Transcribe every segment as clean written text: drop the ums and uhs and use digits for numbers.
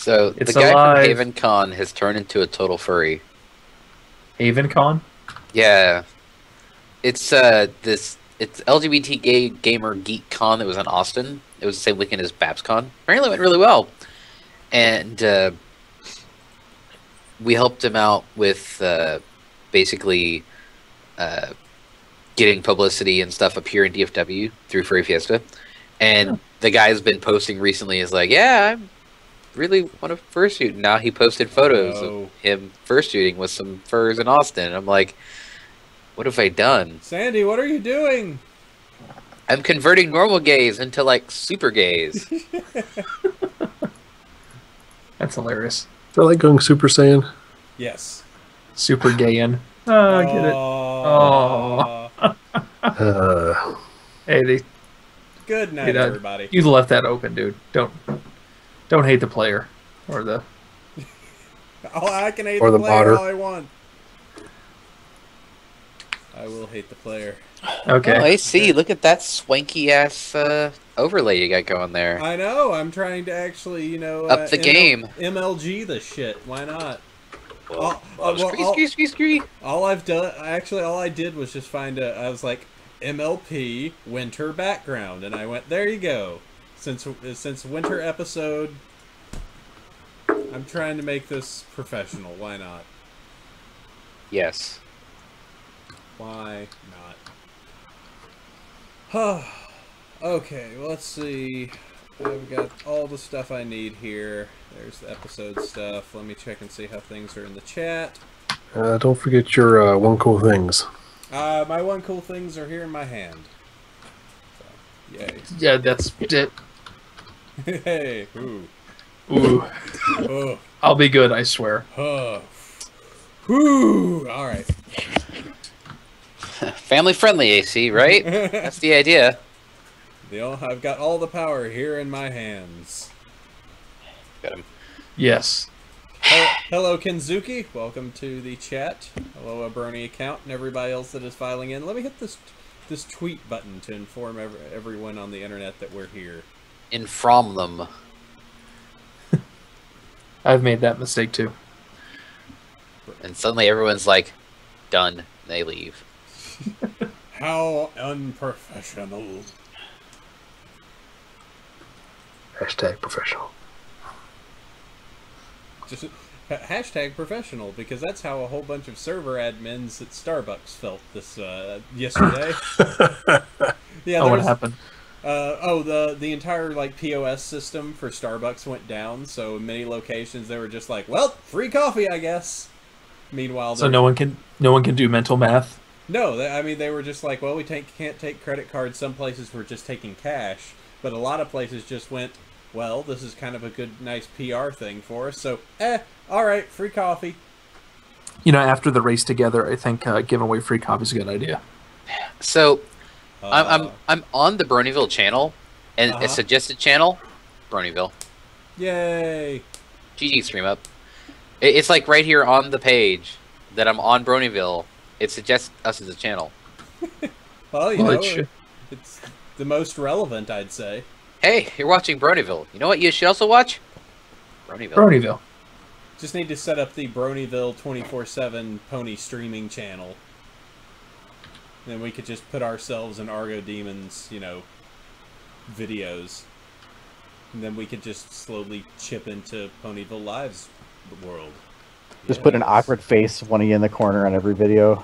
So the It's guy alive. from Haven Con has turned into a total furry. Haven Con? Yeah, it's it's LGBT gay gamer geek con that was in Austin. It was the same weekend as BabsCon. Apparently, it went really well, and we helped him out with basically uh, getting publicity and stuff up here in DFW through Furry Fiesta. And the guy's been posting recently is like, yeah, I really want to fursuit. Now he posted photos of him fursuiting with some furs in Austin. And I'm like, what have I done? Sandy, what are you doing? I'm converting normal gays into like super gays. That's hilarious. Is that like going Super Saiyan? Yes. Super gayin. Oh, I get it. Oh. Hey, Good night, everybody. You left that open, dude. Don't hate the player or the. Oh, I can hate the player all I want. I will hate the player. Okay. Oh, I see. Look at that swanky ass overlay you got going there. I know. I'm trying to actually, you know, up the game. MLG the shit. Why not? All I've done, actually, all I did was just find I was like, MLP winter background, and I went, there you go. Since winter episode, I'm trying to make this professional. Why not? Yes. Why not? Okay, well, let's see. I've got all the stuff I need here. There's the episode stuff. Let me check and see how things are in the chat. Don't forget your one cool things. My one cool things are here in my hand. So, yay. Yeah, that's it. Hey. Ooh. Ooh. Oh. I'll be good, I swear. Whew. All right. Family friendly, AC, right? That's the idea. I've got all the power here in my hands. Got him. Yes. Hello, Kenzuki. Welcome to the chat. Hello, a Brony account, and everybody else that is filing in. Let me hit this tweet button to inform everyone on the internet that we're here. Inform them. I've made that mistake too. And suddenly everyone's like, done. They leave. How unprofessional. Hashtag professional. Just hashtag professional, because that's how a whole bunch of server admins at Starbucks felt this yesterday. Yeah. Oh, what happened? The entire like POS system for Starbucks went down. So in many locations they were just like, well, free coffee, I guess. Meanwhile, so no one can do mental math. No, I mean they were just like, well, we can't take credit cards. Some places were just taking cash, but a lot of places just went, well, this is kind of a good, nice PR thing for us. So, all right, free coffee. You know, after the race together, I think giving away free coffee is a good idea. So, I'm on the Bronyville channel, and a suggested channel, Bronyville. Yay! GG stream up. It's like right here on the page that I'm on Bronyville. It suggests us as a channel. Well, you know, it's the most relevant, I'd say. Hey, you're watching Bronyville. You know what you should also watch? Bronyville. Bronyville. Just need to set up the Bronyville 24/7 pony streaming channel. Then we could just put ourselves in Argodaemon's, you know, videos. And then we could just slowly chip into Ponyville Live's world. Just put an awkward face of one of you in the corner on every video.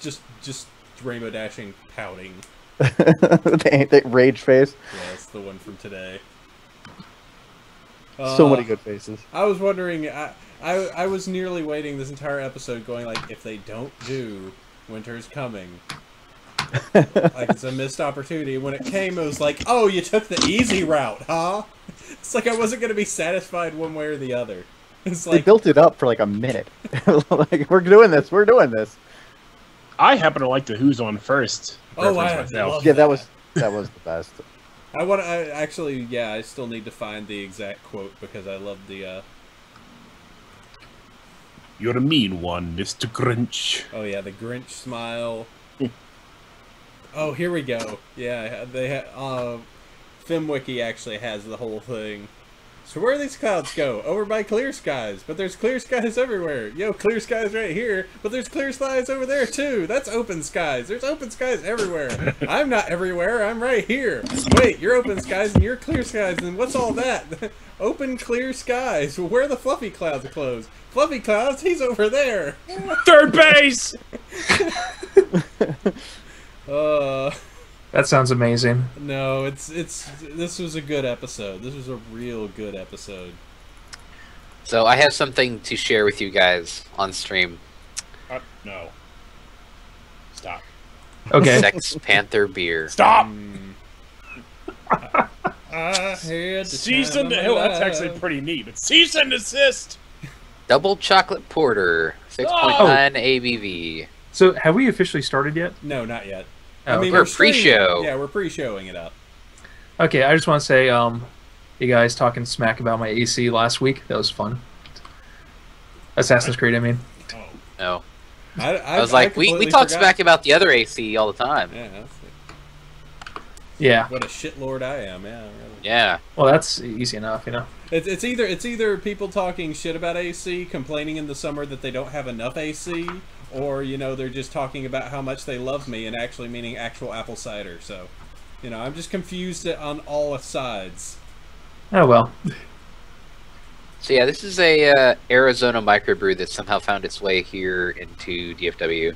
just Rainbow Dashing pouting. the rage face. Yeah, that's the one from today. So many good faces. I was wondering, I was nearly waiting this entire episode going like, if they don't do Winter's Coming, like it's a missed opportunity. When it came, it was like, oh, you took the easy route, huh? It's like I wasn't going to be satisfied one way or the other. It's like, they built it up for like a minute. Like, we're doing this. I happen to like the Who's On First. Oh, I love that was the best. I still need to find the exact quote because I love the. You're a mean one, Mr. Grinch. Oh yeah, the Grinch smile. Oh, here we go. Yeah, they Filmwiki actually has the whole thing. So where do these clouds go? Over by clear skies, but there's clear skies everywhere. Yo, clear skies right here, but there's clear skies over there too. That's open skies. There's open skies everywhere. I'm not everywhere, I'm right here. Wait, you're open skies and you're clear skies, and what's all that? Open clear skies. Where are the fluffy clouds closed? Fluffy clouds, he's over there. Third base! That sounds amazing. No, this was a good episode. This was a real good episode. So I have something to share with you guys on stream. No. Stop. Okay. Sex Panther beer. Stop! I had the Cease time and of my oh, that's life. actually pretty neat. But cease and desist! Double chocolate porter, 6.9 ABV. So, have we officially started yet? No, not yet. Oh, we're streaming- pre-show. Yeah, we're pre-showing it up. Okay, I just want to say, you guys talking smack about my AC last week. That was fun. Assassin's Creed, I mean. Oh. No. I was like, we completely talk forgot. smack about the other AC all the time. Yeah, that's Yeah. what a shitlord I am. Yeah. Really. Yeah. Well, that's easy enough, you know. It's either people talking shit about AC, complaining in the summer that they don't have enough AC, or they're just talking about how much they love me and actually meaning actual apple cider. So, I'm just confused on all sides. Oh, well. So yeah, this is a Arizona microbrew that somehow found its way here into DFW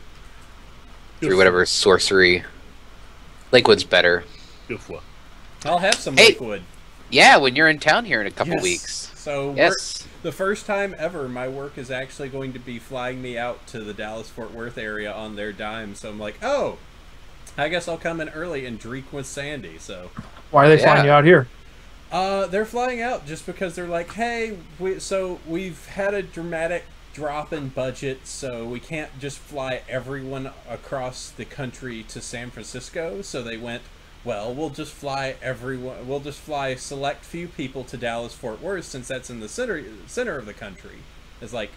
through whatever sorcery. Lakewood's better. I'll have some Hey. Lakewood. Yeah, when you're in town here in a couple Yes. weeks. So Yes. the first time ever, my work is actually going to be flying me out to the Dallas-Fort Worth area on their dime. So I'm like, oh, I guess I'll come in early and drink with Sandy. So Why are they flying Yeah. you out here? they're flying out just because they're like, hey, we've had a dramatic drop in budget, so we can't just fly everyone across the country to San Francisco. So they went, well, we'll just fly a select few people to Dallas-Fort Worth since that's in the center of the country. It's like,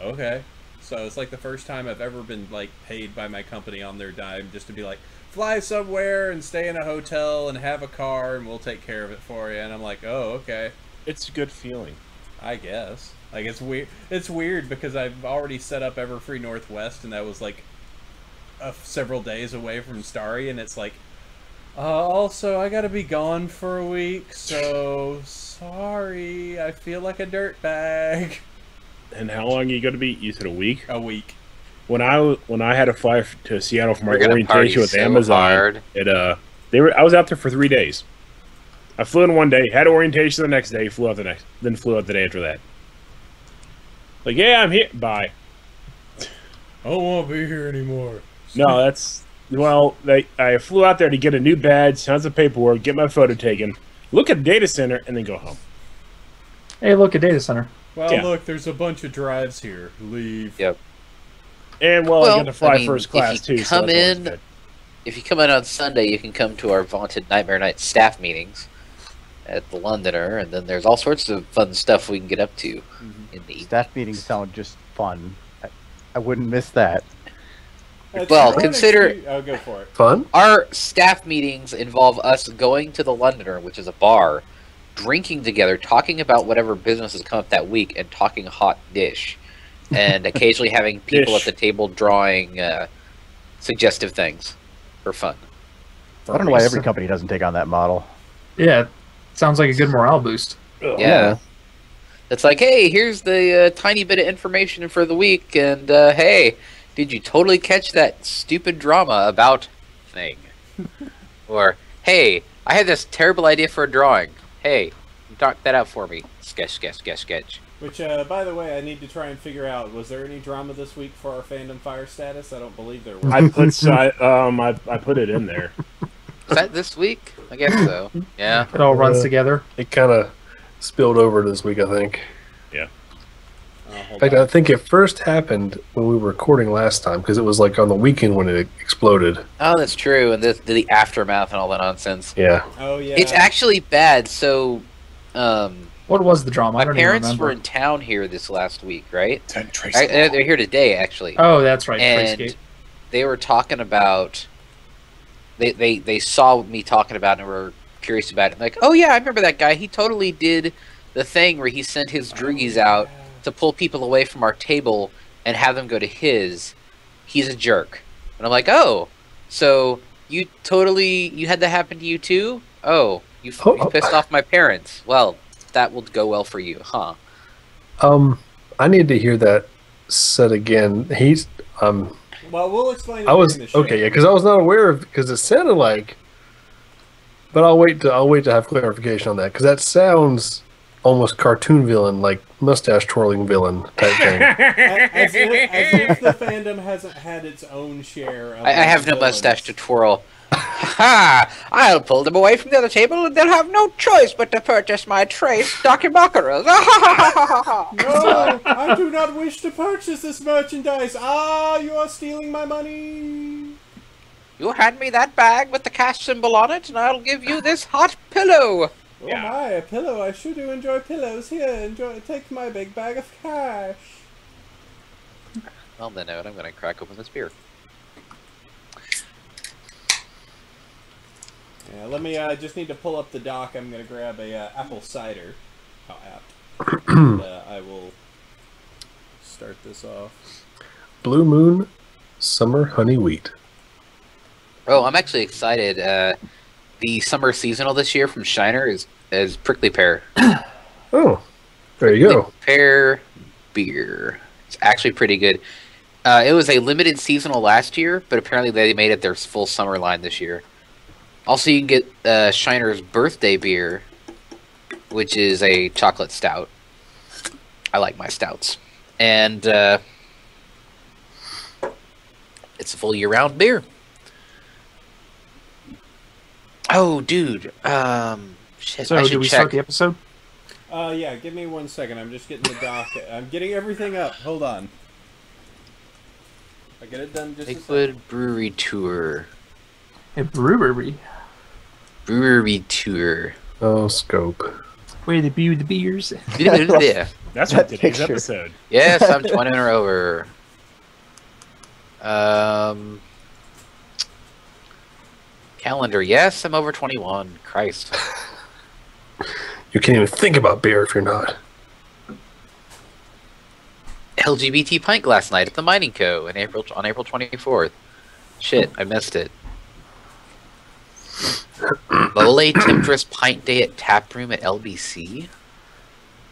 okay. So it's like the first time I've ever been like paid by my company on their dime just to be like, fly somewhere and stay in a hotel and have a car and we'll take care of it for you. And I'm like, oh, okay. It's a good feeling. I guess. Like, it's weird. It's weird because I've already set up Everfree Northwest and that was like several days away from Starry, and it's like, also, I gotta be gone for a week, so sorry. I feel like a dirtbag. And how long are you going to be? You said a week? A week. When I had to fly to Seattle for my We're gonna party orientation with so Amazon, hard. I was out there for 3 days. I flew in one day, had orientation the next day, flew out the day after that. Like, yeah, I'm here. Bye. I don't want to be here anymore. No, I flew out there to get a new badge, tons of paperwork, get my photo taken, look at the data center, and then go home. Hey, look, a data center. Well, Yeah. look, there's a bunch of drives here. Leave. Yep. And I got to fly first class if you too. come so that's always in, good. if you come in on Sunday, you can come to our vaunted Nightmare Night staff meetings at the Londoner, and then there's all sorts of fun stuff we can get up to in the evening. Staff meetings sound just fun. I wouldn't miss that. Well, consider- Oh, go for it. Fun? Our staff meetings involve us going to the Londoner, which is a bar, drinking together, talking about whatever business has come up that week, and talking hot dish. And occasionally having people Dish. at the table drawing suggestive things for fun. I don't know why every company doesn't take on that model. Yeah, sounds like a good morale boost. Yeah. It's like, hey, here's the tiny bit of information for the week, and hey, did you totally catch that stupid drama about thing? Or, hey, I had this terrible idea for a drawing. Hey, talk that out for me. Sketch, sketch, sketch, sketch. Which, by the way, I need to try and figure out, was there any drama this week for our fandom fire status? I don't believe there was. I put it in there. Is that this week? I guess so. Yeah. It all runs together. It kind of spilled over this week, I think. Yeah. In Hold fact, on. I think it first happened when we were recording last time, because it was like on the weekend when it exploded. Oh, that's true. And the aftermath and all that nonsense. Yeah. Oh, yeah. It's actually bad. So, What was the drama? I my don't even parents remember. were in town here this last week, right? Trace They're here today, actually. Oh, that's right. And Tracegate. they were talking about. They saw me talking about it and were curious about it. Like, oh yeah, I remember that guy. He totally did the thing where he sent his droogies out to pull people away from our table and have them go to his, he's a jerk. And I'm like, oh, so you had that happen to you too? Oh, you pissed off my parents. Well, that will go well for you, huh? I need to hear that said again. He's Well, we'll explain it I was during the show. okay, yeah, because I was not aware of, because it sounded like, but I'll wait to have clarification on that, because that sounds almost cartoon villain, like mustache twirling villain type thing. As if the fandom hasn't had its own share of I have no mustache to twirl. Ha! I'll pull them away from the other table and they'll have no choice but to purchase my trace Documocaras. No, I do not wish to purchase this merchandise. Ah, you are stealing my money. You hand me that bag with the cash symbol on it and I'll give you this hot pillow. Oh my, a pillow. I sure do enjoy pillows. Here, take my big bag of cash. On the note, I'm going to crack open this beer. Yeah, let me, just need to pull up the dock. I'm going to grab a apple cider. How apt. And, I will start this off. Blue Moon Summer Honey Wheat. Oh, I'm actually excited. The summer seasonal this year from Shiner is Prickly Pear. Oh, there you go. Pear beer. It's actually pretty good. It was a limited seasonal last year, but apparently they made it their full summer line this year. Also, you can get Shiner's birthday beer, which is a chocolate stout. I like my stouts. And it's a full year-round beer. Oh, dude. Shit, So, do we start the episode? Yeah, give me 1 second. I'm just getting the dock. I'm getting everything up. Hold on. I'll get it done just a second. Lakewood Brewery Tour. A brewery. Brewery Tour. Oh, scope. Where they brew the beers. Yeah. That's That what today's picture. episode. Yes, I'm 20 or over. Calendar. Yes, I'm over 21. Christ. You can't even think about beer if you're not. LGBT pint glass night at the Mining Co. on April 24th. Shit, I missed it. Lole Temptress Pint Day at Tap Room at LBC.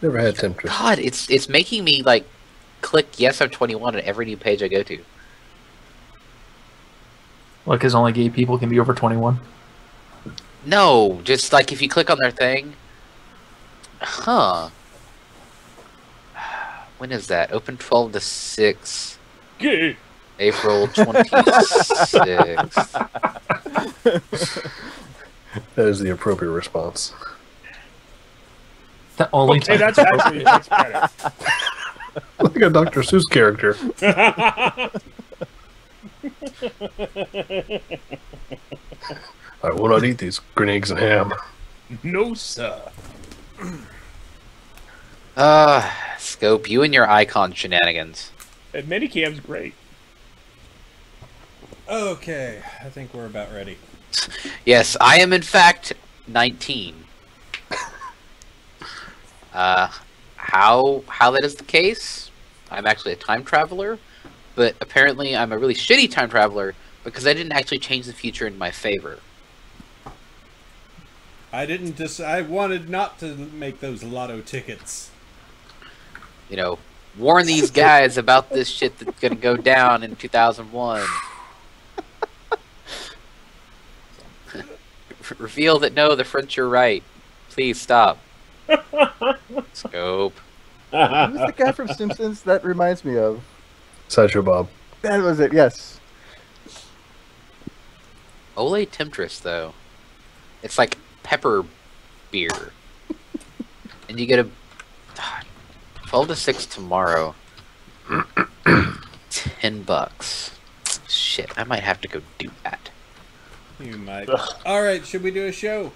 Never had Temptress. God, it's making me like click yes I'm 21 on every new page I go to. Well, because only gay people can be over 21. No, just like if you click on their thing. Huh. When is that? Open 12 to 6. Gay. April 26th. That is the appropriate response. The only Okay, time. that's credit. Like a Dr. Seuss character. I will not eat these green eggs and ham. No, sir. Scope, you and your icon shenanigans. And Minicam's great. Okay, I think we're about ready. Yes, I am in fact 19. How that is the case? I'm actually a time traveler, but apparently I'm a really shitty time traveler because I didn't actually change the future in my favor. I wanted not to make those lotto tickets. You know, warn these guys about this shit that's gonna go down in 2001. Reveal that no, the French are right. Please stop. Scope. Who's the guy from Simpsons that reminds me of? Sideshow Bob. That was it, yes. Ole Temptress, though. It's like pepper beer. And you get a 12 to 6 tomorrow. $10. Shit, I might have to go do that. You might. All right, should we do a show?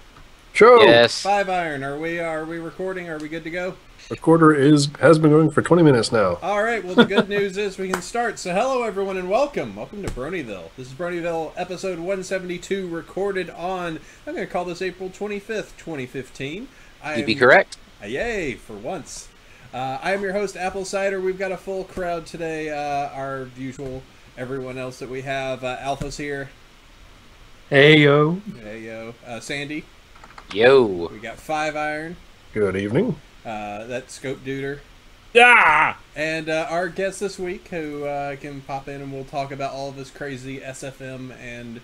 Show! Yes. 5 Iron. Are we recording? Are we good to go? Recorder has been going for 20 minutes now. All right. Well, the good news is we can start. So, hello everyone and welcome. Welcome to Bronyville. This is Bronyville episode 172, recorded on. I'm going to call this April 25th, 2015. You'd be correct. Yay, for once. I am your host, Apple Cider. We've got a full crowd today. Our usual, everyone else that we have. Alpha's here. Hey, yo. Hey, yo. Sandy. Yo. We got 5 Iron. Good evening. That's Scope Duder. Ah! And our guest this week, who can pop in and we'll talk about all of this crazy SFM and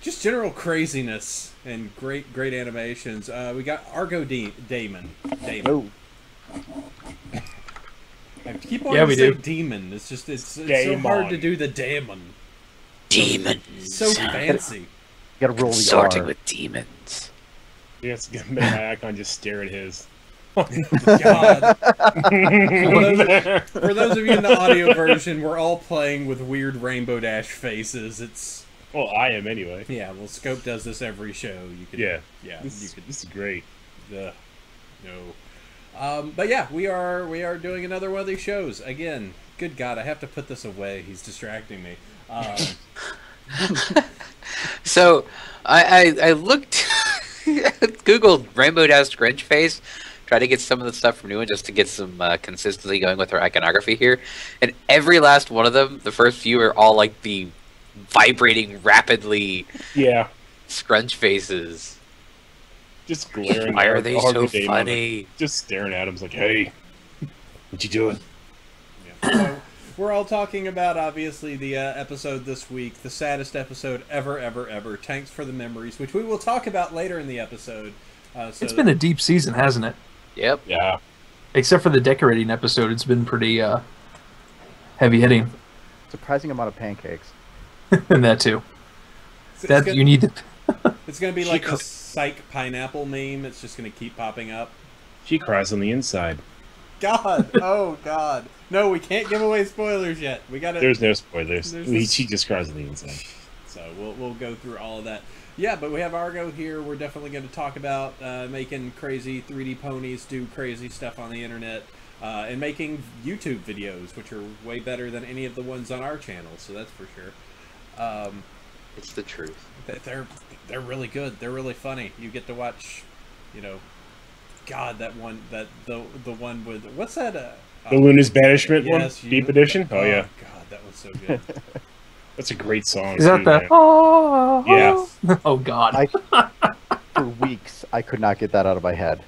just general craziness and great animations. We got Argodaemon. Oh, I keep wanting to say do. demon. It's so Daemon. hard to do the demon. Demons. So fancy. you gotta roll the Sorting R. with demons. Yes, make my icon just stare at his. God. For those of you in the audio version, we're all playing with weird Rainbow Dash faces. It's Well, I am anyway. yeah. Well, Scope does this every show. You could Yeah. yeah. This You is, could this is great. no. But yeah, we are doing another one of these shows again. Good God, I have to put this away. He's distracting me. So I looked, Googled Rainbow Dash Grinch face, tried to get some of the stuff from New One just to get some consistency going with our iconography here, and every last one of them, the first few are all like the vibrating rapidly Yeah. scrunch faces. Just glaring. Why are at they so Argodaemon, funny? Just staring at him. Like, hey, what you doing? Yeah. So we're all talking about obviously the episode this week, the saddest episode ever. Tanks for the Memories, which we will talk about later in the episode. It's been a deep season, hasn't it? Yep. Yeah. Except for the decorating episode, it's been pretty heavy hitting. Surprising amount of pancakes. And that too. it's You need to. It's gonna be like a psych pineapple meme. It's just gonna keep popping up. She cries on the inside. God, oh God, no, we can't give away spoilers yet. We gotta. There's no spoilers. There's She just cries on the inside. So we'll go through all of that. Yeah, but we have Argo here. We're definitely going to talk about making crazy 3D ponies do crazy stuff on the internet, and making YouTube videos, which are way better than any of the ones on our channel. So that's for sure. It's the truth. They're really good. They're really funny. You get to watch, God, that one the one with what's that? The Luna's Banishment yes, one? Deep Edition? Oh, yeah. God, that one's so good. That's a great song. Is that too, the? man. Oh, Yeah. Oh God. For weeks, I could not get that out of my head.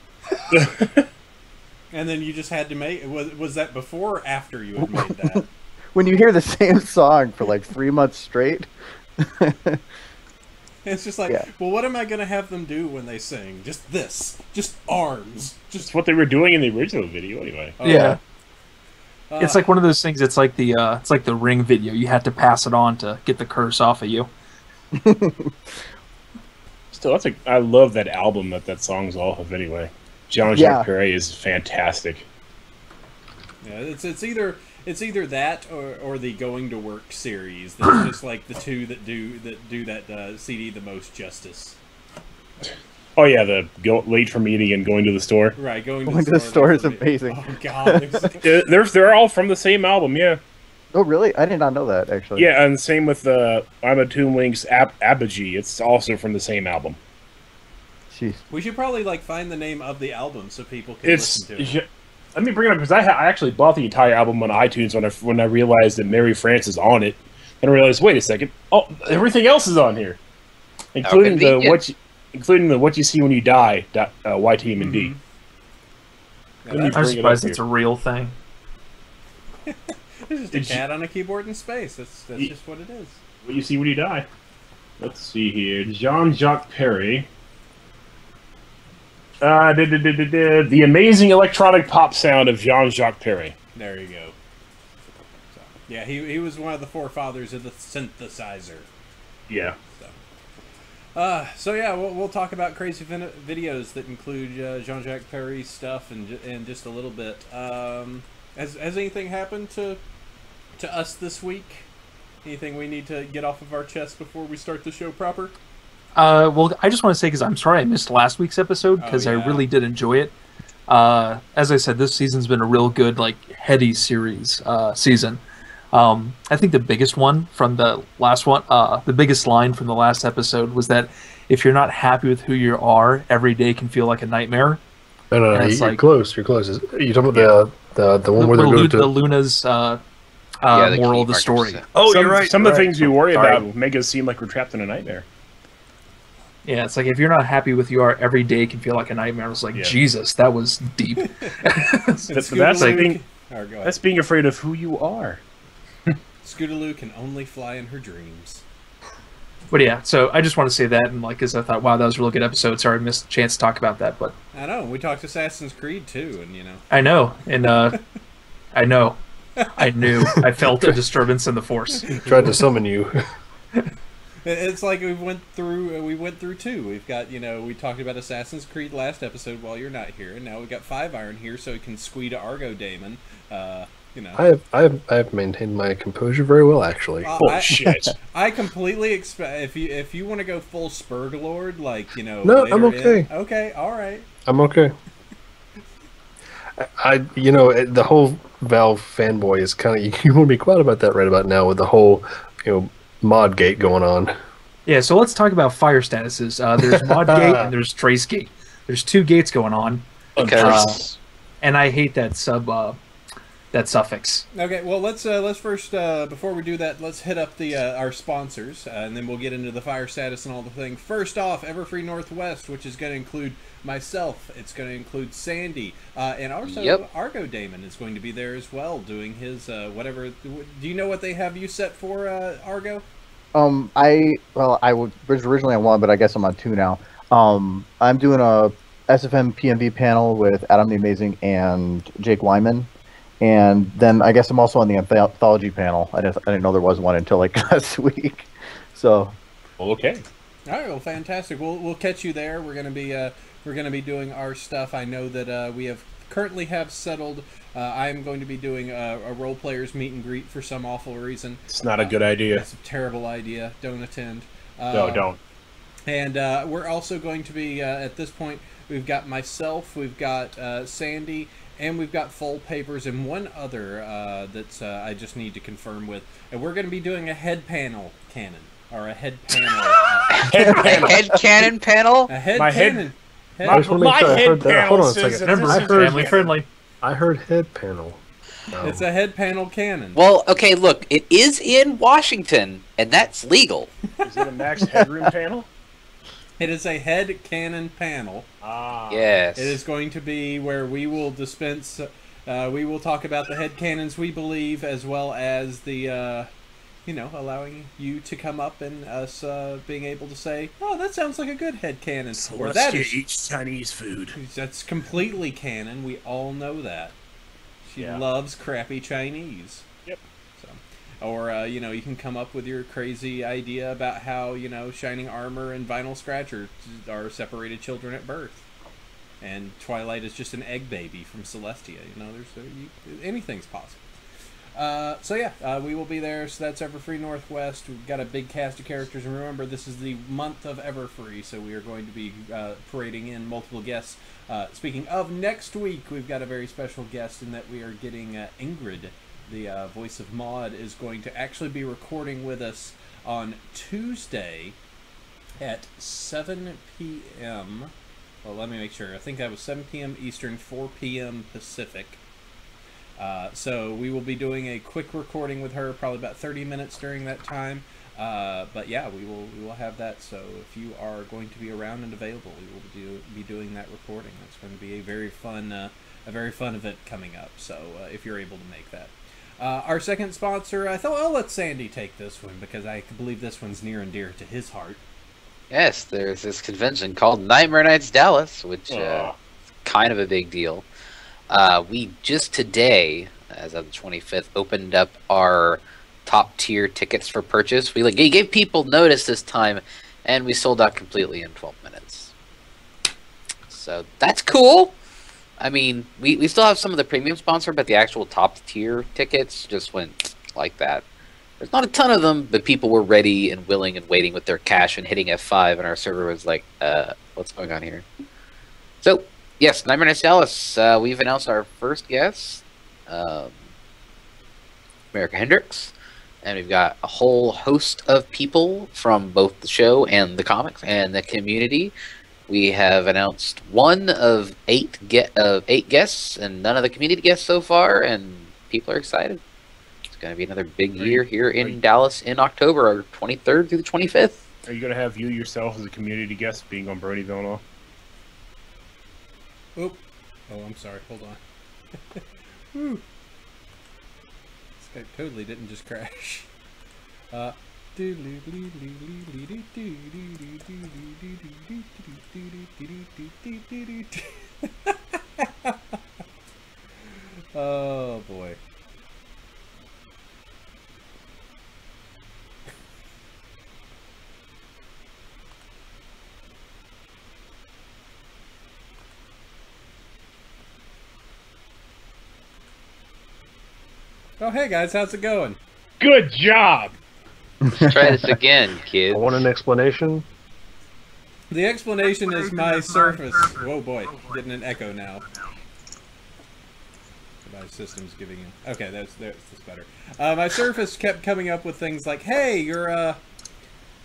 And then you just had to make. Was that before or after you had made that? When you hear the same song for like 3 months straight, It's just like, Yeah. well, what am I going to have them do when they sing? Just this. Just arms. It's Just what they were doing in the original video, anyway. Yeah. Uh, It's like one of those things. It's like the Ring video. You had to pass it on to get the curse off of you. Still, I love that album that song's off of, anyway. Jean-Jacques Yeah. Perret is fantastic. Yeah, it's either that or the Going to Work series. That's just like the two that do that CD the most justice. Oh, yeah, the late for meeting and going to the store. Right, going to the store is that's amazing. Oh God, They're all from the same album, yeah. Oh, really? I did not know that, actually. Yeah, and same with I'm a Toon Link's Apogee. It's also from the same album. Jeez. we should probably find the name of the album so people can listen to it. Let me bring it up because I actually bought the entire album on iTunes when I realized that Mary France is on it, and I realized, wait a second, oh, everything else is on here, including the What You See When You Die Y Team and D. Yeah, Let me that's- I'm bring it surprised up it's a real thing. It's just a cat on a keyboard in space. That's just what it is. What You See When You Die. Let's see here, Jean-Jacques Perret. The amazing electronic pop sound of Jean-Jacques Perret. There you go. So, yeah, he was one of the forefathers of the synthesizer. Yeah. So yeah, we'll talk about crazy videos that include Jean-Jacques Perret's stuff and just a little bit. Has anything happened to us this week? Anything we need to get off of our chest before we start the show proper? Well, I just want to say, because I'm sorry I missed last week's episode, because I really did enjoy it. As I said, this season's been a real good, heady series season. I think the biggest one from the last one, the biggest line from the last episode was that if you're not happy with who you are, every day can feel like a nightmare. No, And it's you're like close. You're close. You talking about the one where they're going to the Luna's the moral of the key story. markers. Oh, some, you're right. Some you're of the right. things we worry Sorry. about make us seem like we're trapped in a nightmare. Yeah, it's like if you're not happy with who you are, every day can feel like a nightmare. It's like, Yeah. Jesus, that was deep. That's being afraid of who you are. Scootaloo can only fly in her dreams. But yeah, so I just want to say that, and like, because I thought, wow, that was a really good episode. Sorry I missed a chance to talk about that, but I know, we talked Assassin's Creed too, and you know. I know, and I know, I knew, I felt a disturbance in the force. Tried to summon you. It's like we went through two. We've got, you know, we talked about Assassin's Creed last episode while you're not here, and now we've got Five Iron here, so we can squeeze Argodaemon. You know, I have maintained my composure very well, actually. Shit. I completely expect if you want to go full Spurglord, like, you know. No, I'm okay. Okay, all right. I'm okay. You know, the whole Valve fanboy is kind of, you want to be quiet about that right about now with the whole, you know, mod gate going on. Yeah, so let's talk about fire statuses. There's mod gate and there's trace gate. There's two gates going on, and I hate that that suffix. Okay, well let's first before we do that, let's hit up the our sponsors, and then we'll get into the fire status and all the things. First off, Everfree Northwest, which is going to include myself. It's going to include Sandy, and also Argodaemon is going to be there as well, doing his whatever. Do you know what they have you set for, Argo? I was originally on one, but I guess I'm on two now. I'm doing a SFM PMV panel with Adam the Amazing and Jake Wyman. And then I guess I'm also on the anthology panel. I didn't know there was one until like last week. So, Okay. All right, well, fantastic. We'll catch you there. We're gonna be doing our stuff. I know that we currently have settled. I'm going to be doing a role players meet and greet for some awful reason. It's not a good idea. It's a terrible idea. Don't attend. No, don't. And we're also going to be at this point. We've got myself. We've got Sandy. And we've got full papers and one other that's I just need to confirm with. And we're going to be doing a head panel cannon. Or a head panel. A head cannon panel? A head My cannon. I just want to make sure I heard that. Hold on a second. Remember, I heard family friendly. I heard head panel. It's a head panel cannon. Well, okay, look, it is in Washington, and that's legal. Is it a max headroom panel? It is a head cannon panel. Ah. Yes. It is going to be where we will dispense, we will talk about the head cannons we believe, as well as the, you know, allowing you to come up and us being able to say, oh, that sounds like a good head cannon. Or that is, eats Chinese food. that's completely canon. We all know that. She loves crappy Chinese. Yep. So, or, you know, you can come up with your crazy idea about how, you know, Shining Armor and Vinyl Scratcher are separated children at birth. And Twilight is just an egg baby from Celestia. You know, anything's possible. So yeah, we will be there. So that's Everfree Northwest. We've got a big cast of characters, and remember, this is the month of Everfree, so we are going to be parading in multiple guests. Speaking of next week, we've got a very special guest in that we are getting Ingrid, the voice of Maud, is going to actually be recording with us on Tuesday at 7 p.m. Well, let me make sure. I think that was 7 p.m. Eastern, 4 p.m. Pacific. So we will be doing a quick recording with her, probably about 30 minutes during that time. But yeah, we will have that. So if you are going to be around and available, we will be doing that recording. It's going to be a very fun event coming up. So if you're able to make that. Our second sponsor, I thought I'll let Sandy take this one because I believe this one's near and dear to his heart. Yes, there's this convention called Nightmare Nights Dallas, which is kind of a big deal. We just today, as of the 25th, opened up our top tier tickets for purchase. We gave people notice this time, and we sold out completely in 12 minutes. So that's cool. I mean, we still have some of the premium sponsor, but the actual top tier tickets just went like that. There's not a ton of them, but people were ready and willing and waiting with their cash and hitting F5, and our server was like, what's going on here? So, yes, Nightmare Nights Dallas, we've announced our first guest, America Hendricks, and we've got a whole host of people from both the show and the comics and the community. We have announced one of eight guests, and none of the community guests so far, and people are excited. It's going to be another big year here in Dallas in October, 23rd through the 25th. Are you going to have you yourself as a community guest being on Bronyville and all? Oop. Oh, I'm sorry. Hold on. Whew. Skype totally didn't just crash. Oh boy. Oh hey guys, how's it going? Good job! Try this again, kids. I want an explanation. The explanation is my Surface. Whoa boy, getting an echo now. My system's giving you. Okay, that's better. My Surface kept coming up with things like, "Hey, you're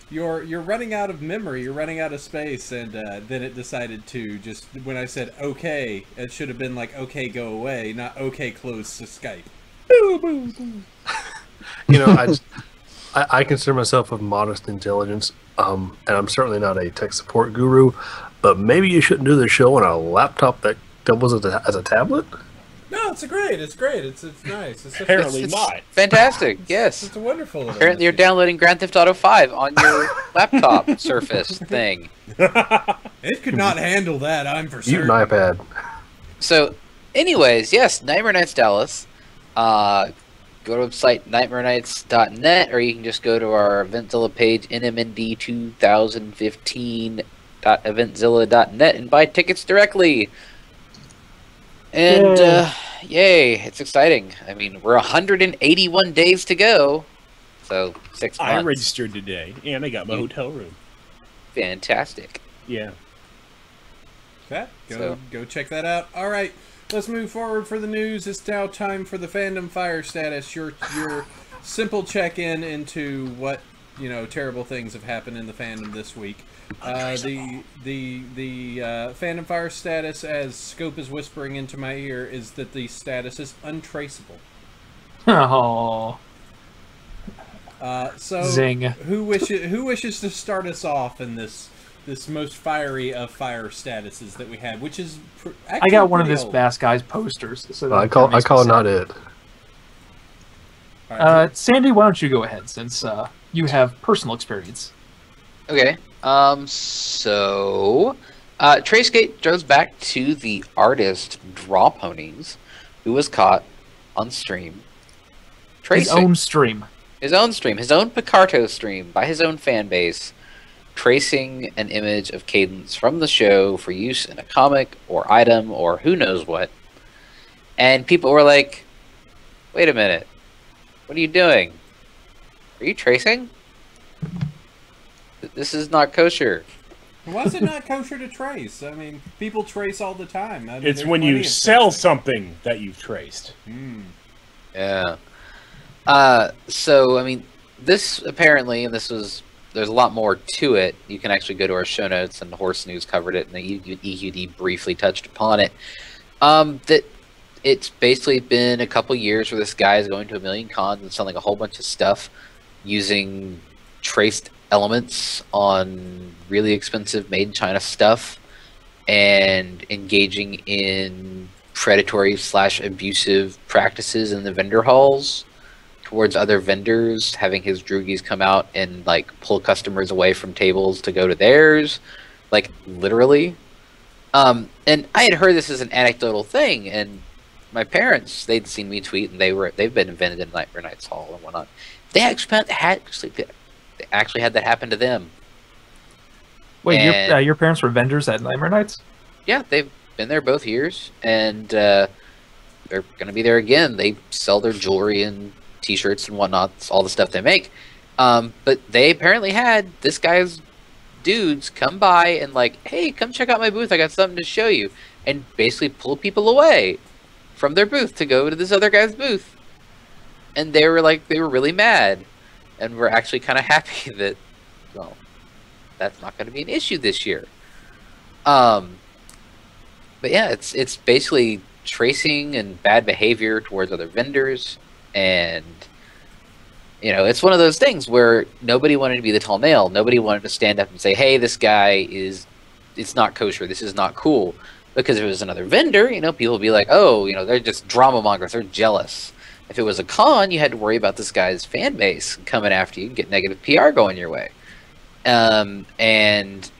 running out of memory. You're running out of space," and then it decided to just when I said "okay," it should have been like "okay, go away," not "okay, close to Skype." You know, I consider myself of modest intelligence, and I'm certainly not a tech support guru, but maybe you shouldn't do the show on a laptop that doubles as a tablet? No, it's great. It's great. It's nice. Apparently not. Fantastic, yes. It's a wonderful. Apparently you're downloading Grand Theft Auto 5 on your laptop Surface thing. It could not handle that, I'm for certain. Use an iPad. So, anyways, yes, Nightmare Nights Dallas. Go to website nightmarenights.net, or you can just go to our Eventzilla page, nmnd2015.eventzilla.net, and buy tickets directly. And, yay, it's exciting. I mean, we're 181 days to go, so 6 months. I registered today, and I got my hotel room. Fantastic. Yeah. Go check that out. All right. Let's move forward for the news. It's now time for the fandom fire status. Your simple check-in into what terrible things have happened in the fandom this week. The fandom fire status, as Scope is whispering into my ear, is that the status is untraceable. Oh. So Zing. Who wishes to start us off in this most fiery of fire statuses that we had, which is I got one of this Bass Guy's posters. So I call not it. Right. Sandy, why don't you go ahead, since you have personal experience. Okay. So Tracegate goes back to the artist Draw Ponies, who was caught on stream tracing His own stream, his own Picarto stream by his own fan base, tracing an image of Cadence from the show for use in a comic or item or who knows what. And people were like, wait a minute, what are you doing? Are you tracing? This is not kosher. Why is it not kosher to trace? I mean, people trace all the time. I mean, It's when you sell something that you've traced. Yeah. So, I mean, this apparently, and there's a lot more to it. You can actually go to our show notes, and the Horse News covered it, and the EQD briefly touched upon it. That it's basically been a couple years where this guy is going to a million cons and selling a whole bunch of stuff using traced elements on really expensive made in China stuff, and engaging in predatory / abusive practices in the vendor halls towards other vendors, having his droogies come out and like pull customers away from tables to go to theirs, like literally. And I had heard this as an anecdotal thing, and my parents, they'd seen me tweet, and they've been invented in Nightmare Nights Hall and whatnot. They actually had that happen to them. Wait, your parents were vendors at Nightmare Nights? Yeah, they've been there both years, and they're going to be there again. They sell their jewelry and T-shirts and whatnot, all the stuff they make. But they apparently had this guy's dudes come by and like, hey, come check out my booth. I got something to show you, and basically pull people away from their booth to go to this other guy's booth. And they were really mad, and we're actually kind of happy that, well, that's not going to be an issue this year. But yeah, it's basically tracing and bad behavior towards other vendors, and it's one of those things where nobody wanted to be the tall male. Nobody wanted to stand up and say, "Hey, this guy it's not kosher. This is not cool." Because if it was another vendor, people would be like, "Oh, they're just drama mongers. They're jealous." If it was a con, you had to worry about this guy's fan base coming after you and get negative PR going your way. And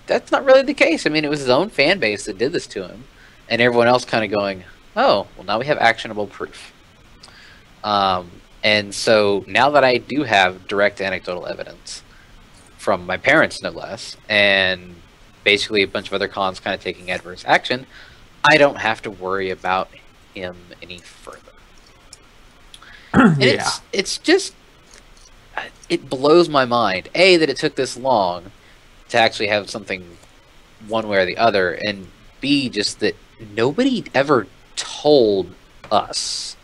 that's not really the case. I mean, it was his own fan base that did this to him, and everyone else kind of going, "Oh, well, now we have actionable proof." And so now that I do have direct anecdotal evidence from my parents, no less, and basically a bunch of other cons kind of taking adverse action, I don't have to worry about him any further. And Yeah. it's just, it blows my mind, A, that it took this long to actually have something one way or the other, and B, just that nobody ever told us,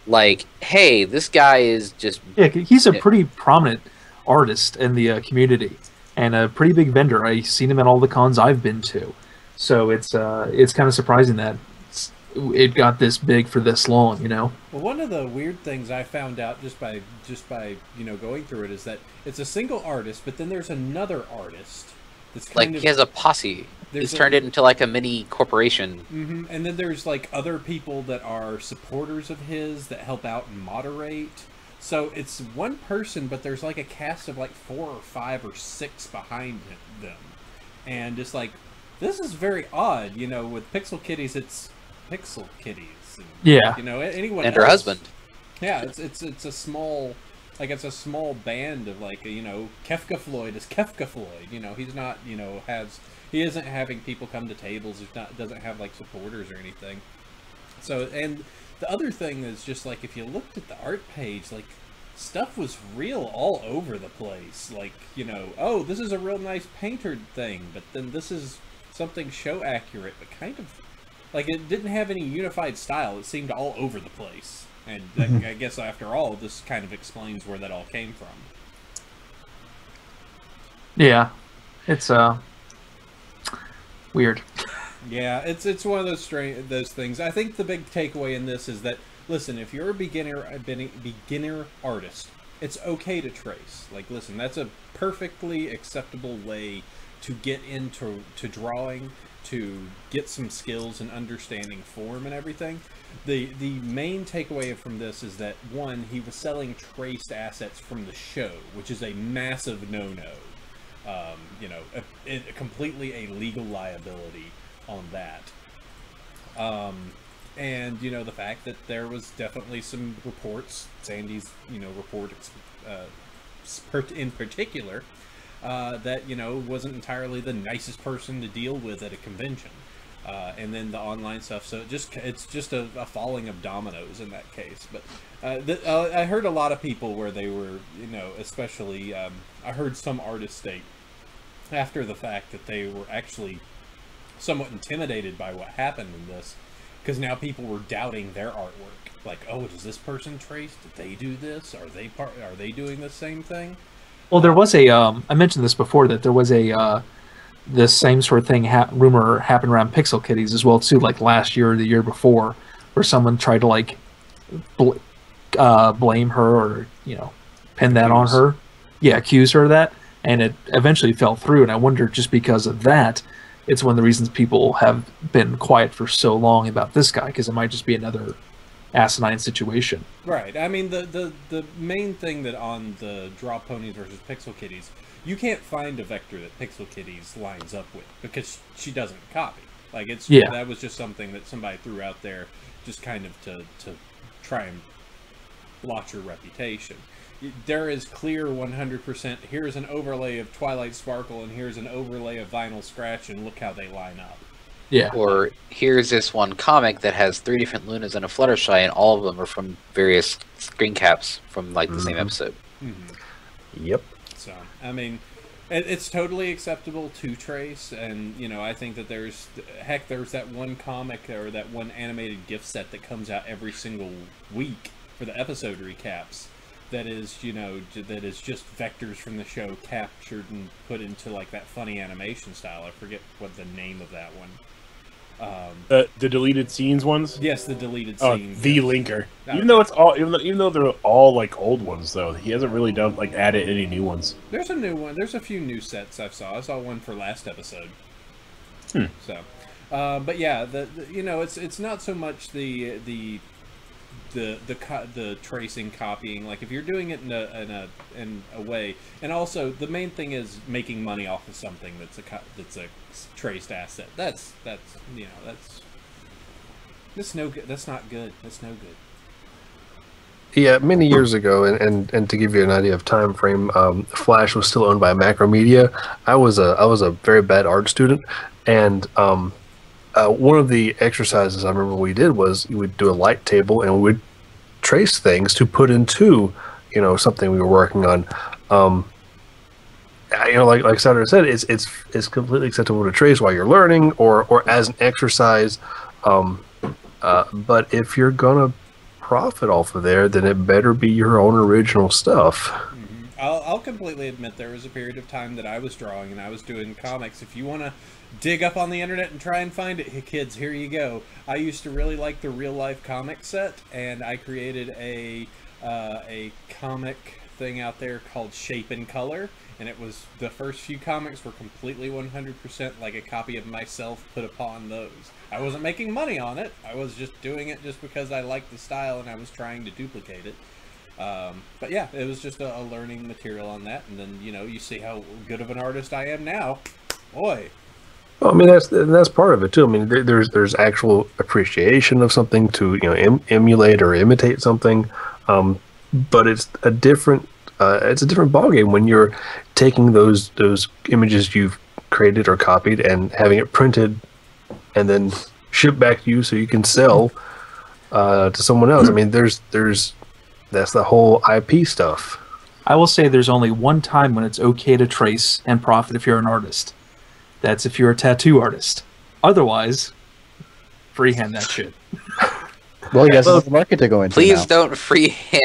like, hey, this guy is just... Yeah, he's a pretty prominent artist in the community, and a pretty big vendor. I've seen him at all the cons I've been to. So it's kind of surprising that it got this big for this long, Well, one of the weird things I found out just by going through it is that it's a single artist, but then there's another artist that's kind of... he has a posse. He's turned it into like a mini corporation. Mm-hmm. And then there's like other people that are supporters of his that help out and moderate. So it's one person, but there's like a cast of like 4 or 5 or 6 behind them. And just like, this is very odd, with Pixel Kitties, it's Pixel Kitties. And, yeah. Anyone and her else, husband. Yeah, it's a small... Like, it's a small band of, like, Kefka Floyd is Kefka Floyd. He's not, he isn't having people come to tables. He doesn't have, like, supporters or anything. So, and the other thing is just, like, if you looked at the art page, like, stuff was real all over the place. Like, oh, this is a real nice painted thing, but then this is something show accurate, but kind of, like, it didn't have any unified style. It seemed all over the place. And I guess after all, this kind of explains where that all came from. Yeah, it's weird. Yeah, it's one of those things. I think the big takeaway in this is that, listen, if you're a beginner artist, it's okay to trace. Like, listen, that's a perfectly acceptable way to get into drawing, to get some skills and understanding form and everything. The main takeaway from this is that, one, he was selling traced assets from the show, which is a massive no-no. Completely a legal liability on that. And, the fact that there was definitely some reports, Sandy's, report in particular, that, wasn't entirely the nicest person to deal with at a convention. And then the online stuff, so it's just a falling of dominoes in that case. But I heard a lot of people where they were, especially, I heard some artists state after the fact that they were actually somewhat intimidated by what happened in this, because now people were doubting their artwork. Like, oh, does this person trace? Did they do this? Are they doing the same thing? Well, there was I mentioned this before, that there was this same sort of thing rumor happened around Pixel Kitties as well too, like last year or the year before, where someone tried to like blame her or pin that on her, accuse her of that, and it eventually fell through. And I wonder, just because of that, it's one of the reasons people have been quiet for so long about this guy, because it might just be another asinine situation. Right. I mean, the main thing that on the Draw Ponies versus Pixel Kitties, you can't find a vector that Pixel Kitties lines up with, because she doesn't copy. Like, that was just something that somebody threw out there just kind of to try and blot your reputation. There is clear 100%, here's an overlay of Twilight Sparkle and here's an overlay of Vinyl Scratch, and look how they line up. Yeah. Or here's this one comic that has 3 different Lunas and a Fluttershy, and all of them are from various screen caps from like the same episode. Mm-hmm. Yep. So, I mean, it's totally acceptable to trace, and, I think that there's that one comic or that one animated gift set that comes out every single week for the episode recaps, that is, you know, that is just vectors from the show captured and put into like that funny animation style. I forget what the name of that one. The deleted scenes ones. Yes, the deleted Oh, scenes. the yes. linker. Okay. Even though it's all, even though they're all like old ones, though, he hasn't really done like added any new ones. There's a new one. There's a few new sets I saw one for last episode. So, but yeah, you know, it's not so much the tracing, copying. Like if you're doing it in a way, and also the main thing is making money off of something that's a traced asset. That's you know, that's no good. That's not good. That's no good. Yeah, many years ago, and to give you an idea of time frame, Flash was still owned by Macromedia. I was a very bad art student, and one of the exercises I remember we did was we would do a light table and we would trace things to put into, you know, something we were working on. You know, like Sandra said, it's completely acceptable to trace while you're learning or as an exercise. But if you're gonna profit off of there, then it better be your own original stuff. Mm-hmm. I'll completely admit there was a period of time that I was drawing and I was doing comics. If you want to dig up on the internet and try and find it, hey, kids, here you go. I used to really like the real life comic set, and I created a comic thing out there called Shape and Color, and it was the first few comics were completely 100% like a copy of myself put upon those. I wasn't making money on it. I was just doing it just because I liked the style and I was trying to duplicate it. But yeah, it was just a learning material on that, and then, you know, you see how good of an artist I am now. Boy. Well, I mean, that's part of it too. I mean, there's actual appreciation of something to, you know, emulate or imitate something, but it's a different ballgame when you're taking those images you've created or copied and having it printed and then shipped back to you so you can sell to someone else. I mean, that's the whole IP stuff. I will say there's only one time when it's okay to trace and profit if you're an artist. That's if you're a tattoo artist. Otherwise, freehand that shit. Well, yes, it's the market to go into. Please now. don't freehand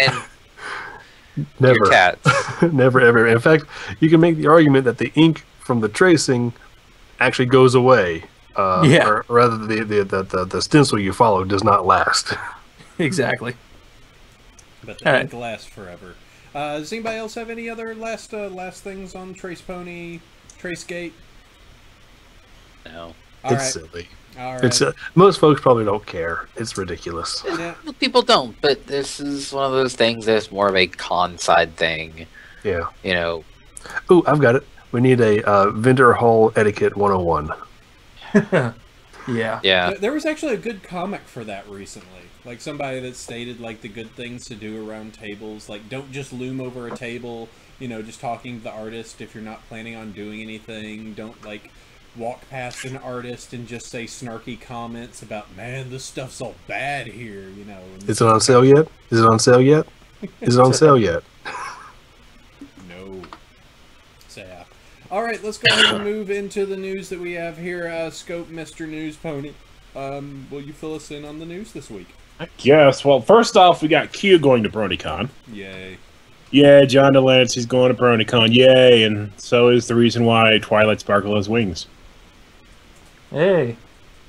Never. your tats. Never, ever. In fact, you can make the argument that the ink from the tracing actually goes away. Or rather, the stencil you follow does not last. Exactly. But the ink lasts forever. Does anybody else have any other last things on Trace Pony, Tracegate? No. It's silly. All right. It's most folks probably don't care. It's ridiculous. Yeah. People don't, but this is one of those things that's more of a con side thing. Yeah. You know. Ooh, I've got it. We need a vendor hall etiquette 101. Yeah. Yeah. There was actually a good comic for that recently. Like somebody that stated like the good things to do around tables. Like don't just loom over a table, you know, just talking to the artist if you're not planning on doing anything. Don't like walk past an artist and just say snarky comments about, man, this stuff's all bad here, you know. Is it on sale yet? Is it on sale yet? Is it on sale yet? No. So, yeah. All right, let's go ahead and move into the news that we have here. Scope, Mr. News Pony. Will you fill us in on the news this week? I guess. Well, first off, we got Q going to BronyCon. Yay. Yeah, John Delancey's going to BronyCon. Yay, and so is the reason why Twilight Sparkle has wings. Hey.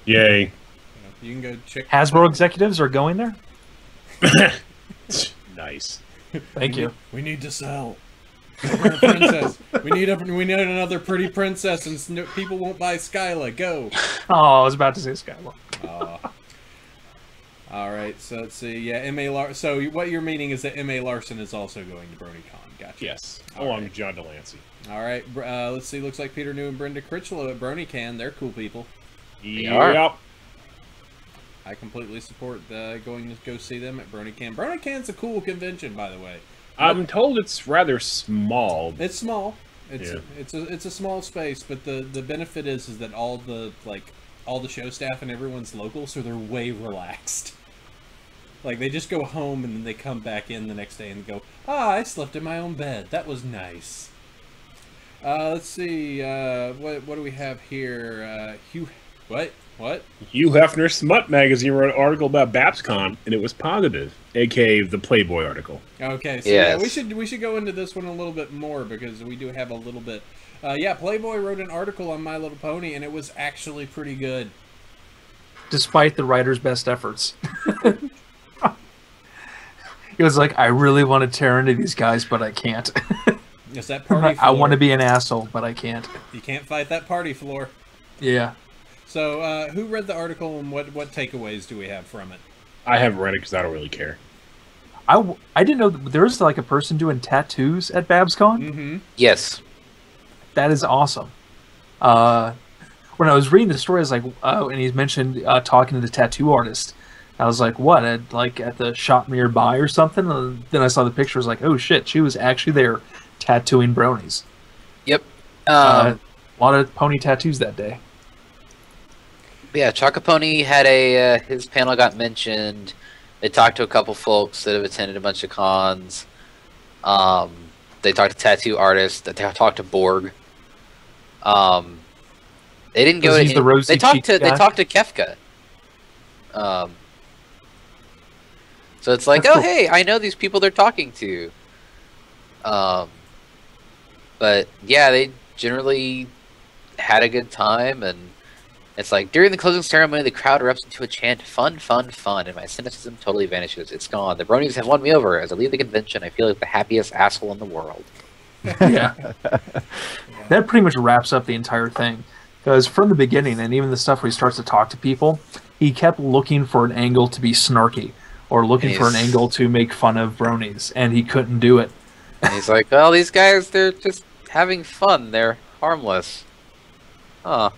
Yay. You can go check. Hasbro executives are going there? Nice. Thank you. We need to sell. Princess. We need another pretty princess, and people won't buy Skyla. Go. Oh, I was about to say Skywalker. All right, so let's see. Yeah, M.A. Larson. So what you're meaning is that M.A. Larson is also going to BronyCon. Gotcha. Yes, All along right. with John Delancey. All right, let's see. Looks like Peter New and Brenda Critchlow at BronyCon. They're cool people. Yep. I completely support going to go see them at BronyCon. BronyCon's a cool convention, by the way. I'm told it's rather small. It's small. It's a small space, but the benefit is that all the show staff and everyone's local, so they're way relaxed. Like they just go home and then they come back in the next day and go, I slept in my own bed. That was nice. Let's see. What do we have here? What? Hugh Hefner Smut Magazine wrote an article about BabsCon, and it was positive, aka the Playboy article. Okay, so Yes. yeah, we should go into this one a little bit more because we do have a little bit. Yeah, Playboy wrote an article on My Little Pony, and it was actually pretty good. Despite the writer's best efforts. He was like, I really want to tear into these guys, but I can't. It's that party floor. I want to be an asshole, but I can't. You can't fight that party floor. Yeah. So, who read the article and what takeaways do we have from it? I haven't read it because I don't really care. I didn't know that there was like a person doing tattoos at BabsCon. Mm-hmm. Yes. That is awesome. When I was reading the story, I was like, oh, and he's mentioned talking to the tattoo artist. I was like, what? At the shop nearby or something? And then I saw the picture. I was like, oh shit, she was actually there tattooing bronies. Yep. A lot of pony tattoos that day. Yeah, Chocopony had his panel got mentioned. They talked to a couple folks that have attended a bunch of cons. They talked to tattoo artists. They talked to Borg. They didn't go. He's the rosy they talked cheeked to guy? Kefka. So it's like, That's oh cool. hey, I know these people they're talking to. But yeah, they generally had a good time, and it's like during the closing ceremony, the crowd erupts into a chant, "Fun, fun, fun," and my cynicism totally vanishes. It's gone. The bronies have won me over. As I leave the convention, I feel like the happiest asshole in the world. Yeah. That pretty much wraps up the entire thing. Because from the beginning, and even the stuff where he starts to talk to people, he kept looking for an angle to be snarky, or looking for an Yes. angle to make fun of bronies, and he couldn't do it. And he's like, well, these guys, they're just having fun. They're harmless. Huh.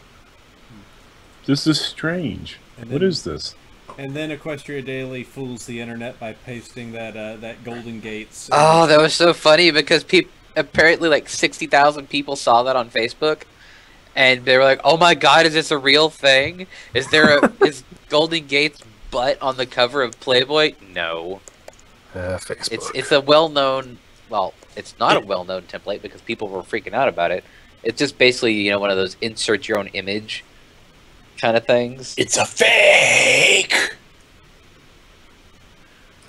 This is strange. And What then- is this? And then Equestria Daily fools the internet by pasting that Golden Gates. Oh, that was so funny because apparently like 60,000 people saw that on Facebook. And they were like, oh my god, is this a real thing? Is is Golden Gate's butt on the cover of Playboy? No. Facebook. It's a well-known, well, it's not a well-known template because people were freaking out about it. It's just basically, you know, one of those insert your own image kind of things. It's a fake!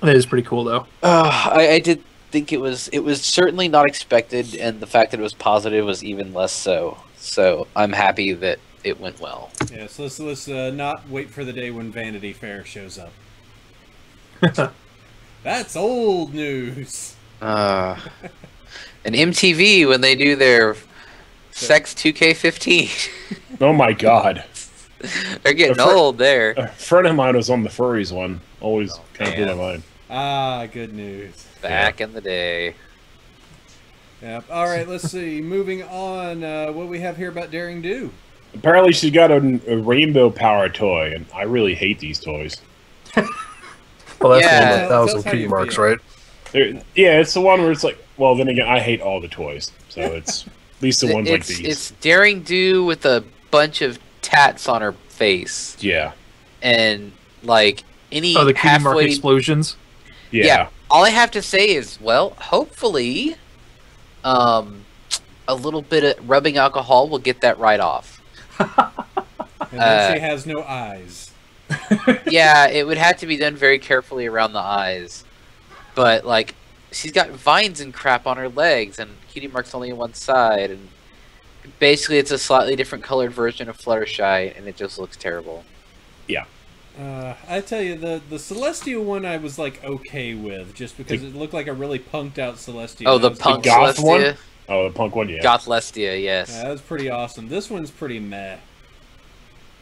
That is pretty cool, though. I did think it was certainly not expected, and the fact that it was positive was even less so. So I'm happy that it went well. Yeah, so let's not wait for the day when Vanity Fair shows up. That's old news. And MTV when they do their Sex 2K15, Oh my god. they're getting The fir- old there. A friend of mine was on the furries one. Always kind of blew man. my mind. Ah, good news. Back in the day. Yep. All right, let's see. Moving on, what we have here about Daring Do. Apparently she got a rainbow power toy, and I really hate these toys. Well, that's Yeah. the one with Tell us 1,000 how P you marks, feel. right? Yeah, it's the one where it's like, well, then again, I hate all the toys. So it's at least the ones like these. It's Daring Do with a bunch of tats on her face, Yeah. and like any Oh, the cutie mark halfway. explosions. Yeah. All I have to say is, well, hopefully, a little bit of rubbing alcohol will get that right off. And then she has no eyes. Yeah, it would have to be done very carefully around the eyes. But, like, she's got vines and crap on her legs, and cutie mark's only on one side, and basically it's a slightly different colored version of Fluttershy, and it just looks terrible. I tell you, the Celestia one I was like okay with, just because it looked like a really punked out Celestia. Oh, and the that was punk goth Celestia? one? Oh, the punk one, yeah. Gothlestia, yes. Yeah, that was pretty awesome. This one's pretty meh.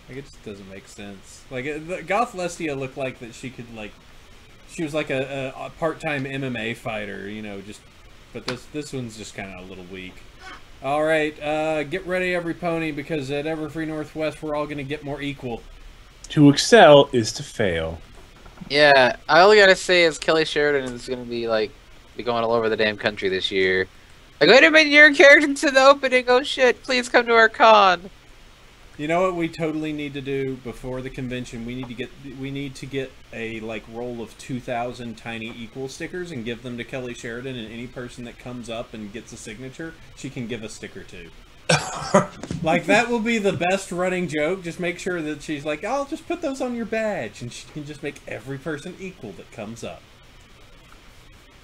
Like, it just doesn't make sense. Like, the Goth Lestia looked like that she could, like... She was like a part-time MMA fighter, you know, just... But this one's just kind of a little weak. Alright, get ready, every pony, because at Everfree Northwest, we're all going to get more equal. To excel is to fail. Yeah, all I gotta say is Kelly Sheridan is gonna be going all over the damn country this year. Like, wait a minute, your character's in the opening. Oh shit! Please come to our con. You know what we totally need to do before the convention? We need to get a roll of 2,000 tiny equal stickers and give them to Kelly Sheridan, and any person that comes up and gets a signature, she can give a sticker to. Like, that will be the best running joke. Just make sure that she's like, I'll just put those on your badge. And she can just make every person equal that comes up.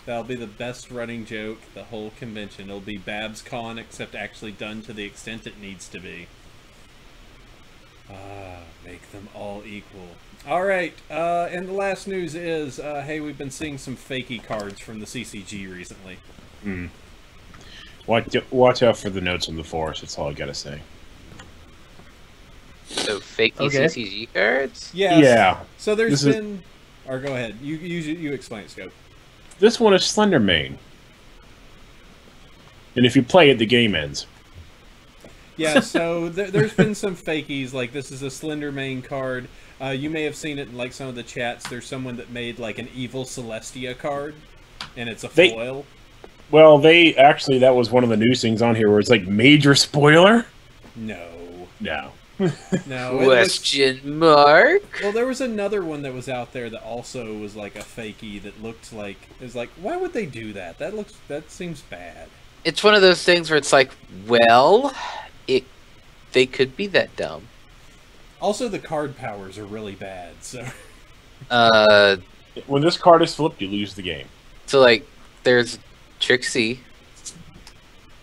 That'll be the best running joke the whole convention. It'll be Babs Con, except actually done to the extent it needs to be. Make them all equal. Alright, and the last news is, hey, we've been seeing some fakey cards from the CCG recently. Watch out for the notes on the forest, that's all I gotta say. So, fakey CCG cards? Yes. Yeah. So there's been... Or go ahead. You explain it, Scope. This one is Slender Mane. And if you play it, the game ends. Yeah, so there's been some fakies, like this is a Slender Mane card. You may have seen it in like some of the chats. There's someone that made like an evil Celestia card, and it's a foil. Well, that was one of the news things on here where it's like, major spoiler? No. No. No. Question mark? Well, there was another one that was out there that also was like a fakie that looked like, is like, why would they do that? That seems bad. It's one of those things where it's like, well, they could be that dumb. Also, the card powers are really bad, so... When this card is flipped, you lose the game. So, like, there's Trixie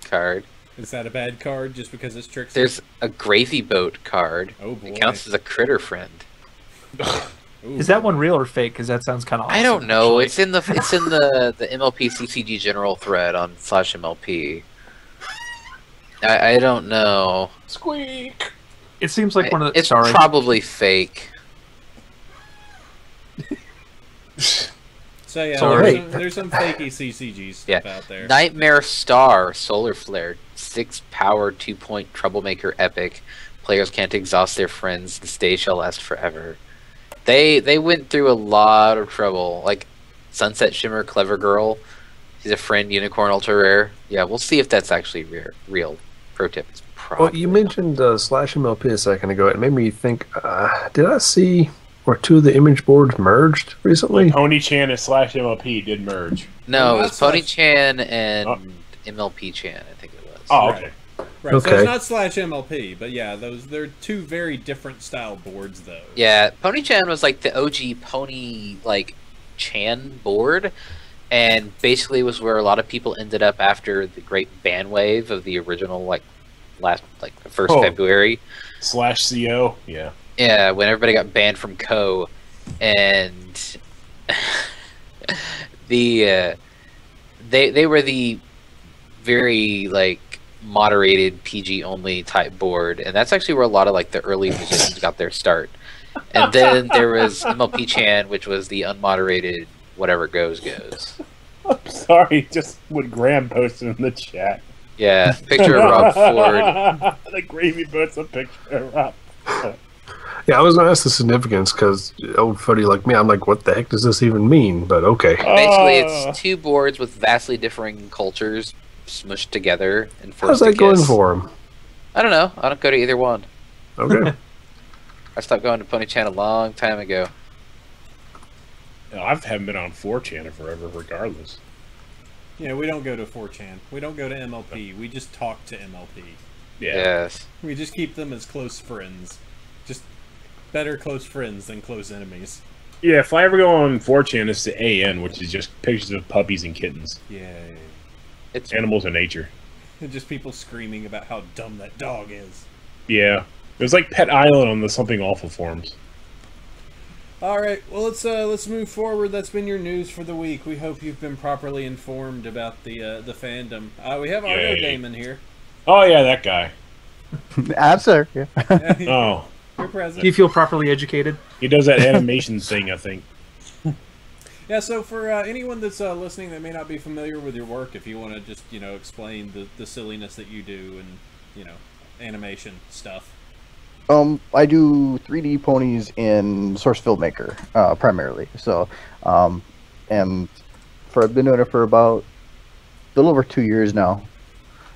card. Is that a bad card just because it's Trixie? There's a Gravy Boat card. Oh, boy. It counts as a critter friend. Is that one real or fake? Because that sounds kind of awesome. I don't know. Actually. It's in the MLP CCG general thread on /MLP. I don't know. Squeak! It seems like one of the... It's probably fake. So yeah, Sorry. there's some fakey CCG stuff out there. Nightmare Star Solar Flare, 6 power, 2-point troublemaker epic. Players can't exhaust their friends. This day shall last forever. They went through a lot of trouble. Like Sunset Shimmer Clever Girl. She's a friend unicorn ultra rare. Yeah, we'll see if that's actually real. Pro tip is probably. Well, you mentioned /MLP a second ago. It made me think. Did I see where two of the image boards merged recently? Pony-chan and /MLP did merge. No, it was Pony-chan and MLP-chan, I think it was. Oh, okay. Right, Okay. so it's not /MLP, but yeah, they're two very different style boards, though. Yeah, Pony-chan was like the OG Pony, like, Chan board, and basically was where a lot of people ended up after the great ban wave of the original, like, the first February. /CO, yeah. Yeah, when everybody got banned from Co, and they were the very, like, moderated PG only type board, and that's actually where a lot of like the early musicians got their start. And then there was MLP Chan, which was the unmoderated whatever goes. I'm sorry, just what Graham posted in the chat. Yeah, picture of Rob Ford. The Gravy Boat's a picture of Rob Ford. Yeah, I was going to ask the significance because old footy like me, I'm like, what the heck does this even mean? But okay. Basically, it's two boards with vastly differing cultures smushed together and forced How's to that going kiss. for him? I don't know. I don't go to either one. Okay. I stopped going to Pony-chan a long time ago. No, I haven't been on 4chan in forever, regardless. Yeah, we don't go to 4chan. We don't go to MLP. We just talk to MLP. Yeah. Yes. We just keep them as close friends. Just better close friends than close enemies. Yeah, if I ever go on 4chan, it's the AN, which is just pictures of puppies and kittens. Yay. It's Animals in nature. And just people screaming about how dumb that dog is. Yeah. It was like Pet Island on the Something Awful forums. Alright, well let's move forward. That's been your news for the week. We hope you've been properly informed about the fandom. We have Argodaemon here. Oh yeah, that guy. Answer. Yeah. Oh. You're present. Do you feel properly educated? He does that animation thing, I think. Yeah, so for anyone that's listening that may not be familiar with your work, if you want to just, explain the silliness that you do and, animation stuff. I do 3D ponies in Source Filmmaker, primarily. So, and I've been doing it for about a little over 2 years now.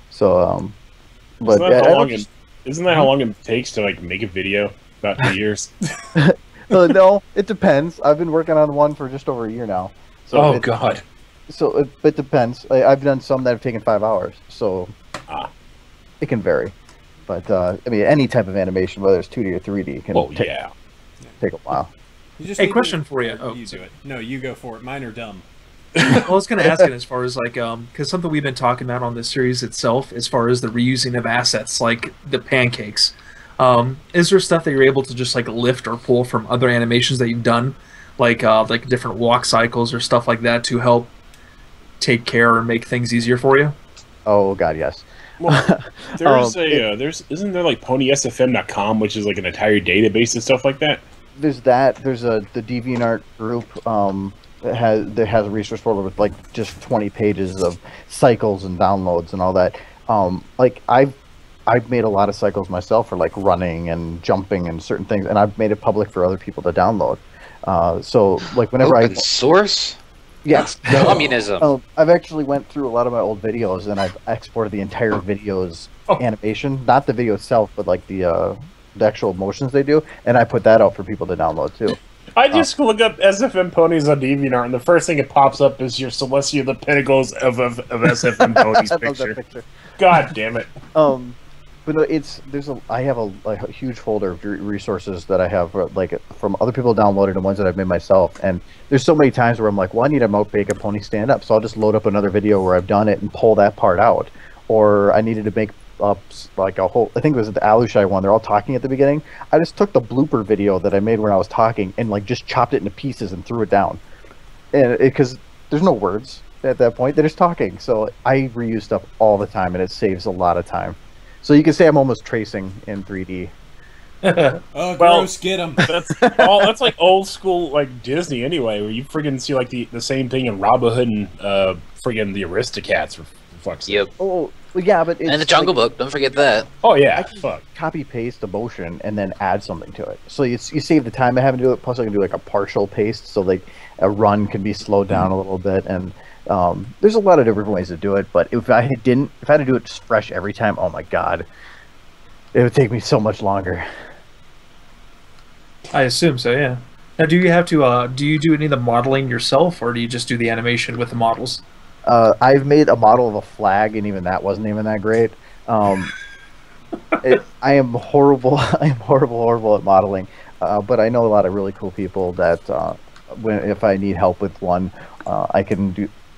So, but isn't that how long it takes to like make a video? About 2 years. No, it depends. I've been working on one for just over a year now. So God. So it depends. I've done some that have taken 5 hours. So, it can vary. But I mean, any type of animation, whether it's 2D or 3D, can take a while. Hey, question for you. Oh, you do it. No, you go for it. Mine are dumb. I was going to ask it as far as like, because something we've been talking about on this series itself, as far as the reusing of assets, like the pancakes. Is there stuff that you're able to just like lift or pull from other animations that you've done, like different walk cycles or stuff like that, to help take care and make things easier for you? Oh God, yes. Well, isn't there like ponysfm.com, which is like an entire database and stuff like that? There's that. There's the Deviantart group that has a resource folder with like just 20 pages of cycles and downloads and all that. Like I've made a lot of cycles myself for like running and jumping and certain things, and I've made it public for other people to download. So like whenever Open source. Yes. Communism. I've actually went through a lot of my old videos and I've exported the entire video's animation, not the video itself, but like the actual motions they do, and I put that out for people to download too. I just look up SFM ponies on DeviantArt, and the first thing that pops up is your Celestia, the pinnacles of SFM ponies picture. God damn it. But no, I have a huge folder of resources that I have like from other people downloaded and ones that I've made myself. And there's so many times where I'm like, well, I need to make a pony stand up, so I'll just load up another video where I've done it and pull that part out. Or I needed to make up like a whole, I think it was the Alushai one. They're all talking at the beginning. I just took the blooper video that I made when I was talking and like just chopped it into pieces and threw it down. And because there's no words at that point, they're just talking. So I reuse stuff all the time, and it saves a lot of time. So you can say I'm almost tracing in 3D. Oh, gross! Get him. That's like old school like Disney anyway, where you friggin' see like the same thing in Robin Hood and friggin' the Aristocats for fuck's sake. Yep. Oh, well, yeah, but it's and the Jungle Book. Don't forget that. Oh yeah. I can copy paste a motion and then add something to it. So you save the time of having to do it. Plus, I can do like a partial paste, so like a run can be slowed down a little bit. And there's a lot of different ways to do it. But if I had to do it just fresh every time, oh my God, it would take me so much longer. I assume so, yeah. Now, do you have to do you do any of the modeling yourself, or do you just do the animation with the models? I've made a model of a flag, and even that wasn't even that great. I am horrible. I am horrible at modeling. But I know a lot of really cool people that if I need help with one,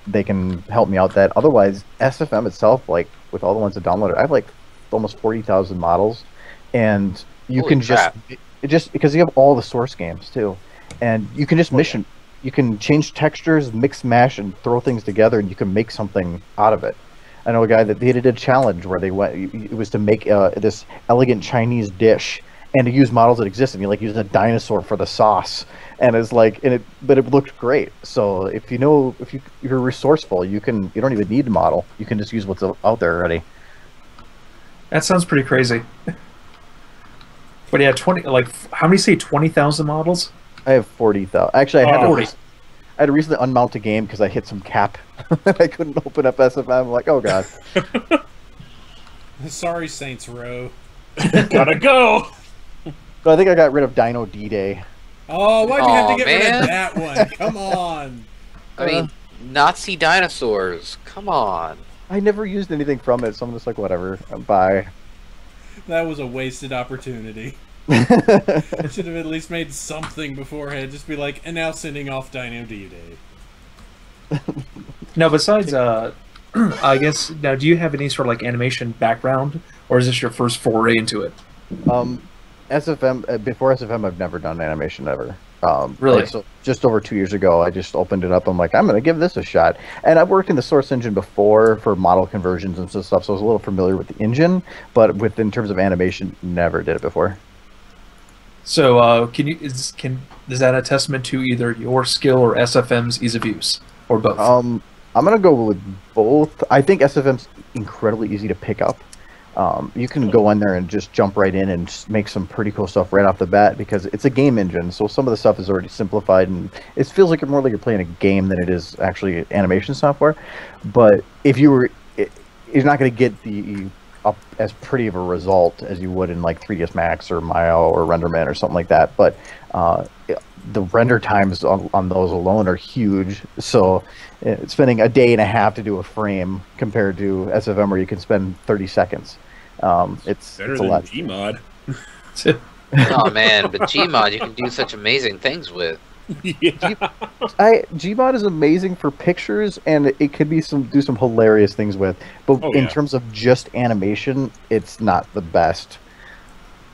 they can help me out. That otherwise, SFM itself, like with all the ones that downloaded, I have like almost 40,000 models, and you can just because you have all the source games too, and you can just mission. You can change textures, mix, mash, and throw things together, and you can make something out of it. I know a guy that they did a challenge where they went. It was to make this elegant Chinese dish, and to use models that exist. And you like using a dinosaur for the sauce, and it's like, but it looked great. So if you're resourceful, you don't even need to model. You can just use what's out there already. That sounds pretty crazy. But yeah, how many say 20,000 models? I have 40,000. Actually, I had to recently unmount a game because I hit some cap. I couldn't open up SFM. I'm like, oh God. Sorry, Saints Row. Gotta go. So I think I got rid of Dino D-Day. Oh, why'd you have to get rid of that one? Come on. I mean, Nazi dinosaurs. Come on. I never used anything from it, so I'm just like, whatever. Bye. That was a wasted opportunity. I should have at least made something beforehand. Just be like, and now sending off Dino D-Day. Now, besides, I guess, now, do you have any sort of like animation background, or is this your first foray into it? SFM, before SFM, I've never done animation ever. Really? So just over 2 years ago, I just opened it up. I'm like, I'm going to give this a shot. And I've worked in the Source engine before for model conversions and stuff, so I was a little familiar with the engine, but in terms of animation, never did it before. So, is that a testament to either your skill or SFM's ease of use, or both? I'm gonna go with both. I think SFM's incredibly easy to pick up. You can go in there and just jump right in and just make some pretty cool stuff right off the bat because it's a game engine. So some of the stuff is already simplified, and it feels like more like you're playing a game than it is actually animation software. But you're not gonna get up as pretty of a result as you would in like 3ds Max or Maya or RenderMan or something like that, but the render times on those alone are huge. So spending a day and a half to do a frame compared to SFM where you can spend 30 seconds. It's Better a than lot. Gmod. Oh man, but Gmod you can do such amazing things with. Yeah. Gmod is amazing for pictures, and it could be do some hilarious things with. But Oh, in yeah. terms of just animation, it's not the best.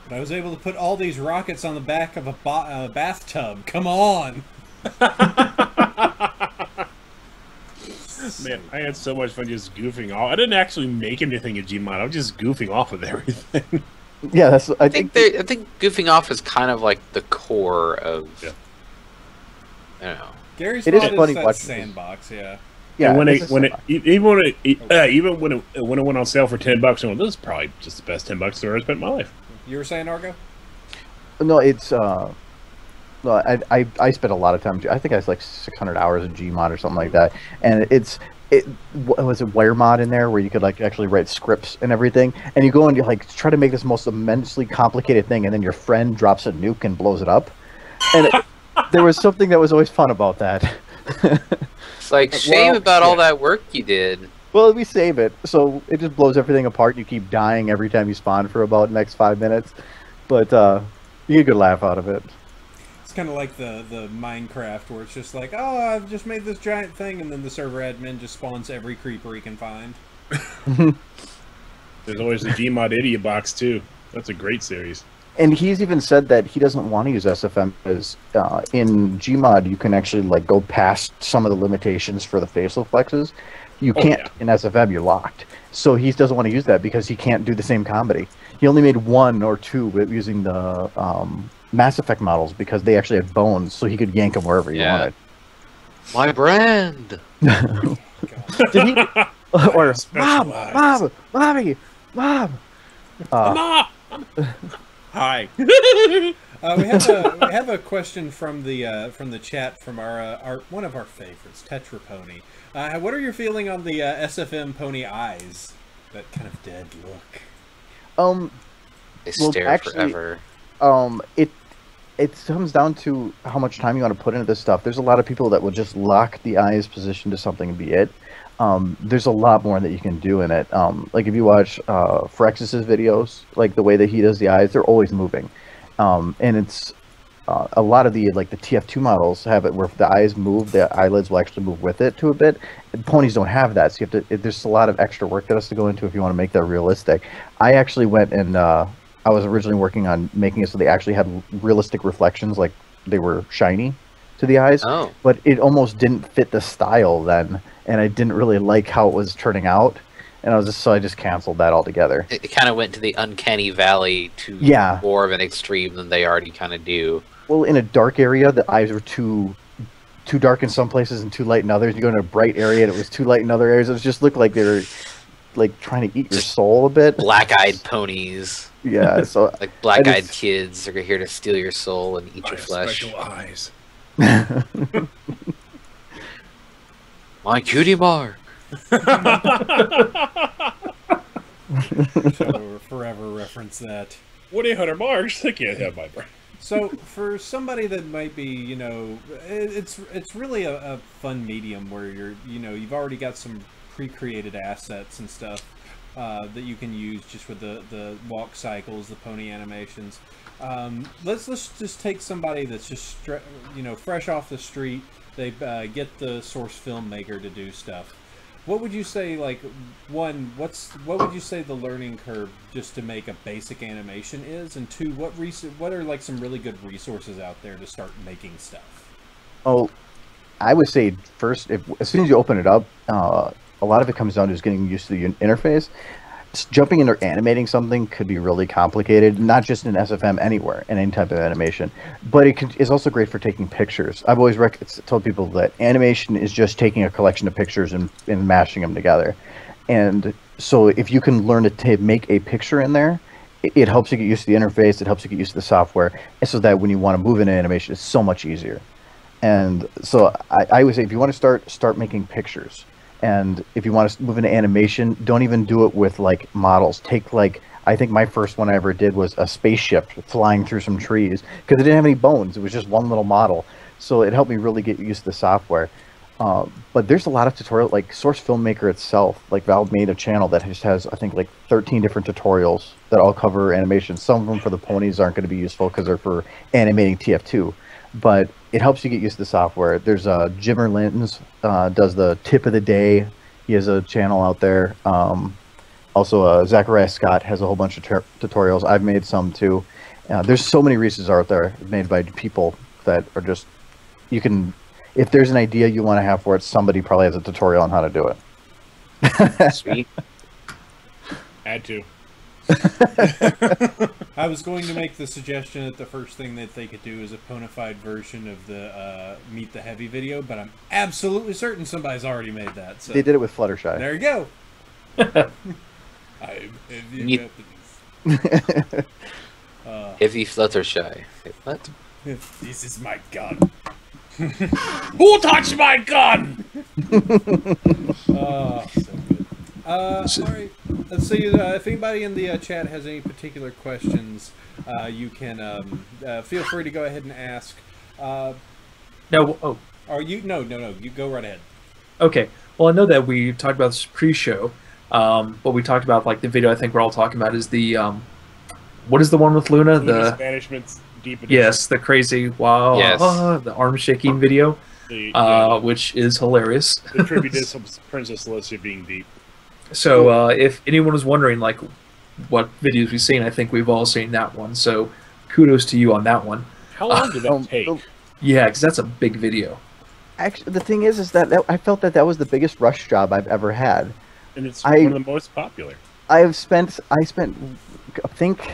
But I was able to put all these rockets on the back of a bathtub. Come on! Man, I had so much fun just goofing off. I didn't actually make anything in Gmod. I was just goofing off with everything. Yeah, that's. I think goofing off is kind of like the core of. Yeah. I don't know. Gary's It is Mod funny that watching sandbox, yeah. Yeah, And it's even when it went on sale for $10, I went, this is probably just the best $10 I've ever spent in my life. You were saying, Argo? no, it's no, I spent a lot of time. I think I was like 600 hours of Gmod or something like that, and was it wire mod in there where you could like actually write scripts and everything, and you go and you like try to make this most immensely complicated thing, and then your friend drops a nuke and blows it up, and there was something that was always fun about that. It's like shame about all that work you did. Well, we save it, so it just blows everything apart. You keep dying every time you spawn for about the next 5 minutes, but you get a good laugh out of it. It's kind of like the Minecraft where it's just like, oh, I've just made this giant thing, and then the server admin just spawns every creeper he can find. There's always the Gmod Idiot Box, too. That's a great series. And he's even said that he doesn't want to use SFM because in Gmod you can actually like go past some of the limitations for the facial flexes. You can't in SFM. You're locked. So he doesn't want to use that because he can't do the same comedy. He only made 1 or 2 with using the Mass Effect models because they actually had bones, so he could yank them wherever he wanted. My brand. Did he? Or mom, mom. Hi. We have a question from the chat from our one of our favorites, Tetra Pony. What are your feeling on the SFM pony eyes? That kind of dead look. They stare forever. It comes down to how much time you want to put into this stuff. There's a lot of people that will just lock the eyes position to something and be it. There's a lot more that you can do in it. Like if you watch Frexus's videos, like the way that he does the eyes, they're always moving. And it's a lot of the TF2 models have it where if the eyes move, the eyelids will actually move with it to a bit. And ponies don't have that, so you have to. There's a lot of extra work that has to go into if you want to make that realistic. I actually went and I was originally working on making it so they actually had realistic reflections, like they were shiny to the eyes. Oh. But it almost didn't fit the style then, and I didn't really like how it was turning out. And I just canceled that altogether. It kind of went to the uncanny valley to more of an extreme than they already kind of do. Well, in a dark area, the eyes were too dark in some places and too light in others. You go in a bright area and it was too light in other areas. It just looked like they were like trying to eat your soul a bit. Black-eyed ponies. Yeah, so like black-eyed kids are here to steal your soul and eat your flesh. Special eyes. My cutie bar. Shall forever reference that. 1-800-MARCH. They can't have my brain. So for somebody that might be, it's really a fun medium where you've already got some pre-created assets and stuff that you can use just with the walk cycles, the pony animations. Let's just take somebody that's just fresh off the street. They get the source filmmaker to do stuff. What would you say, what would you say the learning curve just to make a basic animation is, and 2, what are some really good resources out there to start making stuff? Oh, I would say first, as soon as you open it up, a lot of it comes down to just getting used to the interface. Jumping in or animating something could be really complicated, not just in SFM, anywhere, in any type of animation. But it's also great for taking pictures. I've always told people that animation is just taking a collection of pictures and mashing them together. And so if you can learn to make a picture in there, it helps you get used to the interface, it helps you get used to the software, and so that when you want to move into animation, it's so much easier. And so I would say if you want to start making pictures. And if you want to move into animation, don't even do it with models. Take I think my first one I ever did was a spaceship flying through some trees because it didn't have any bones. It was just one little model. So it helped me really get used to the software. But there's a lot of tutorial, like Source Filmmaker itself, like Valve made a channel that just has, I think, like 13 different tutorials that all cover animation. Some of them for the ponies aren't going to be useful because they're for animating TF2, but it helps you get used to the software. There's Jimmer Lins does the tip of the day. He has a channel out there. Also, Zachariah Scott has a whole bunch of tutorials. I've made some too. There's so many resources out there made by people that are just, you can, if there's an idea you want to have for it, somebody probably has a tutorial on how to do it. Sweet. Had to. I was going to make the suggestion that the first thing that they could do is a ponified version of the Meet the Heavy video, but I'm absolutely certain somebody's already made that. So. They did it with Fluttershy. There you go. Heavy Fluttershy. What? This is my gun. Who touched my gun? Oh, so good. All right. Let's see. If anybody in the chat has any particular questions, you can feel free to go ahead and ask. No. Oh. Are you? No. You go right ahead. Okay. Well, I know that we talked about this pre-show, but we talked about like the video. I think we're all talking about is the what is the one with Luna? Luna's Banishment's Deep Edition. Yes, the crazy wow, Yes. The arm shaking video, which is hilarious. The tribute to some Princess Celestia being deep. So if anyone was wondering like what videos we've seen, I think we've all seen that one. So kudos to you on that one. How long did that take? Yeah, because that's a big video. Actually, the thing is that I felt that was the biggest rush job I've ever had. And it's one of the most popular. I spent, I think,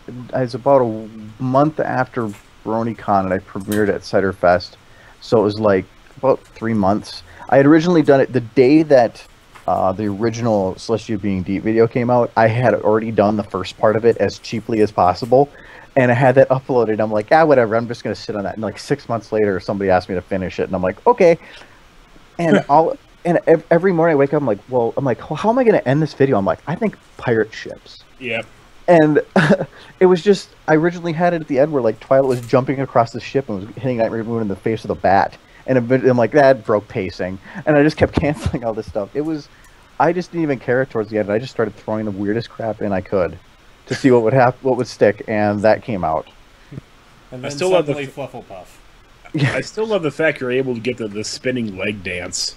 it was about a month after BronyCon, and I premiered at Cider Fest. So it was like about 3 months. I had originally done it the day that the original Celestia Being Deep video came out. I had already done the first part of it as cheaply as possible. And I had that uploaded. I'm like, whatever. I'm just going to sit on that. And like 6 months later, somebody asked me to finish it. And I'm like, okay. And every morning I wake up, I'm like, how am I going to end this video? I'm like, I think pirate ships. Yeah. And it was just, I originally had it at the end where like Twilight was jumping across the ship and was hitting Nightmare Moon in the face with a bat. And I'm like, that broke pacing. And I just kept canceling all this stuff. I just didn't even care towards the end. I just started throwing the weirdest crap in I could to see what would stick, and that came out. And then I still love the Flufflepuff. I still love the fact you're able to get the spinning leg dance.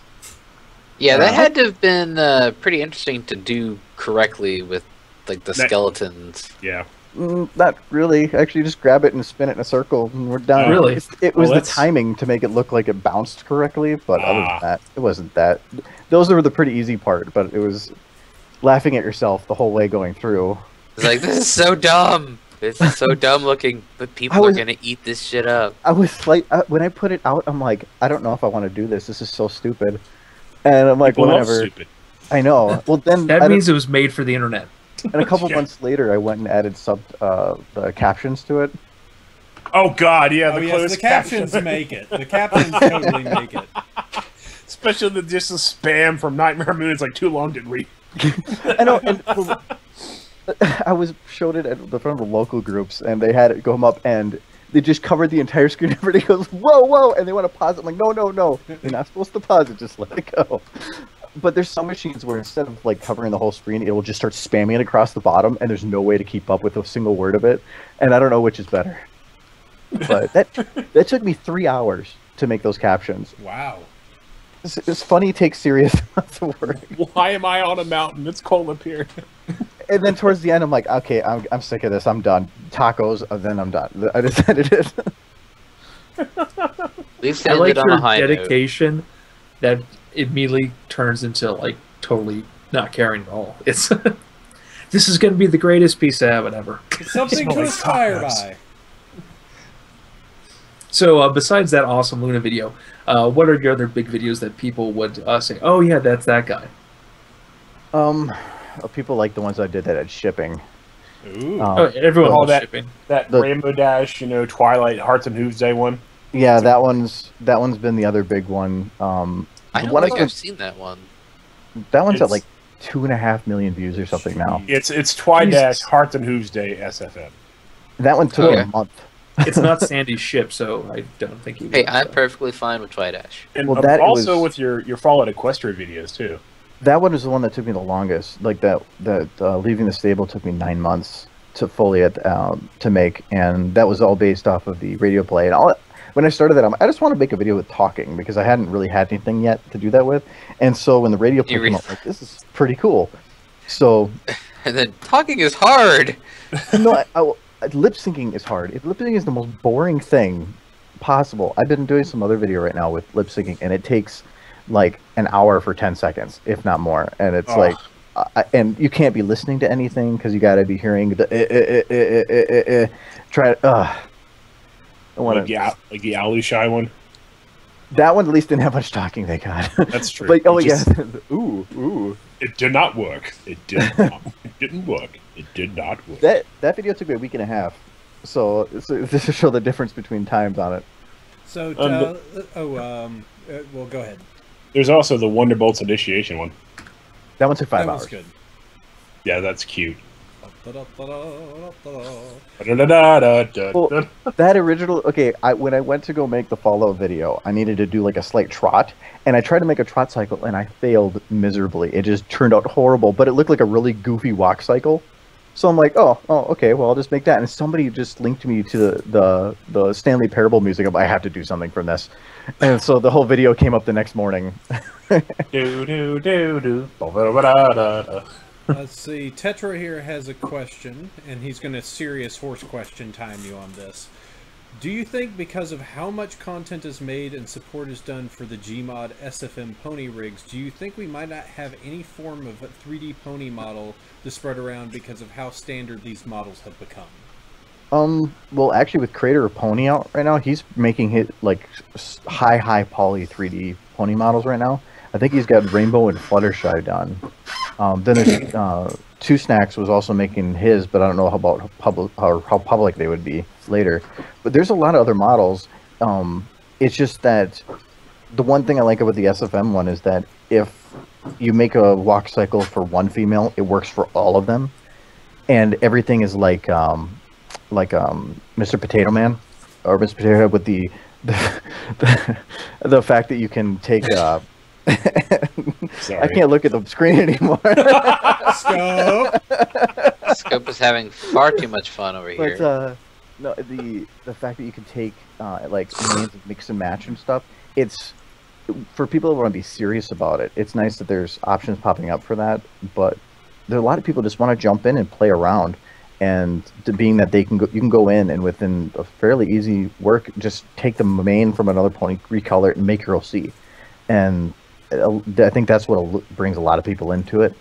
Yeah, that had to have been pretty interesting to do correctly with like the skeletons. Yeah. Not really. Actually, just grab it and spin it in a circle, and we're done. Really? It was the timing to make it look like it bounced correctly, but other than that, it wasn't that. Those were the pretty easy part, but it was laughing at yourself the whole way going through. It's like, this is so dumb. This is so dumb looking, but people are gonna eat this shit up. I was like, when I put it out, I'm like, I don't know if I want to do this. This is so stupid. And I'm like, whatever. I know. Well, then that means it was made for the internet. And a couple months later, I went and added the captions to it. Oh God, yeah. The captions make it. The captions totally make it. Especially just the spam from Nightmare Moon. It's like too long to read. I know. And I showed it at the front of the local groups, and they had it go up, and they just covered the entire screen. Everybody goes, "Whoa, whoa!" And they want to pause it. I'm like, no. You're not supposed to pause it. Just let it go. But there's some machines where instead of like covering the whole screen, it will just start spamming it across the bottom, and there's no way to keep up with a single word of it. And I don't know which is better. But that took me 3 hours to make those captions. Wow. It's funny, take serious amounts of work. Why am I on a mountain? It's cold up here. And then towards the end, I'm like, okay, I'm sick of this. I'm done. Tacos, then I'm done. I just edited it. At least I like on your a high dedication note. That immediately turns into like totally not caring at all. It's this is going to be the greatest piece I have ever. It's something to aspire by. So besides that awesome Luna video, what are your other big videos that people would say, oh yeah, that's that guy? People like the ones I did that at shipping. Ooh. Everyone loves shipping. That Rainbow Dash, Twilight, Hearts and Hooves Day one. Yeah, that one's been the other big one. I don't think I've seen that one. That one's at like 2.5 million views or something now. It's Twi Dash Hearts and Hooves Day SFM. That one took me a month It's not Sandy's ship, so I don't think he would. Hey, I'm perfectly fine with Twilight Ash. And Well, that also was- with your Fallout Equestria videos too. That one is the one that took me the longest. Like that leaving the stable took me 9 months to fully to make, and that was all based off of the radio play. And when I started that, I just want to make a video with talking because I hadn't really had anything yet to do that with. And so when the radio play came out, like, this is pretty cool. So, And then talking is hard. no, lip syncing is hard. Lip syncing is the most boring thing possible. I've been doing some other video right now with lip syncing, and it takes like an hour for 10 seconds, if not more. And it's like, and you can't be listening to anything because you got to be hearing the try. Like the Alushai one. That one at least didn't have much talking. They got. That's true. But It just- yeah, ooh. It did not work. It did not. It didn't work. It did not work. That video took me a week and a half. So this to show the difference between times on it. So, well, go ahead. There's also the Wonderbolts Initiation one. That one took 5 That hours. was good. Yeah, that's cute. Well, that original, okay, when I went to go make the Fallout video, I needed to do like a slight trot, and I tried to make a trot cycle, and I failed miserably. It just turned out horrible, but it looked like a really goofy walk cycle. So I'm like, oh, okay, well, I'll just make that. And somebody just linked me to the Stanley Parable music. I have to do something from this. And so the whole video came up the next morning. Let's see. Tetra here has a question, and he's going to serious horse question time you on this. Do you think because of how much content is made and support is done for the Gmod SFM pony rigs, do you think we might not have any form of a 3D pony model to spread around because of how standard these models have become? Well, actually, with Creator of Pony out right now, he's making his like high poly 3D pony models right now. I think he's got Rainbow and Fluttershy done. Then there's Two Snacks was also making his, but I don't know how public they would be later. But there's a lot of other models. It's just that the one thing I like about the SFM one is that if you make a walk cycle for one female, it works for all of them, and everything is like Mr. Potato Man or Mr. Potato Head with the fact that you can take. Sorry. I can't look at the screen anymore. Scope! Scope is having far too much fun over here. But no, the fact that you can take like names and mix and match and stuff. It's for people that want to be serious about it. It's nice that there's options popping up for that. But there are a lot of people just want to jump in and play around. And being that you can go in and within a fairly easy work, just take the main from another pony, recolor it, and make your OC. And I think that's what brings a lot of people into it,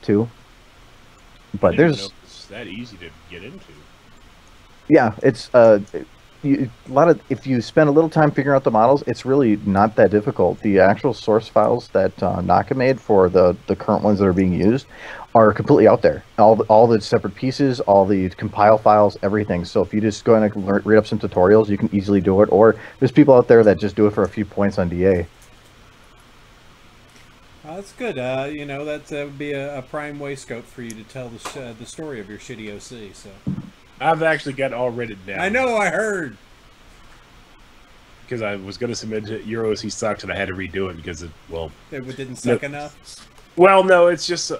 too. But there's it's that easy to get into. Yeah, it's if you spend a little time figuring out the models, it's really not that difficult. The actual source files that Naka made for the current ones that are being used are completely out there. All the separate pieces, all the compile files, everything. So if you just go in and read up some tutorials, you can easily do it. Or there's people out there that just do it for a few points on DA. That's good. You know, that would be a prime way scope for you to tell the story of your shitty OC. So I've actually got it all written down. I know, I heard. Because I was going to submit to Euro OC sucked and I had to redo it because it Didn't suck enough. Well, no, it's just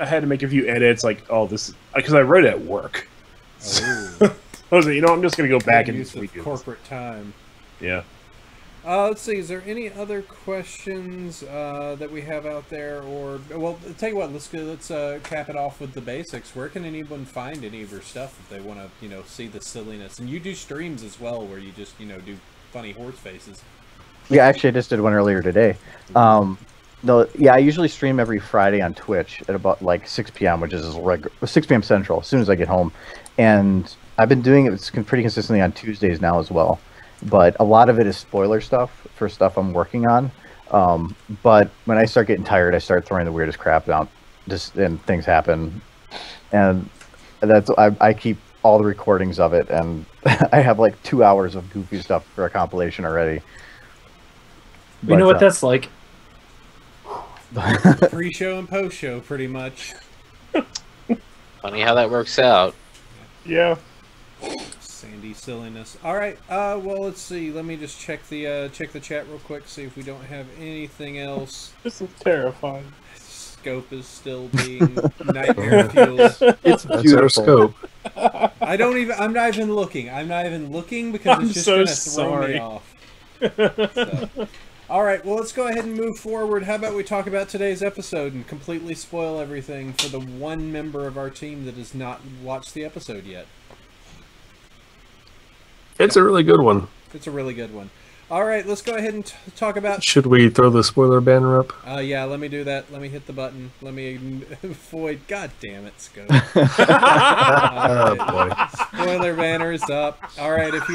I had to make a few edits. Like, because I wrote it at work. Oh. I was like, I'm just going to go back and use of redo corporate time. Yeah. Let's see. Is there any other questions that we have out there? Or well, I'll tell you what. Let's cap it off with the basics. Where can anyone find any of your stuff if they want to, see the silliness? And you do streams as well, where you just, do funny horse faces. Yeah, actually, I just did one earlier today. I usually stream every Friday on Twitch at about like 6 p.m., which is 6 p.m. Central, as soon as I get home. And I've been doing it pretty consistently on Tuesdays now as well. But a lot of it is spoiler stuff for stuff I'm working on. But when I start getting tired, I start throwing the weirdest crap out, and things happen. And I keep all the recordings of it, and I have like 2 hours of goofy stuff for a compilation already. You know what that's like? Pre-show and post-show, pretty much. Funny how that works out. Yeah. Sandy silliness. All right. Well, let's see. Let me just check the chat real quick. See if we don't have anything else. This is terrifying. Scope is still being nightmare fueled. It's That's beautiful. our scope. I'm not even looking. I'm not even looking because it's just gonna throw me off. So. All right, well, let's go ahead and move forward. How about we talk about today's episode and completely spoil everything for the one member of our team that has not watched the episode yet? It's a really good one. It's a really good one. All right, let's go ahead and talk about... Should we throw the spoiler banner up? Yeah, let me do that. Let me hit the button. Let me avoid... God damn it, Scope. Oh, boy. Spoiler banner is up. All right, if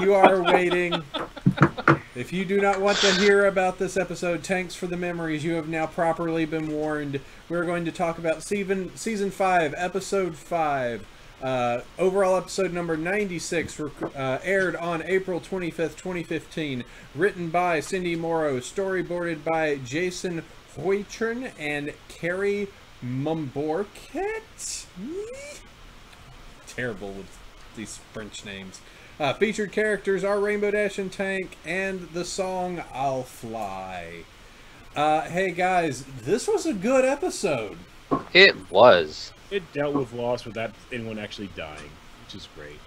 you are waiting... If you do not want to hear about this episode, thanks for the memories. You have now properly been warned. We're going to talk about season 5, episode 5. Overall episode number 96, aired on April 25th, 2015. Written by Cindy Morrow. Storyboarded by Jason Hoytron and Carrie Mumborket. Terrible with these French names. Featured characters are Rainbow Dash and Tank, and the song I'll Fly. Hey guys, this was a good episode. It was. It dealt with loss without anyone actually dying, which is great.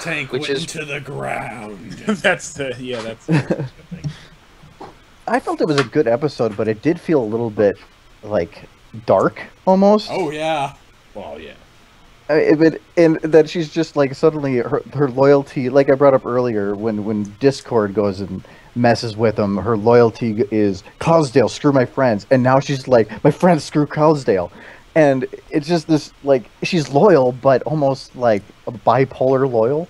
Tank went into the ground. That's the thing. I felt it was a good episode, but it did feel a little bit, like, dark, almost. Oh, yeah. Well, yeah. And that she's just like suddenly her loyalty, like I brought up earlier, when Discord goes and messes with them, her loyalty is Cloudesdale, screw my friends, and now she's like, my friends, screw Cloudesdale, and it's just this like she's loyal but almost like a bipolar loyal.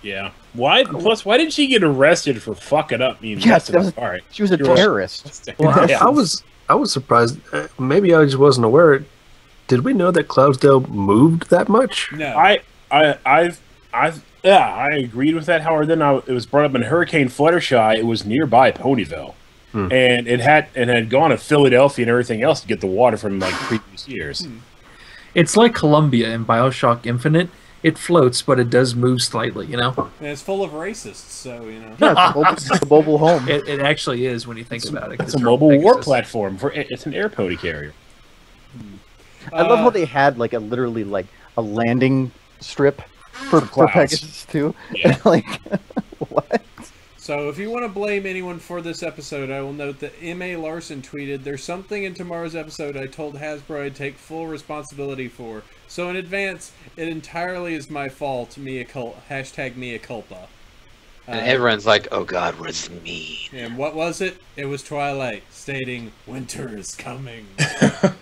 Yeah. Why? Plus, why did she get arrested for fucking up? Yes, all right. She was a terrorist. Well, I was surprised. Maybe I just wasn't aware. Did we know that Cloudesdale moved that much? No. I agreed with that. However, then it was brought up in Hurricane Fluttershy. It was nearby Ponyville, and it had gone to Philadelphia and everything else to get the water from like previous years. It's like Columbia in BioShock Infinite. It floats, but it does move slightly, you know? And it's full of racists, so, you know. Yeah, it's a mobile home. It actually is when you think about it. It's a mobile war platform. It's an air pony carrier. I love how they had like literally like a landing strip for Pegasus too. Yeah. Like, what? So if you want to blame anyone for this episode, I will note that M.A. Larson tweeted, "There's something in tomorrow's episode I told Hasbro I'd take full responsibility for. So in advance, it entirely is my fault. Mea culpa." And everyone's like, oh god, what does it mean? And what was it? It was Twilight, stating, "Winter is coming."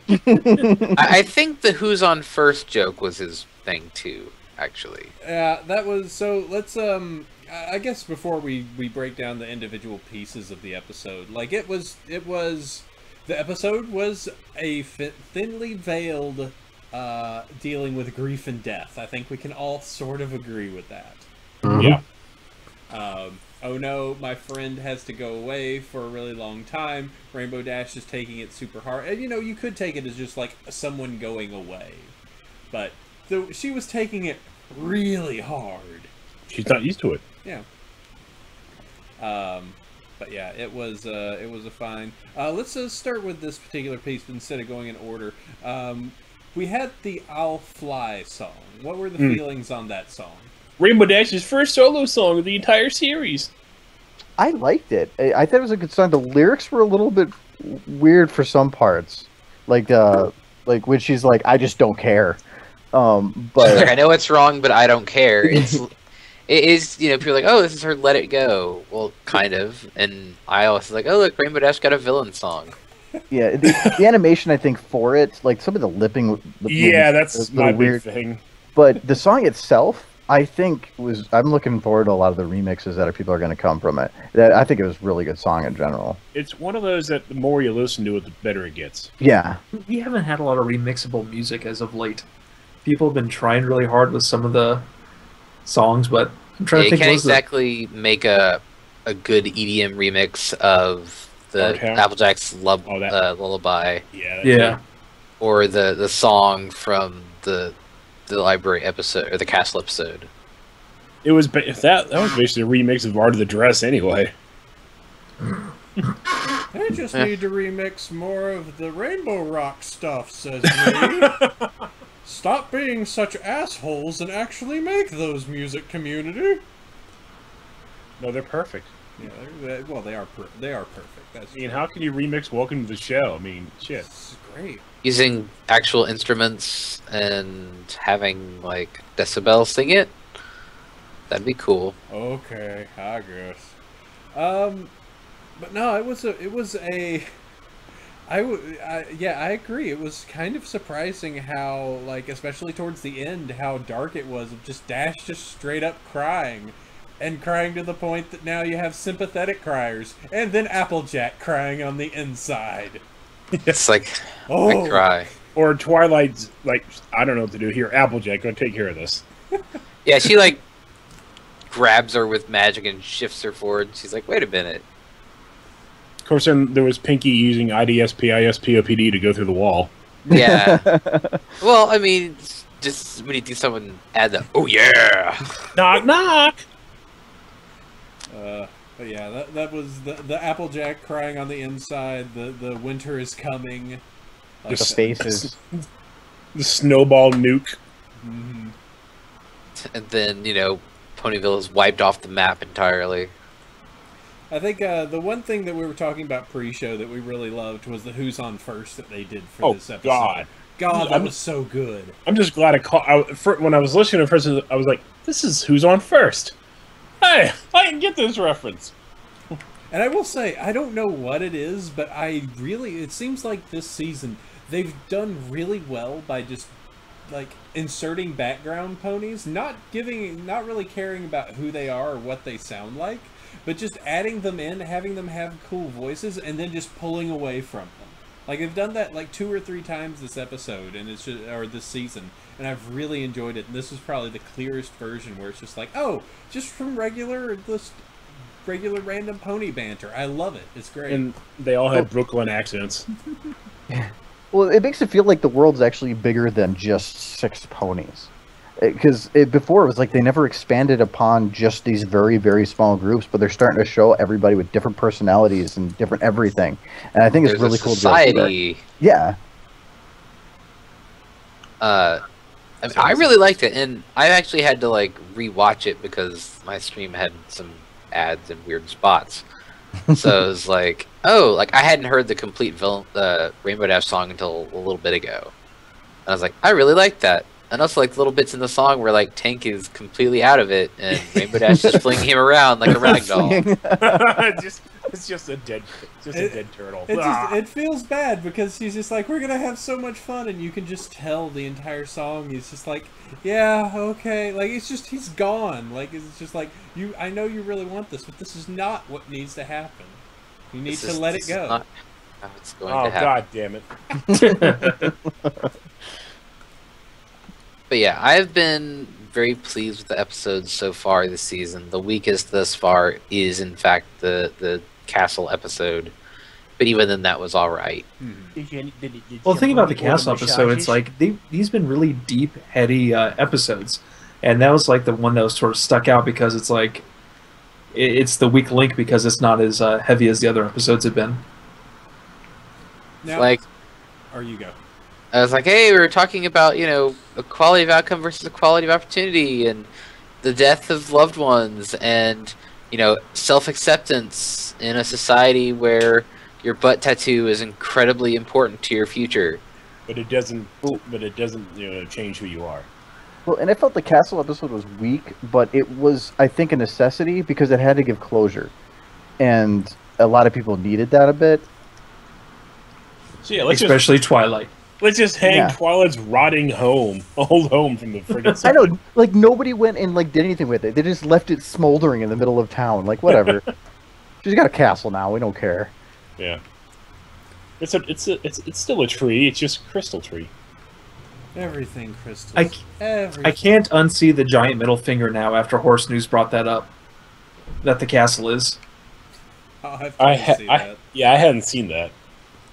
I think the who's on first joke was his thing too, actually. Yeah, that was... So let's, I guess before we break down the individual pieces of the episode, like, it was... The episode was a thinly veiled dealing with grief and death. I think we can all sort of agree with that. Mm-hmm. Yeah. Oh no, my friend has to go away for a really long time. Rainbow Dash is taking it super hard. And, you know, you could take it as just, like, someone going away. But she was taking it really hard. She's not used to it. Yeah. But yeah, it was a fine. Let's start with this particular piece instead of going in order. We had the I'll Fly song. What were the feelings on that song? Rainbow Dash's first solo song of the entire series. I liked it. I thought it was a good song. The lyrics were a little bit weird for some parts, like when she's like, "I just don't care." But like, I know it's wrong, but I don't care. It is, you know, people are like, oh, this is her Let It Go. Well, kind of. And I always like, oh, look, Rainbow Dash got a villain song. Yeah, the animation, I think, for it, like some of the lipping. Yeah, that's my weird thing. But the song itself, I think I'm looking forward to a lot of the remixes that people are going to come from it. I think it was a really good song in general. It's one of those that the more you listen to it, the better it gets. Yeah. We haven't had a lot of remixable music as of late. People have been trying really hard with some of the songs, but I'm trying to think. You can't exactly make a good EDM remix of the Applejack's Lullaby. Yeah. Yeah. Or the song from the the library episode or the castle episode. It was that was basically a remix of Art of the Dress anyway. I just need to remix more of the Rainbow Rock stuff, says me. Stop being such assholes and actually make those music, community. No, they're perfect. Yeah, they are perfect. That's I mean, how can you remix Welcome to the Show? I mean, shit. It's great. Using actual instruments and having like Decibel sing it, that'd be cool. Okay, I guess. But no, yeah, I agree. It was kind of surprising how, like, especially towards the end, how dark it was of just Dash just straight up crying. And crying to the point that now you have sympathetic criers. And then Applejack crying on the inside. It's like, Oh. I cry. Or Twilight's like, I don't know what to do here. Applejack, go take care of this. Yeah, she like grabs her with magic and shifts her forward. She's like, wait a minute. Of course, then there was Pinky using IDSPISPOPD to go through the wall. Yeah. Well, I mean, just when you do someone add the, oh yeah. Knock, knock! But yeah, that was the Applejack crying on the inside. The winter is coming. The faces. The snowball nuke. Mhm. And then, you know, Ponyville is wiped off the map entirely. I think the one thing that we were talking about pre-show that we really loved was the Who's On First that they did for this episode. God, that was so good. I'm just glad when I was listening to first, I was like, this is Who's On First. Hey, I can get this reference. And I will say, I don't know what it is, but it seems like this season, they've done really well by just, like, inserting background ponies, not really caring about who they are or what they sound like, but just adding them in, having them have cool voices, and then just pulling away from them. Like, they've done that, like, 2 or 3 times this episode, and or this season, and I've really enjoyed it, and this is probably the clearest version where it's just like, oh, just from regular random pony banter. I love it. It's great. And they all had Brooklyn accents. Well, it makes it feel like the world's actually bigger than just 6 ponies. Because before it was like they never expanded upon just these very, very small groups, but they're starting to show everybody with different personalities and different everything. And I think it's really cool. Society. Yeah. I mean, I really liked it, and I actually had to like rewatch it because my stream had some ads and weird spots. So it was like, oh, like I hadn't heard the complete Rainbow Dash song until a little bit ago. And I was like, I really liked that. And also like little bits in the song where like Tank is completely out of it and Rainbow Dash is flinging him around like a ragdoll. It's just a dead turtle. It feels bad because he's just like, we're gonna have so much fun, and you can just tell the entire song he's just like, yeah, okay, like it's just he's gone. Like it's just like I know you really want this, but this is not what needs to happen. You need to let it go. Not how it's going to happen. God damn it. But yeah, I've been very pleased with the episodes so far this season. The weakest thus far is, in fact, the castle episode. But even then, that was all right. Well, the thing about the castle episode, it's like these been really deep, heady episodes, and that was like the one that was sort of stuck out because it's like it's the weak link because it's not as heavy as the other episodes have been. Now, Like, or you go. I was like, hey, we were talking about, you know, equality of outcome versus equality of opportunity and the death of loved ones and, you know, self-acceptance in a society where your butt tattoo is incredibly important to your future. But it doesn't. Change who you are. Well, and I felt the castle episode was weak, but it was, I think, a necessity because it had to give closure, and a lot of people needed that a bit. So yeah, especially Twilight. Let's just hang Twilight's rotting old home from the friggin' I know, like nobody went and like did anything with it. They just left it smoldering in the middle of town. Like whatever. She's got a castle now. We don't care. Yeah. It's still a tree. It's just crystal tree. Everything crystals. I can't unsee the giant middle finger now after Horse News brought that up. That the castle is. I hadn't seen that.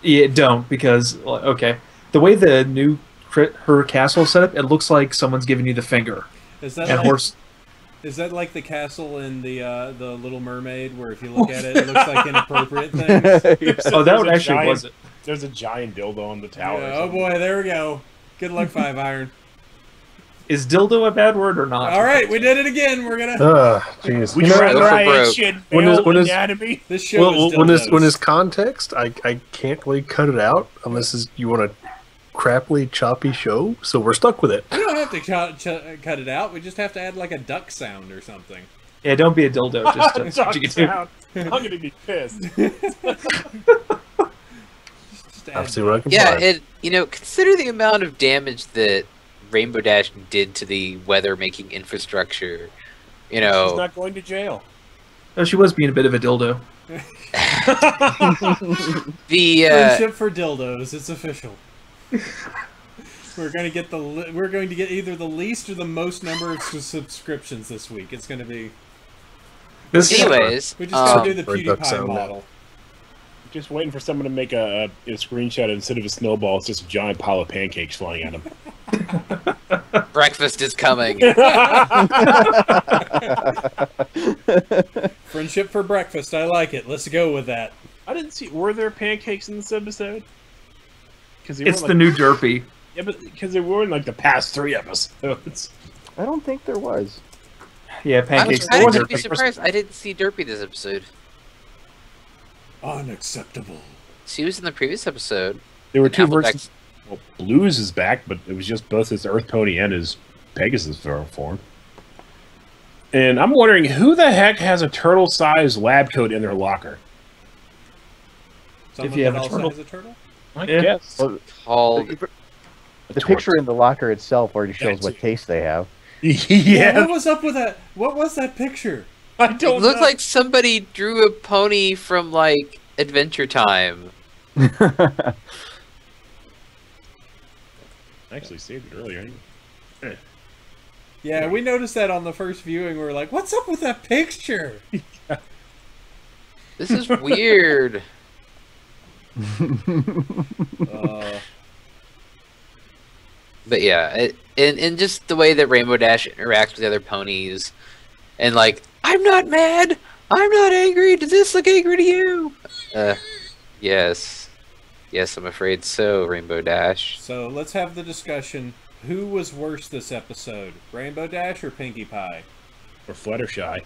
Yeah, don't because okay. The way the new her castle setup, it looks like someone's giving you the finger. Is that And like, horse. is that like the castle in the Little Mermaid, where if you look at it, it looks like inappropriate things? Oh, that would a actually giant- was it. There's a giant dildo on the tower. Yeah, oh boy, there we go. Good luck, 5 Iron. Is dildo a bad word or not? All right, we did it again. We're gonna. Jeez. Would You you know, rather go for I broke. shit When is- male when is- anatomy? This show is when dildos. is context, I can't really cut it out unless you want a crappily choppy show. So we're stuck with it. We don't have to cut it out. We just have to add like a duck sound or something. Yeah, don't be a dildo. Just Dog you can do. sound. I'm gonna be pissed. Just I'll add see what I can Yeah, find. and consider the amount of damage that Rainbow Dash did to the weather-making infrastructure. She's not going to jail. Oh, she was being a bit of a dildo. The Friendship for dildos. It's official. We're going to get either the least or the most number of subscriptions this week. It's going to be. anyways, We just got to do the Very duck PewDiePie sound. model. Just waiting for someone to make a screenshot. Instead of a snowball, it's just a giant pile of pancakes flying at them. breakfast is coming. Friendship for breakfast. I like it. Let's go with that. I didn't see. Were there pancakes in this episode? Because It's the new derpy. Yeah, but because they were in like the past 3 episodes. I don't think there was. Yeah, I'm pancakes. kind Derpy. of be surprised. I didn't see Derpy this episode. Unacceptable. She was in the previous episode. There were And 2 Applejack- versions. Well, Blues is back, but it was just both his Earth Pony and his Pegasus form. And I'm wondering who the heck has a turtle-sized lab coat in their locker. Someone you have that a also turtle. has a turtle? I Yeah. guess. Well, Called the picture in the locker itself already shows That's what it. taste they have. Yeah, What was up with that? What was that picture? I it don't looked know. like somebody drew a pony from like Adventure Time. I actually saved it earlier. Yeah, we noticed that on the first viewing. We were like, "What's up with that picture?" This is weird. But yeah, and just the way that Rainbow Dash interacts with the other ponies, and like, I'm not mad, I'm not angry. Does this look angry to you? Yes, I'm afraid so. Rainbow Dash. So let's have the discussion. Who was worse this episode, Rainbow Dash or Pinkie Pie? Or Fluttershy.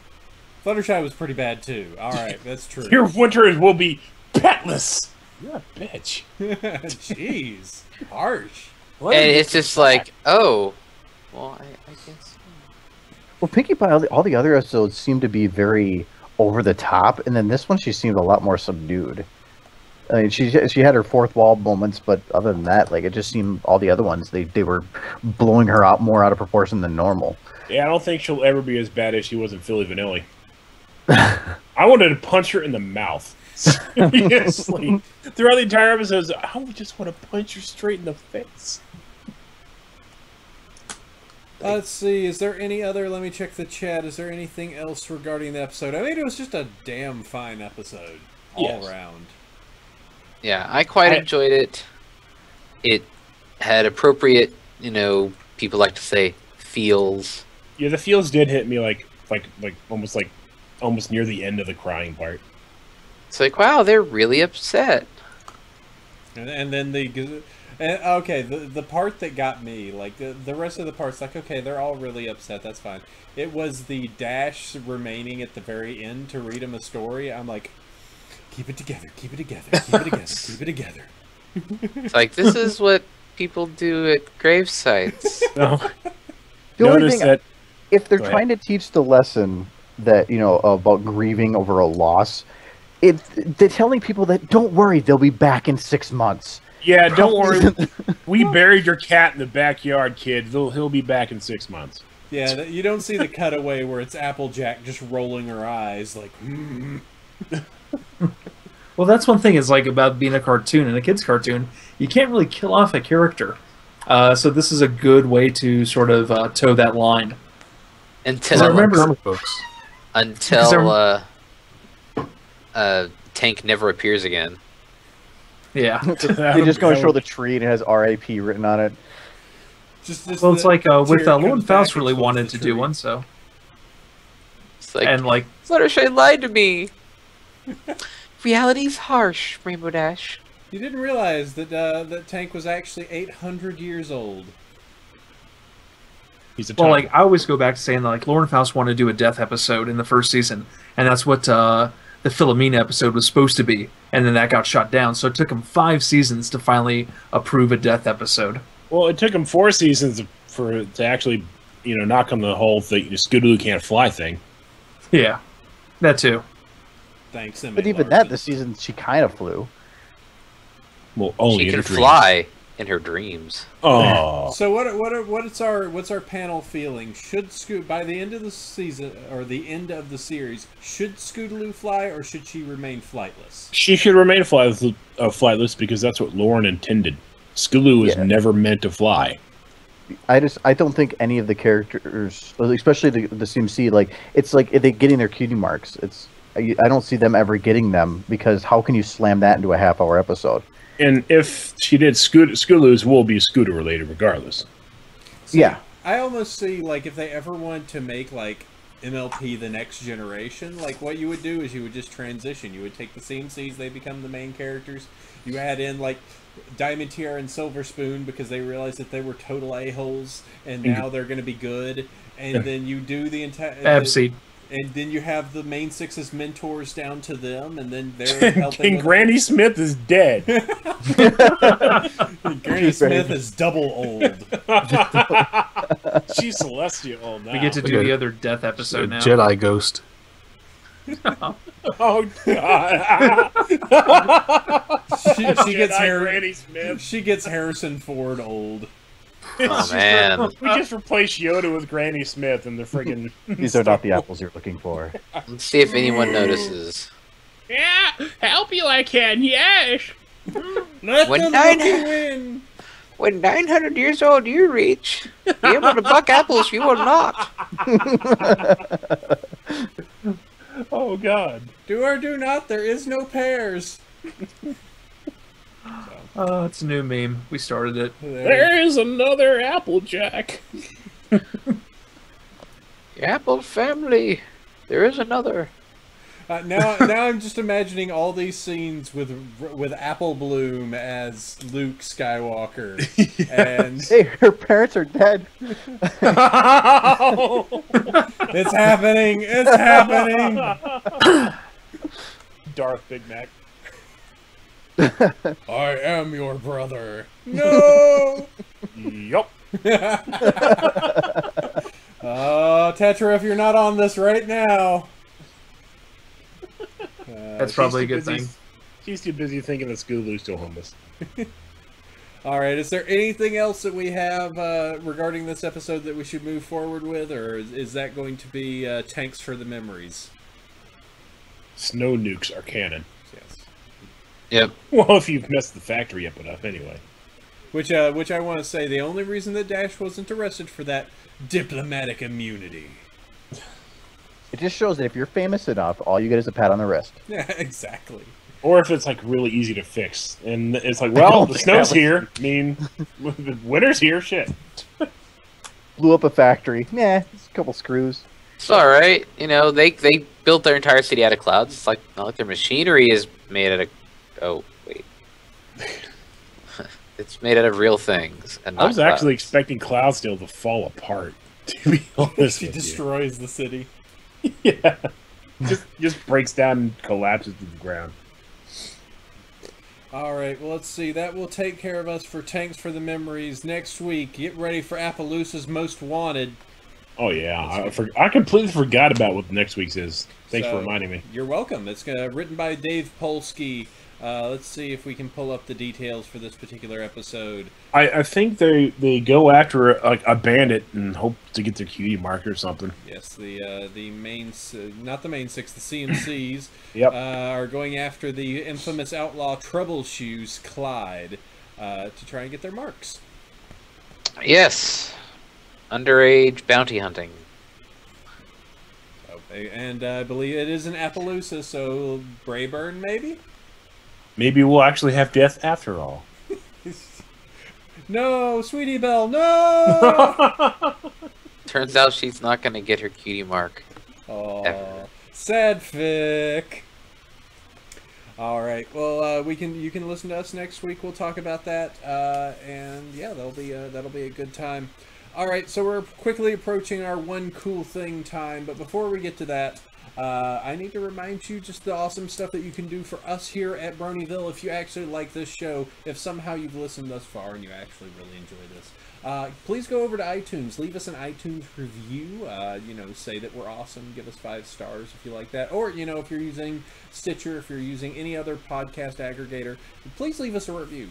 Fluttershy was pretty bad too. All right, that's true. Your winters will be petless. You're a bitch. Jeez, harsh. And it's just like, oh, well, I guess. Well, Pinkie Pie, all the other episodes seem to be very over the top, and then this one she seemed a lot more subdued. I mean, she had her fourth wall moments, but other than that, like it just seemed all the other ones they were blowing her out more out of proportion than normal. Yeah, I don't think she'll ever be as bad as she was in Philly Vanilli. I wanted to punch her in the mouth. Seriously. Throughout the entire episode, I would just want to punch her straight in the face. Let's see. Is there any other? Let me check the chat. Is there anything else regarding the episode? I mean, it was just a damn fine episode all around. Yeah, I quite enjoyed it. It had appropriate, people like to say, feels. Yeah, the feels did hit me like almost near the end of the crying part. It's like, wow, they're really upset. And then the part that got me, like the rest of the parts, like okay, they're all really upset. That's fine. It was the Dash remaining at the very end to read him a story. I'm like, keep it together, keep it together, keep it together, keep it together. It's like, this is what people do at grave sites. No. The only Notice thing, that if they're Go trying to teach the lesson that about grieving over a loss, they're telling people that don't worry, they'll be back in 6 months. yeah, don't worry. We buried your cat in the backyard, kid. He'll be back in 6 months. Yeah, you don't see the cutaway where it's Applejack just rolling her eyes like. Well, that's one thing is like about being a cartoon and a kid's cartoon. You can't really kill off a character, so this is a good way to sort of toe that line. Until I remember comic books. until Tank never appears again. Yeah, They're just going to show the tree and it has RIP written on it. Well, it's like with tear Lord comes Faust back really and wanted holds to the do tree. one, so It's like, and like Fluttershy lied to me. Reality's harsh, Rainbow Dash. You didn't realize that that tank was actually 800 years old. He's a well, top. like I always go back to saying that like Lord Faust wanted to do a death episode in the first season, and that's what the Philomena episode was supposed to be, and then that got shot down. So it took him 5 seasons to finally approve a death episode. Well, it took him 4 seasons to actually, knock on the whole thing, Scootaloo can't fly thing. Yeah, that too. Thanks, Emma But even Larson. that, this season she kind of flew. Well, only She in can her dreams. fly in her dreams. Oh, So what's our panel feeling? Should by the end of the season or the end of the series, should Scootaloo fly or should she remain flightless? she should remain flightless because that's what Lauren intended. Scootaloo was Yeah. never meant to fly. I don't think any of the characters, especially the CMC, like it's like if they're getting their cutie marks. I don't see them ever getting them because how can you slam that into a half-hour episode? And if she did, Scootaloo's will be Scooter related regardless. See, Yeah. I almost see like if they ever want to make like MLP the next generation, like what you would do is you would just transition. You would take the CMCs, they become the main characters. You add in like Diamond Tiara and Silver Spoon because they realized that they were total a-holes and now they're going to be good. And then you do the entire... Babseed. And then you have the main 6 as mentors down to them, and then they're helping. And Granny Smith is dead. Granny Smith is double old. She's Celestia old now. We get to do the other death episode now. Jedi ghost. Oh God! She gets Granny Smith. She gets Harrison Ford old. Oh man. We just replaced Yoda with Granny Smith and the friggin' These are not the apples you're looking for. Let's see if anyone notices. Yeah, help you I can, yes! Let When the nine- lucky win. When 900 years old you reach, be able to buck apples you will not. Oh God. Do or do not, there is no pears. Oh, it's a new meme. We started it. There is another Applejack. The apple family. There is another. Now I'm just imagining all these scenes with Apple Bloom as Luke Skywalker, and Hey, her parents are dead. it's happening. It's happening. Darth Big Mac. I am your brother. No. Yup. Tetra, if you're not on this right now. That's probably a good thing. She's too busy thinking that Scootaloo's still homeless. All right. Is there anything else that we have regarding this episode that we should move forward with, or is that going to be tanks for the memories? Snow nukes are canon. Yes. Yep. Well, if you've messed the factory up enough, anyway. Which I want to say, the only reason that Dash wasn't arrested for that diplomatic immunity. It just shows that if you're famous enough, all you get is a pat on the wrist. Yeah, exactly. Or if it's like really easy to fix, and it's like, well, the snow's here. I mean, the winter's here. Shit. Blew up a factory. Nah, just a couple screws. It's all right. You know, they built their entire city out of clouds. It's like not like their machinery is made out of. Oh wait, it's made out of real things. And not I was actually clouds. expecting Cloudsdale to fall apart. To be honest, She with destroys the city. you. Yeah, just breaks down and collapses to the ground. All right, well, let's see. That will take care of us for Tanks for the Memories. Next week, get ready for Appaloosa's Most Wanted. Oh yeah, I completely forgot about what next week's is. Thanks for So, reminding me. You're welcome. It's written by Dave Polsky. Let's see if we can pull up the details for this particular episode. I think they go after a bandit and hope to get their cutie mark or something. Yes, the main, not the main 6, the CMCs Yep. are going after the infamous outlaw Troubleshoes Clyde to try and get their marks. Yes, underage bounty hunting. Okay, and I believe it is in Appaloosa, so Brayburn maybe. Maybe we'll actually have death after all. No, Sweetie Belle, no! Turns out she's not going to get her cutie mark. Oh, sad fic. All right. Well, you can listen to us next week. We'll talk about that, and yeah, that'll be a good time. All right. So we're quickly approaching our one cool thing time, but before we get to that, I need to remind you just the awesome stuff that you can do for us here at Bronyville. If you actually like this show, if somehow you've listened thus far and you actually really enjoy this, please go over to iTunes, leave us an iTunes review, say that we're awesome, give us 5 stars if you like that, or, if you're using Stitcher, if you're using any other podcast aggregator, please leave us a review.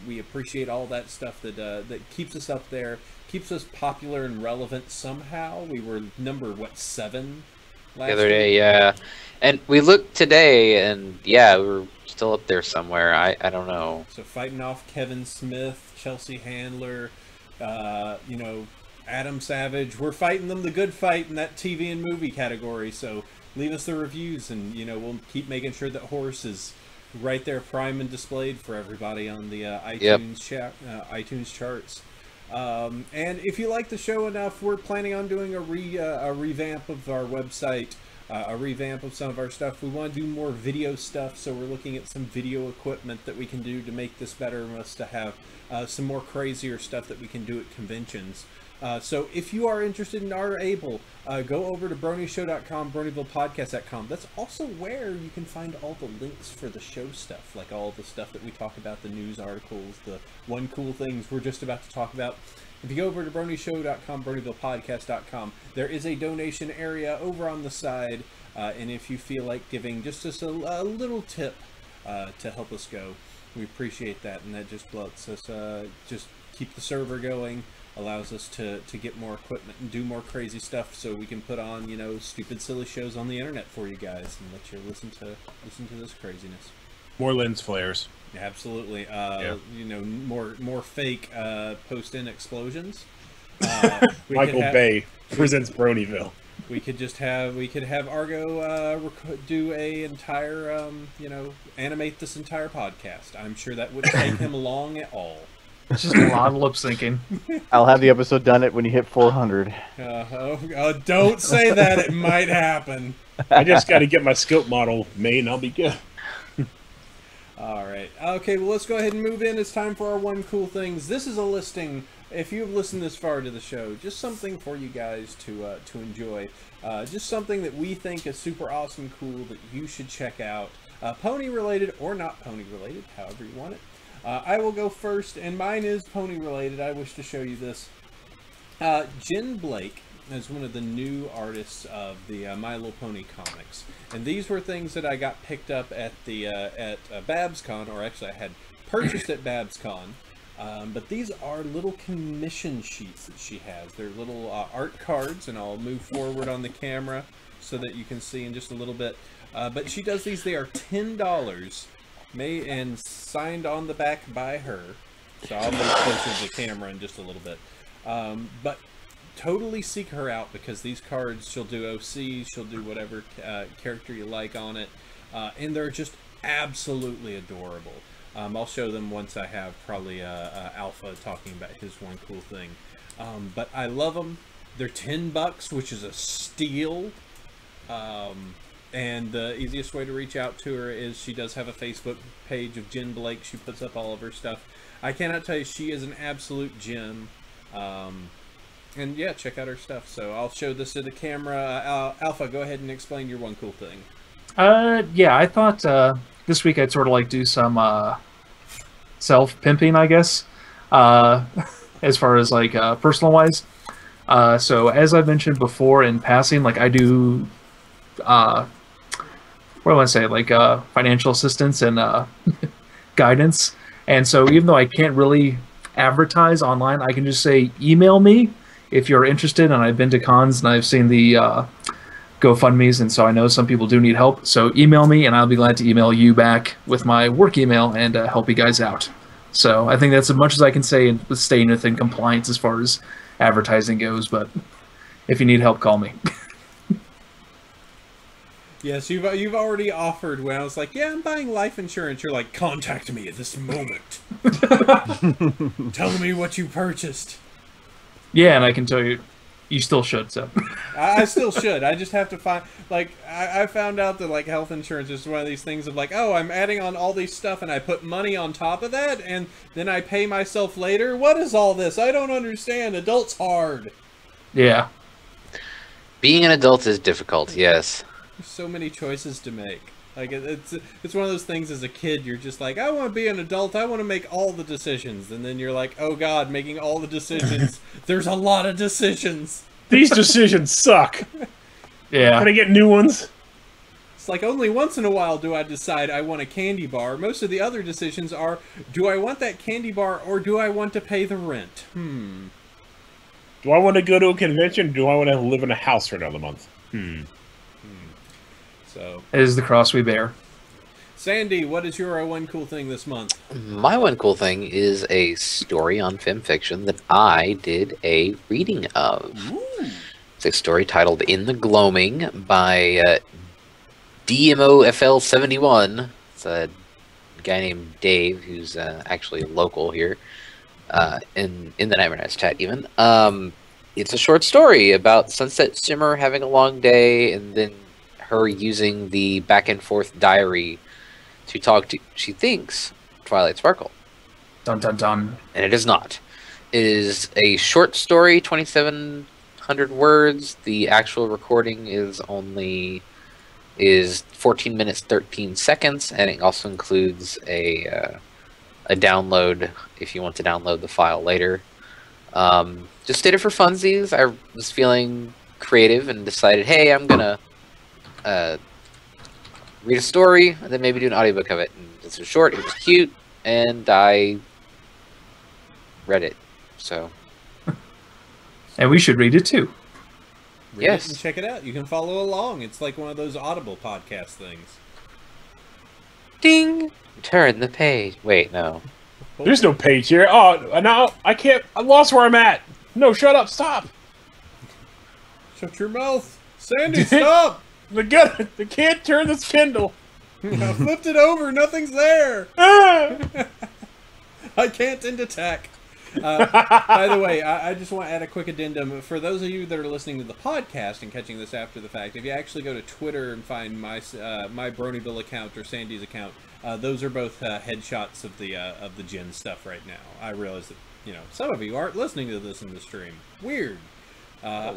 We appreciate all that stuff that keeps us up there, keeps us popular and relevant somehow. We were number, 7? The other day, yeah. And we looked today, and yeah, we were still up there somewhere. I don't know. So fighting off Kevin Smith, Chelsea Handler, Adam Savage. We're fighting them the good fight in that TV and movie category. So leave us the reviews, and we'll keep making sure that Horse is right there, prime and displayed for everybody on the iTunes iTunes charts. And if you like the show enough, we're planning on doing a revamp of our website, a revamp of some of our stuff. We want to do more video stuff, so we're looking at some video equipment that we can do to make this better, and us to have some more crazier stuff that we can do at conventions. So if you are interested and are able, go over to BronyShow.com, BronyvillePodcast.com. That's also where you can find all the links for the show stuff, like all the stuff that we talk about, the news articles, the one cool things we're just about to talk about. If you go over to BronyShow.com, BronyvillePodcast.com, there is a donation area over on the side, and if you feel like giving just a little tip to help us go, we appreciate that, and that just lets us just keep the server going, allows us to get more equipment and do more crazy stuff, so we can put on stupid silly shows on the internet for you guys and let you listen to this craziness. More lens flares. Absolutely. More fake post-in explosions. Michael Bay presents Bronyville. We could have Argo do a entire animate this entire podcast. I'm sure that wouldn't take him long at all. It's just a lot of lip syncing. I'll have the episode done when you hit 400. Don't say that. It might happen. I just got to get my scope model made and I'll be good. All right. Okay, well, let's go ahead and move in. It's time for our one cool things. This is a listing. If you've listened this far to the show, just something for you guys to enjoy. Just something that we think is super awesome, cool, that you should check out. Pony related or not pony related, however you want it. I will go first, and mine is pony related. I wish to show you this. Jen Blake is one of the new artists of the My Little Pony comics, and these were things that I got picked up at the at BabsCon, or actually I had purchased at BabsCon. But these are little commission sheets that she has. They're little art cards, and I'll move forward on the camera so that you can see in just a little bit. But she does these. They are $10. Made and signed on the back by her, so I'll move closer to the camera in just a little bit. But totally seek her out, because these cards, she'll do OC, she'll do whatever character you like on it, and they're just absolutely adorable. I'll show them once I have probably Alpha talking about his one cool thing. But I love them. They're $10, which is a steal. And the easiest way to reach out to her is she does have a Facebook page of Jen Blake. She puts up all of her stuff. I cannot tell you, she is an absolute gem. And yeah, check out her stuff. So I'll show this to the camera. Alpha, go ahead and explain your one cool thing. Yeah, I thought this week I'd sort of like do some self-pimping, I guess, as far as like personal-wise. So as I've mentioned before in passing, like I do... what do I want to say, like financial assistance and guidance. And so even though I can't really advertise online, I can just say email me if you're interested. And I've been to cons and I've seen the GoFundMes, and so I know some people do need help. So email me and I'll be glad to email you back with my work email and help you guys out. So I think that's as much as I can say with staying within compliance as far as advertising goes. But if you need help, call me. Yes, you've already offered when I was like, yeah, I'm buying life insurance. You're like, contact me at this moment. Tell me what you purchased. Yeah, and I can tell you, you still should, so. I still should. I just have to find, like, I found out that, like, health insurance is one of these things of, like, oh, I'm adding on all these stuff and I put money on top of that and then I pay myself later? What is all this? I don't understand. Adult's hard. Yeah. Being an adult is difficult, yes. There's so many choices to make. Like, it's one of those things as a kid, you're just like, I want to be an adult, I want to make all the decisions. And then you're like, oh god, making all the decisions. There's a lot of decisions. These decisions suck. Yeah. Can I get new ones? It's like only once in a while do I decide I want a candy bar. Most of the other decisions are, do I want that candy bar or do I want to pay the rent? Do I want to go to a convention or do I want to live in a house for another month? So, It is the cross we bear. Sandy, what is your one cool thing this month? My one cool thing is a story on FemFiction that I did a reading of. Ooh. It's a story titled In the Gloaming by DMOFL71. It's a guy named Dave who's actually local here in the Nightmare Nights chat even. It's a short story about Sunset Shimmer having a long day and then her using the back and forth diary to talk to, she thinks, Twilight Sparkle. Dun dun dun. And it is not. It is a short story, 2,700 words. The actual recording is 14 minutes 13 seconds, and it also includes a download if you want to download the file later. Just did it for funsies. I was feeling creative and decided, hey, I'm gonna read a story and then maybe do an audiobook of it. And this was short, it was cute, and I read it. So, And we should read it too. Read Yes. it and check it out. You can follow along. It's like one of those Audible podcast things. ding! Turn the page. Wait, no. There's no page here. Oh, no, I can't. I lost where I'm at. No, shut up. Stop. Shut your mouth. Sandy, stop! They can't turn this Kindle. I flipped it over. Nothing's there. Ah! I can't end attack. By the way, I just want to add a quick addendum. For those of you that are listening to the podcast and catching this after the fact, if you actually go to Twitter and find my Bronyville account or Sandy's account, those are both headshots of the gin stuff right now. I realize that some of you aren't listening to this in the stream. Weird. Yeah.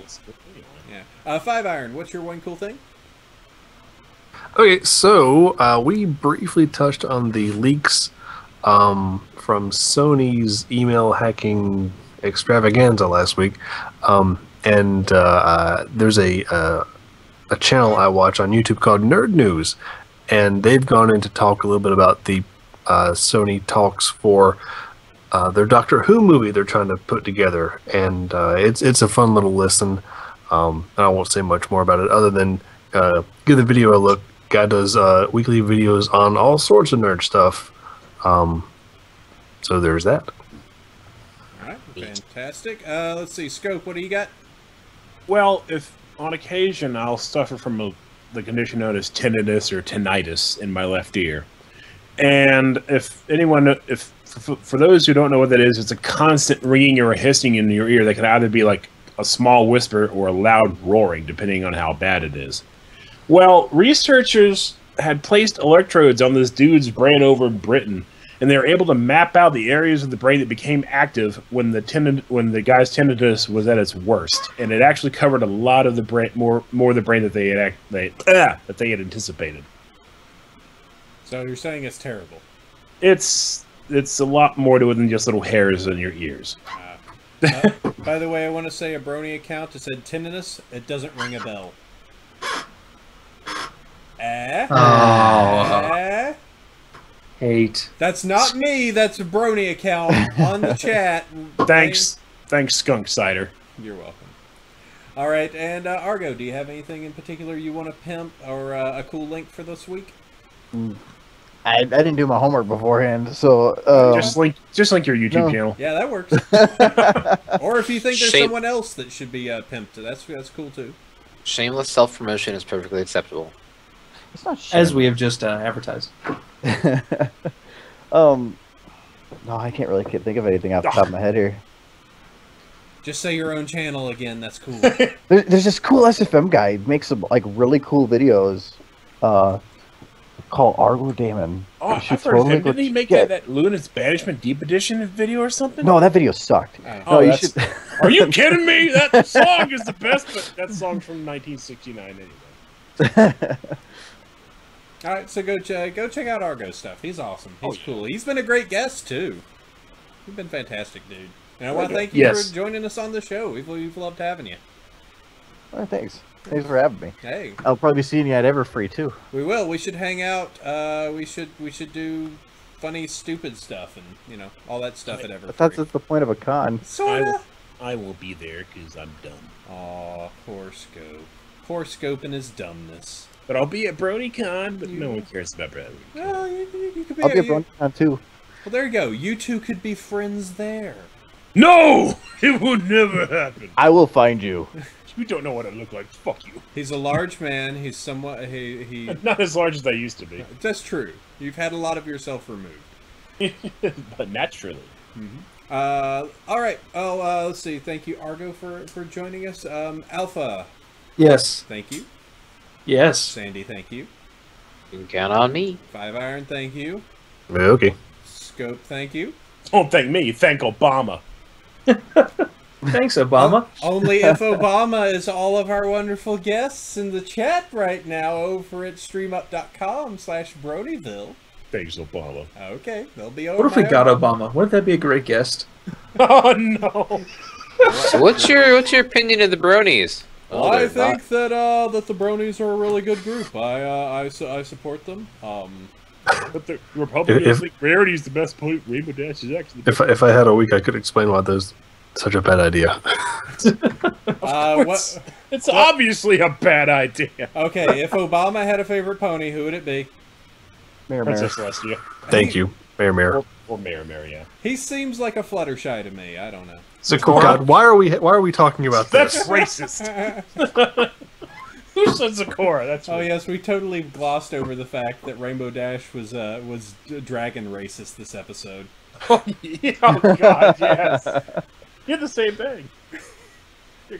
5 Iron, what's your one cool thing? Okay, so we briefly touched on the leaks from Sony's email hacking extravaganza last week, and there's a channel I watch on YouTube called Nerd News, and they've gone in to talk a little bit about the Sony talks for their Doctor Who movie they're trying to put together, and it's a fun little listen. I won't say much more about it other than give the video a look. Guy does weekly videos on all sorts of nerd stuff. So there's that. Alright, fantastic. Let's see, Scope, what do you got? Well, if on occasion I'll suffer from the condition known as tinnitus or tinnitus in my left ear. And for those who don't know what that is, it's a constant ringing or a hissing in your ear that can either be like a small whisper or a loud roaring, depending on how bad it is. Well, researchers had placed electrodes on this dude's brain over in Britain, and they were able to map out the areas of the brain that became active when the guy's tinnitus was at its worst, and it actually covered a lot of the brain, more of the brain that they had anticipated. So you're saying it's terrible? It's a lot more to it than just little hairs in your ears. By the way, I want to say a Brony account that said tinnitus. It doesn't ring a bell. Hate. That's not me. That's a Brony account on the chat. Thanks, Skunk Cider. You're welcome. All right, and Argo, do you have anything in particular you want to pimp or a cool link for this week? I didn't do my homework beforehand, so just link your YouTube channel. Yeah, that works. Or if you think there's someone else that should be pimped, that's cool too. Shameless self-promotion is perfectly acceptable. It's not As we have just advertised. No, I can't really think of anything off the top of my head here. Just say your own channel again. That's cool. There's this cool SFM guy. He makes some like really cool videos. Called Argodaemon. Oh, I've heard of him. Didn't he make that Luna's Banishment Deep Edition video or something? No, that video sucked. Oh, you should... Are you kidding me? That song is the best, but that song's from 1969 anyway. All right, so go check out Argo's stuff. He's awesome. He's cool. He's been a great guest too. You've been fantastic, dude. And I want to thank you for joining us on the show. We've loved having you. Oh, thanks. Thanks for having me. Hey, I'll probably be seeing you at Everfree too. We will. We should hang out. We should do funny, stupid stuff, and all that stuff at Everfree. But that's the point of a con. Sorta. I will be there because I'm dumb. Aw, poor Scope. Poor Scope and his dumbness. But I'll be at BronyCon, but no one cares about BronyCon. Well, you could be. I'll be at BronyCon too. Well, there you go. You two could be friends there. No! It will never happen. I will find you. You don't know what I look like. Fuck you. He's a large man. He's somewhat... He Not as large as I used to be. That's true. You've had a lot of yourself removed. But naturally. Mm-hmm. All right. Oh, let's see. Thank you, Argo, for joining us. Alpha. Yes. Thank you. Yes. Sandy, thank you. You can count on me. 5 Iron, thank you. Okay. Scope, thank you. Don't thank me. Thank Obama. Thanks, Obama. Only if Obama is all of our wonderful guests in the chat right now over at streamup.com/Bronyville. Thanks, Obama. Okay, they'll be over. What if we got Obama? Wouldn't that be a great guest? Oh no! So what's your opinion of the Bronies? Well, I think that the Bronies are a really good group. I support them. But the Republicans think Rarity is the best point. Rainbow Dash is actually. If I had a week, I could explain why there's such a bad idea. It's obviously a bad idea. Okay, if Obama had a favorite pony, who would it be? Princess Celestia. Thank you, Mayor. Or Mayor, yeah. He seems like a Fluttershy to me. I don't know. Sakura. God, why are we talking about this? That's racist. Who said Sakura? That's oh yes, we totally glossed over the fact that Rainbow Dash was dragon racist this episode. Oh God, yes. You had the same thing. You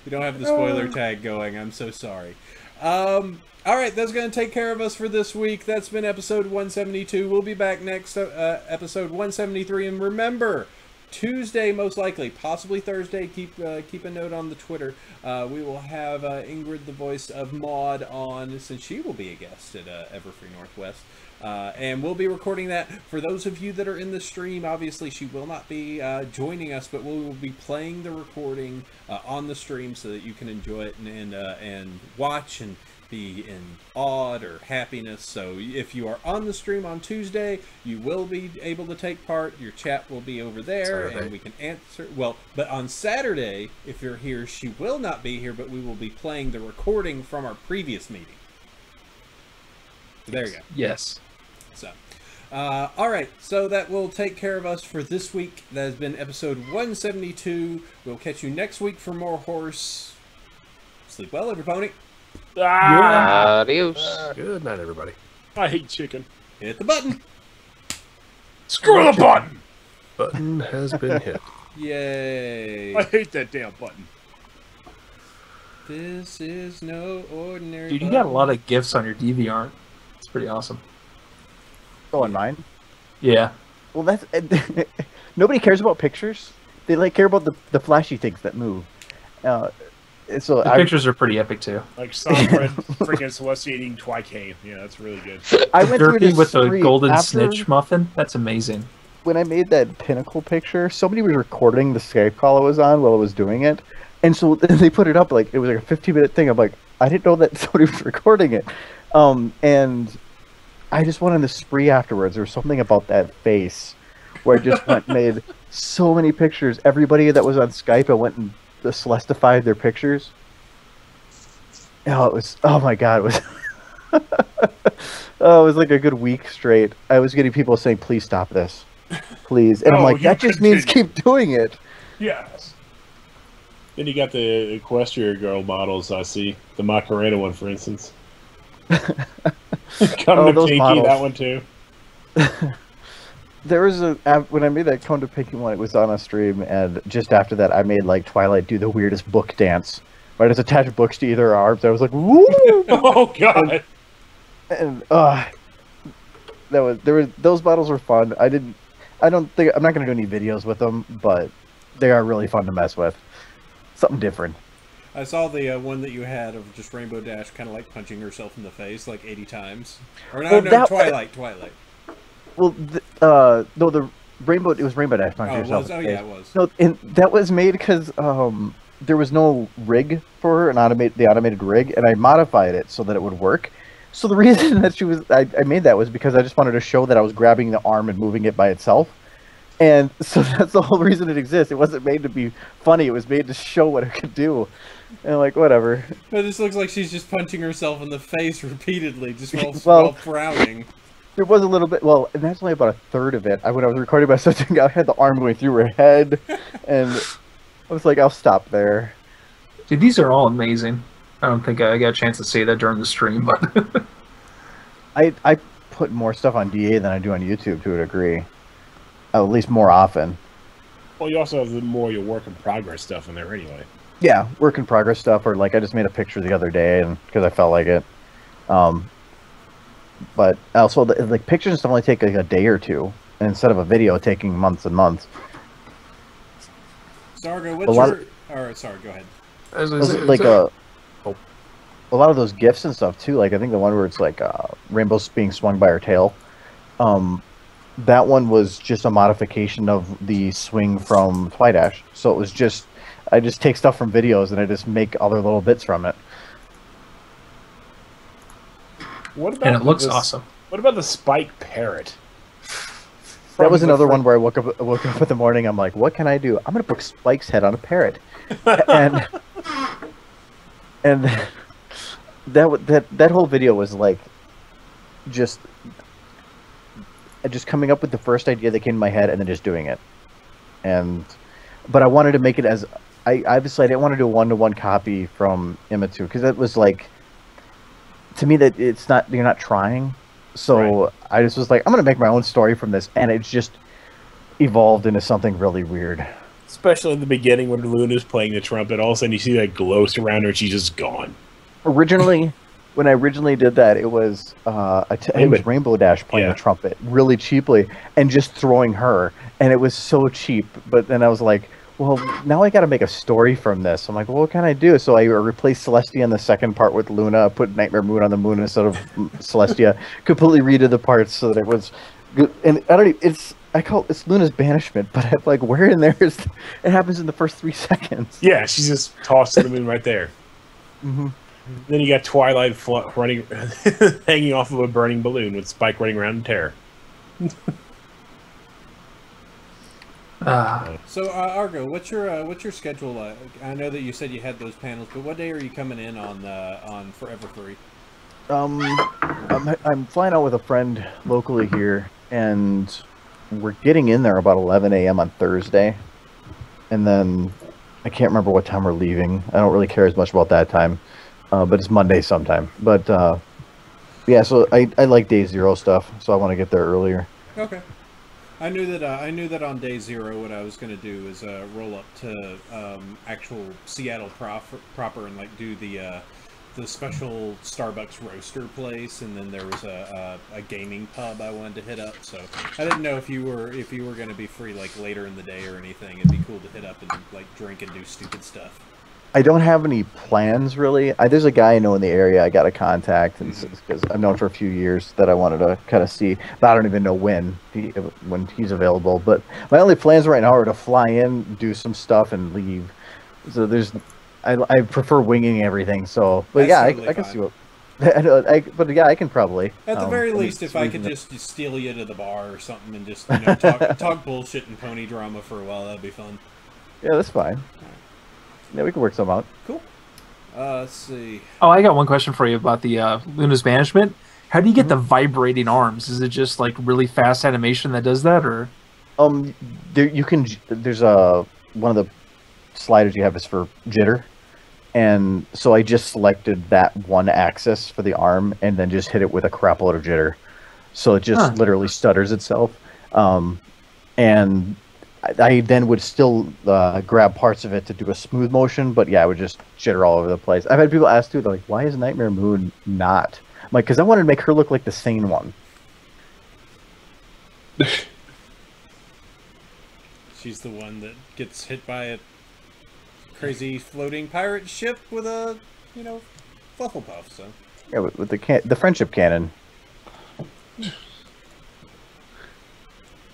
don't have the spoiler tag going. I'm so sorry. All right, that's going to take care of us for this week. That's been episode 172. We'll be back next episode 173. And remember, Tuesday, most likely, possibly Thursday. Keep a note on the Twitter. We will have Ingrid, the voice of Maud, on, since she will be a guest at Everfree Northwest. And we'll be recording that. For those of you that are in the stream, obviously she will not be joining us, but we will be playing the recording on the stream so that you can enjoy it and watch and be in awe or happiness. So if you are on the stream on Tuesday, you will be able to take part. Your chat will be over there, and we can answer. Well, but on Saturday, if you're here, she will not be here, but we will be playing the recording from our previous meeting. So there you go. Yes. So, all right. So that will take care of us for this week. That has been episode 172. We'll catch you next week for more horse. Sleep well, everybody. Adios. Good night, everybody. I hate chicken. Hit the button. Screw the button! Button has been hit. Yay. I hate that damn button. This is no ordinary Dude, you got a lot of GIFs on your DeviantArt. It's pretty awesome. Oh, on mine? Yeah. Well, that's nobody cares about pictures. They care about the flashy things that move. So the pictures are pretty epic too. Like Sombred freaking Celestia eating Twicane. Yeah, that's really good. I went through Jerky with the golden after, snitch muffin. That's amazing. When I made that pinnacle picture, somebody was recording the Skype call I was on while I was doing it, and so they put it up like it was like a 15-minute thing. I'm like, I didn't know that somebody was recording it, and I just went on the spree afterwards. There was something about that face where I just went and made so many pictures. Everybody that was on Skype, I went and Celestified their pictures. Oh, it was, oh my god, it was oh, it was like a good week straight. I was getting people saying, please stop this, please, and I'm like, that just means keep doing it. Yes. Then you got the Equestria girl models. I see the Macarena one, for instance. Come to Pinky, that one too. There was when I made that Come to Pinky one, it was on a stream, and just after that, I made like Twilight do the weirdest book dance. Right, just attach books to either arms. I was like, woo! Oh god! And those battles were fun. I'm not gonna do any videos with them, but they are really fun to mess with. Something different. I saw the one that you had of just Rainbow Dash kind of like punching herself in the face like 80 times. Or no, Twilight. Well, no, it was Rainbow Dash punching herself. Oh, yeah, it was. No, and that was made because there was no rig for her, the automated rig, and I modified it so that it would work. So the reason that I made that was because I just wanted to show that I was grabbing the arm and moving it by itself. And so that's the whole reason it exists. It wasn't made to be funny. It was made to show what it could do. And like, whatever. But this looks like she's just punching herself in the face repeatedly, just while frowning. There was a little bit, and that's only about a third of it. When I was recording myself, I had the arm going through her head, and I was like, I'll stop there. Dude, these are all amazing. I don't think I got a chance to say that during the stream, but... I put more stuff on DA than I do on YouTube, to a degree. At least more often. Well, you also have more of your work in progress stuff in there anyway. Yeah, work in progress stuff, or like I just made a picture the other day, and because I felt like it. But also, like pictures and stuff only take like a day or two, instead of a video taking months and months. Sargo, sorry, go ahead. A lot of those GIFs and stuff too. Like I think the one where it's like Rainbow's being swung by her tail. That one was just a modification of the swing from Flydash. So it was just, I just take stuff from videos and I just make other little bits from it. And it looks awesome. What about the Spike Parrot? That was another one where I woke up in the morning. I'm like, what can I do? I'm gonna put Spike's head on a parrot, and that whole video was like just coming up with the first idea that came to my head and then just doing it. But I wanted to make it as I didn't want to do a one-to-one copy from Imatu because that was like, to me, that you're not trying. So right. I just was like, I'm gonna make my own story from this, and it just evolved into something really weird. Especially in the beginning when Luna's playing the trumpet, all of a sudden you see that glow surround her and she's just gone. Originally, when I originally did that, it was Rainbow Dash playing the trumpet really cheaply and just throwing her, and it was so cheap. But then I was like, well, now I got to make a story from this. I'm like, well, what can I do? So I replaced Celestia in the second part with Luna, put Nightmare Moon on the moon instead of Celestia, completely redid the parts so that it was good. And it's Luna's banishment, but I'm like, where in there is? It happens in the first 3 seconds. Yeah, she's just tossed to the moon right there. Mm-hmm. Then you got Twilight running, hanging off of a burning balloon with Spike running around in terror. So Argo, what's your schedule like? I know that you said you had those panels, but what day are you coming in on Forever Free? I'm flying out with a friend locally here, and we're getting in there about 11 a.m. on Thursday, and then I can't remember what time we're leaving. I don't really care as much about that time. But it's Monday sometime. But yeah, so I like day 0 stuff, so I want to get there earlier. Okay. I knew that on day 0 what I was going to do is roll up to actual Seattle proper and like do the special Starbucks roaster place, and then there was a gaming pub I wanted to hit up. So I didn't know if you were going to be free like later in the day or anything. It'd be cool to hit up and like drink and do stupid stuff. I don't have any plans, really. There's a guy I know in the area I got to contact, because I've known for a few years that I wanted to kind of see, but I don't even know when he's available. But my only plans right now are to fly in, do some stuff, and leave. So I prefer winging everything. So, but yeah, I can see what. But yeah, I can probably. At the very least, if I could just steal you to the bar or something and just talk bullshit and pony drama for a while, that'd be fun. Yeah, that's fine. Yeah, we can work some out. Cool. Let's see. Oh, I got one question for you about the Luna's banishment. How do you get the vibrating arms? Is it just like really fast animation that does that, or? There's one of the sliders you have is for jitter, And so I just selected that one axis for the arm and then just hit it with a crap load of jitter. So it just literally stutters itself. And I then would still grab parts of it to do a smooth motion, but yeah, I would just jitter all over the place. I've had people ask too, they're like, why is Nightmare Moon not? I'm like, because I wanted to make her look like the sane one. She's the one that gets hit by a crazy floating pirate ship with a, Flufflepuff, so. Yeah, with the friendship cannon.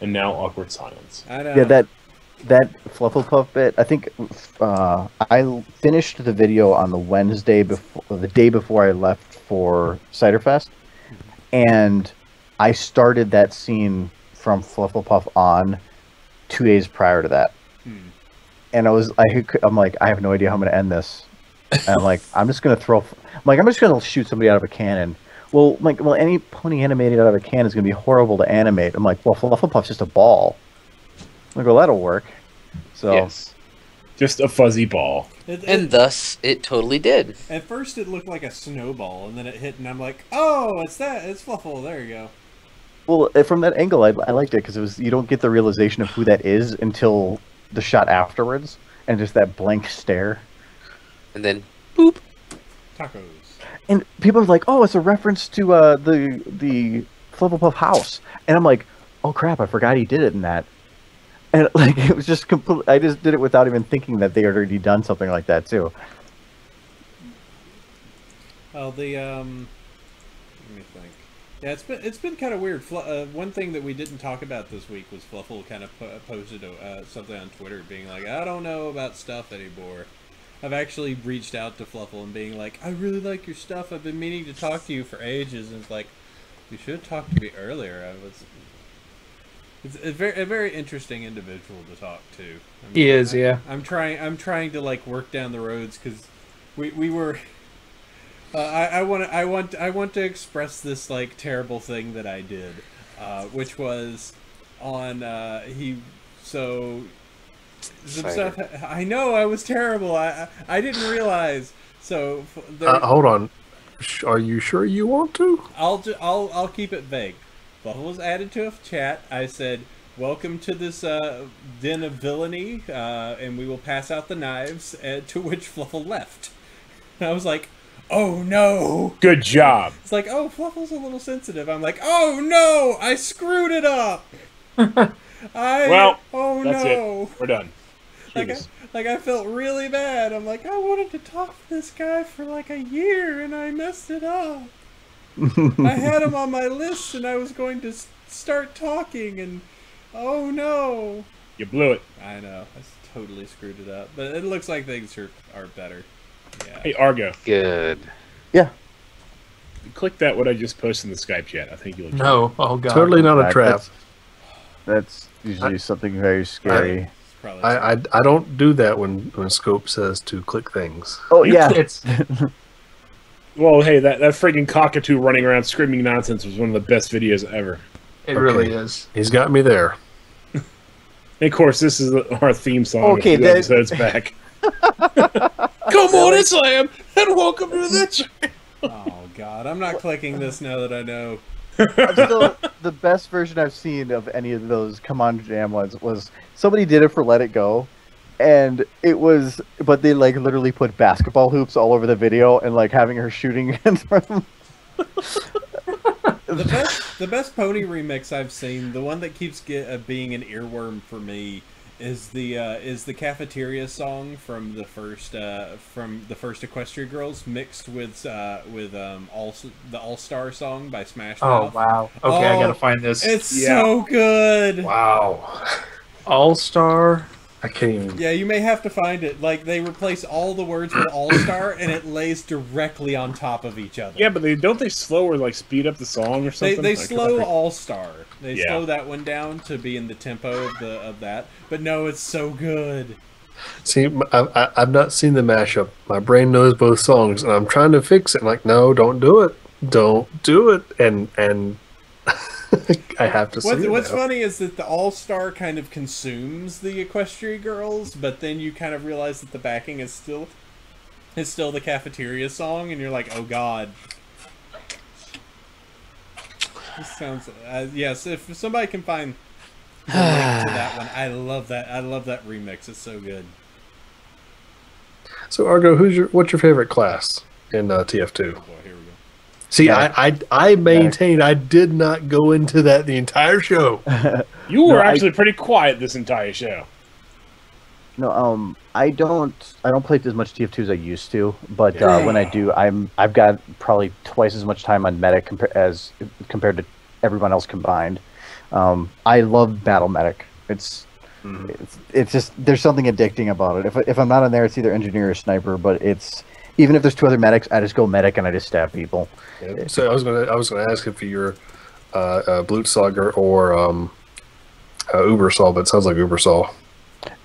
And now awkward silence. I know. Yeah, that Flufflepuff bit, I think I finished the video on the Wednesday before, the day before I left for Ciderfest, and I started that scene from Flufflepuff on 2 days prior to that. And I'm like, I have no idea how I'm going to end this. And I'm like, I'm just going to shoot somebody out of a cannon. Well, any pony animated out of a cannon is going to be horrible to animate. I'm like, well, Flufflepuff's just a ball. I'm like, well, that'll work. So, Yes. Just a fuzzy ball. And thus, it totally did. At first it looked like a snowball, and then it hit, and I'm like, oh, it's Fluffle, there you go. well, from that angle, I liked it because you don't get the realization of who that is until the shot afterwards, and just that blank stare. And then, boop. Tacos. And people are like, "Oh, it's a reference to the Flufflepuff house," and I'm like, "Oh crap, I forgot he did it in that." And like, it was just complete. I just did it without even thinking that they had already done something like that too. Oh, let me think. Yeah, it's been kind of weird. One thing that we didn't talk about this week was Fluffle kind of posted something on Twitter being like, I don't know about stuff anymore. I've actually reached out to Fluffle and being like, I really like your stuff. I've been meaning to talk to you for ages. And it's like, you should have talked to me earlier. It's a very interesting individual to talk to. He is, yeah. I'm trying to like work down the roads because we were. I want to express this like terrible thing that I did, which was on some stuff. I know I was terrible. I didn't realize. So hold on. Are you sure you want to? I'll keep it vague. Fluffle was added to a chat. I said, "Welcome to this den of villainy, and we will pass out the knives." To which Fluffle left. And I was like, "Oh no!" Good job. It's like, "Oh, Fluffle's a little sensitive." I'm like, "Oh no! I screwed it up." Oh that's no! It. We're done. I felt really bad. I'm like, I wanted to talk to this guy for like a year, and I messed it up. I had him on my list, and I was going to start talking, and oh no! You blew it. I know. I totally screwed it up, but it looks like things are better. Yeah. Hey, Argo. Good. Yeah. Click that what I just posted in the Skype chat. I think you'll enjoy it. No, oh god. Totally not a trap. That's usually something very scary. I don't do that when Scope says to click things. Oh yeah. Well, hey, that freaking cockatoo running around screaming nonsense was one of the best videos ever. It really is. He's got me there. And of course, this is our theme song. Okay, a few episodes back. Come on, it's Lamb, and welcome to the channel. Oh god, I'm not clicking this now that I know. Still, the best version I've seen of any of those Come On Jam ones was somebody did it for Let It Go, and it was, but they like literally put basketball hoops all over the video and like having her shooting against them. The best pony remix I've seen, the one that keeps being an earworm for me, is the cafeteria song from the first Equestria Girls mixed with the All-Star song by Smash Mouth. Oh wow. Okay, I gotta find this. It's so good. Wow. All-Star. I can't even. Yeah, you may have to find it. Like, they replace all the words with All-Star, and it lays directly on top of each other. Yeah, but don't they slow or like speed up the song or something? They slow All-Star. They slow that one down to be in the tempo of that. But no, it's so good. See, I've not seen the mashup. My brain knows both songs, and I'm trying to fix it. I'm like, no, don't do it. Don't do it. And I have to see it. What's funny is that the All-Star kind of consumes the Equestria Girls, but then you kind of realize that the backing is still is still the cafeteria song, and you're like, oh god. This sounds... yes, if somebody can find the link to that one, I love that. I love that remix. It's so good. So Argo, what's your favorite class in TF2? Oh boy, here we go. See, Medic. I maintained I did not go into that the entire show. You were actually pretty quiet this entire show. No, I don't play as much TF2 as I used to, but when I do, I've got probably twice as much time on medic compared to everyone else combined. I love battle medic. It's just there's something addicting about it. If I'm not on there, it's either engineer or sniper. But it's even if there's 2 other medics, I just go medic and I just stab people. Yeah. So I was gonna ask if you're Blutsauger or Ubersol, but it sounds like Ubersol.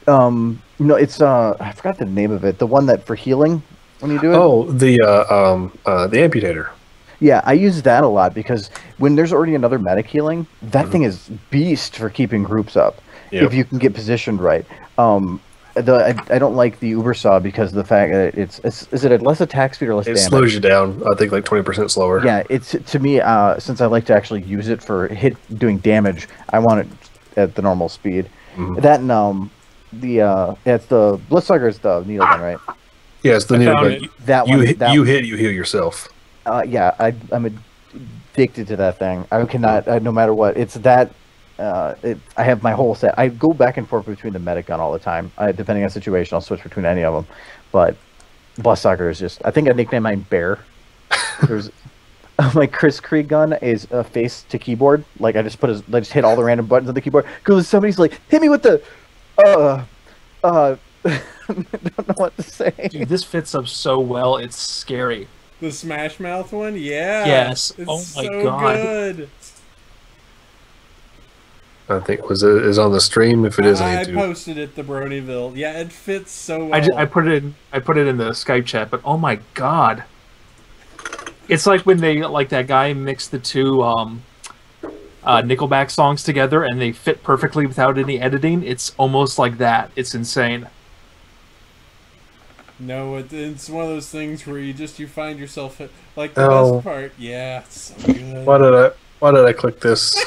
No, it's I forgot the name of it. The one that for healing when you do it. Oh, the amputator. Yeah, I use that a lot because when there's already another medic healing, that thing is beast for keeping groups up. Yep. If you can get positioned right. I don't like the Ubersaw because of the fact that is it a less attack speed or less damage? It slows you down. I think like 20% slower. Yeah, it's to me since I like to actually use it for doing damage, I want it at the normal speed. That and it's the Blitzsucker is the needle gun, right? Yeah, it's the needle gun. That one, you heal yourself. Yeah, I'm addicted to that thing. I cannot, no matter what. It's that. I have my whole set. I go back and forth between the medic gun all the time. Depending on the situation, I'll switch between any of them. But Bloodsucker is just. I think I nicknamed mine Bear. There's my Chris Krieg gun is a face to keyboard. Like I just hit all the random buttons on the keyboard. Because somebody's like, hit me with the. I don't know what to say. Dude, this fits up so well. It's scary. The Smash Mouth one, yeah. Yes. It's oh my so god. Good. I think is on the stream. If it is, I posted it to Bronyville. Yeah, it fits so well. I put it in the Skype chat, but oh my god, it's like when they that guy mixed the two Nickelback songs together and they fit perfectly without any editing. It's almost like that. It's insane. No, it's one of those things where you find yourself like the best part. Yeah, it's so good. Why did I click this?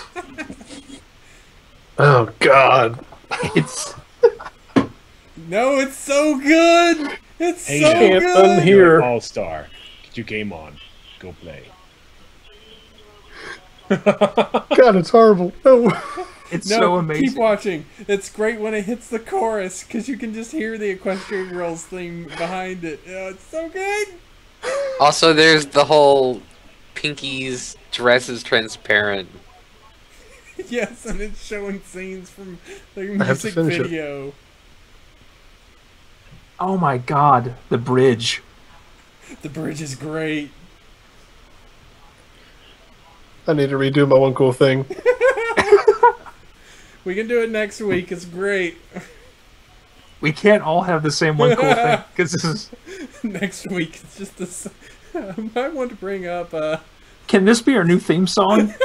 Oh God! It's it's so good. It's hey, so good. Good. You're an all-star. Get your game on. Go play. God, it's horrible. No. It's so amazing. Keep watching. It's great when it hits the chorus because you can just hear the Equestrian Girls theme behind it. It's so good. Also, there's the whole Pinky's dress is transparent. Yes, and it's showing scenes from the music video. Oh my god, the bridge. The bridge is great. I need to redo my one cool thing. We can do it next week. It's great. We can't all have the same one cool thing because this is next week. It's just this. I want to bring up. Can this be our new theme song?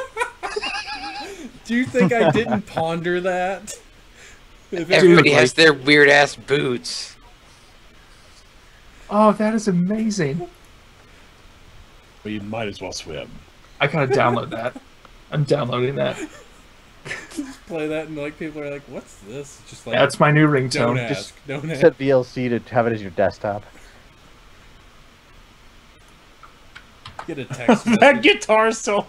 Do you think I didn't ponder that? Everybody has their weird ass boots. Oh, that is amazing. Well, you might as well swim. I gotta download that. I'm downloading that. Just play that and people are like, "What's this?" Just like that's my new ringtone. Don't ask. Don't ask. Set VLC to have it as your desktop. Get a text message. That guitar solo.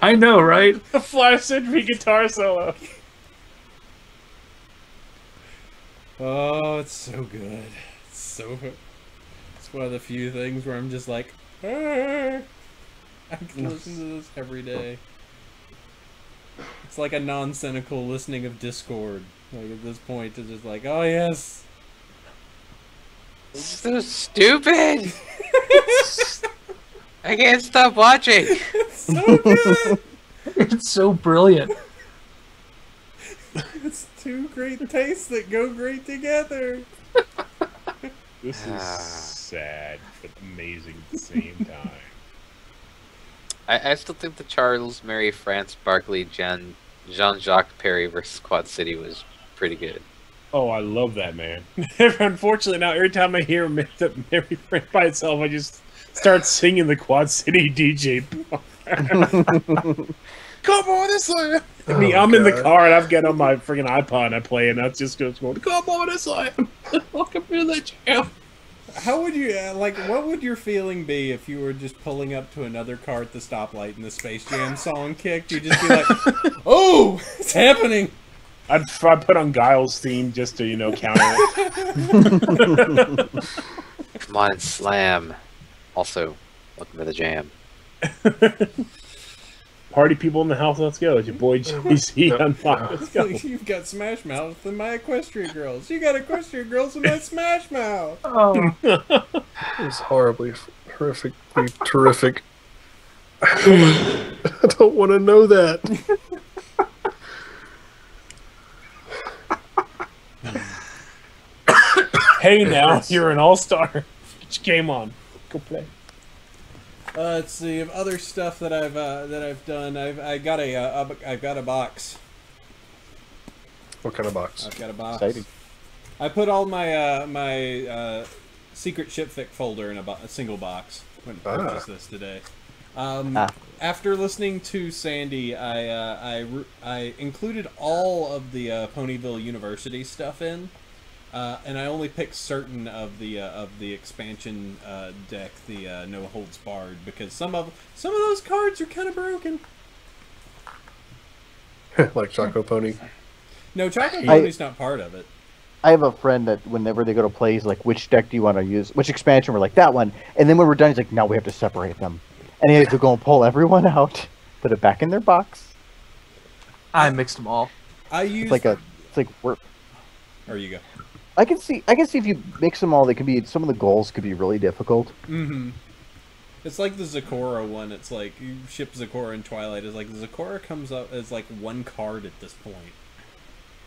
I know, right? The Flash Century guitar solo. Oh, it's so good. It's one of the few things where I'm just like, I can listen to this every day. It's like a non-cynical listening of Discord. Like at this point, it's just like, oh yes. So stupid. I can't stop watching. It's so good. It's so brilliant. It's two great tastes that go great together. This is sad, but amazing at the same time. I still think the Charles, Mary, France, Barkley, Jean-Jacques Perry versus Quad City was pretty good. Oh, I love that, man. Unfortunately, now every time I hear Mary Frank by itself, I just start singing the Quad City DJ. Come on, this way. I'm in the car and I've got on my freaking iPod and I play and I just goes going, come on, this way. Welcome to the jam. How would you, what would your feeling be if you were just pulling up to another car at the stoplight and the Space Jam song kicked? You'd just be like, oh, it's happening. I'd put on Guile's theme just to, counter it. Come on and slam. Also, welcome to the jam. Party people in the house, let's go. It's your boy JC on fire. Let's go. You've got Smash Mouth and my Equestrian Girls. You got Equestrian Girls and my Smash Mouth. Oh, It's horribly, horrifically terrific. I don't want to know that. Hey, now you're an all-star. Get your game on. Go play. Let's see. Of other stuff that I've done, I've got a box. What kind of box? I've got a box. Exciting. I put all my my secret shipfic folder in a single box. Went and purchased this today. After listening to Sandy, I included all of the Ponyville University stuff in. And I only picked certain of the expansion deck, the No Holds Barred, because some of those cards are kind of broken. Like Choco Pony? No, Choco Pony's not part of it. I have a friend that whenever they go to play, he's like, which deck do you want to use? Which expansion? We're like, that one. And then when we're done, he's like, now we have to separate them. And he has to go and pull everyone out, put it back in their box. I mixed them all. It's like work. There you go. I can see if you mix them all, some of the goals could be really difficult. Mm-hmm. It's like the Zecora one. It's like you ship Zecora in Twilight. It's like Zecora comes up as like one card at this point.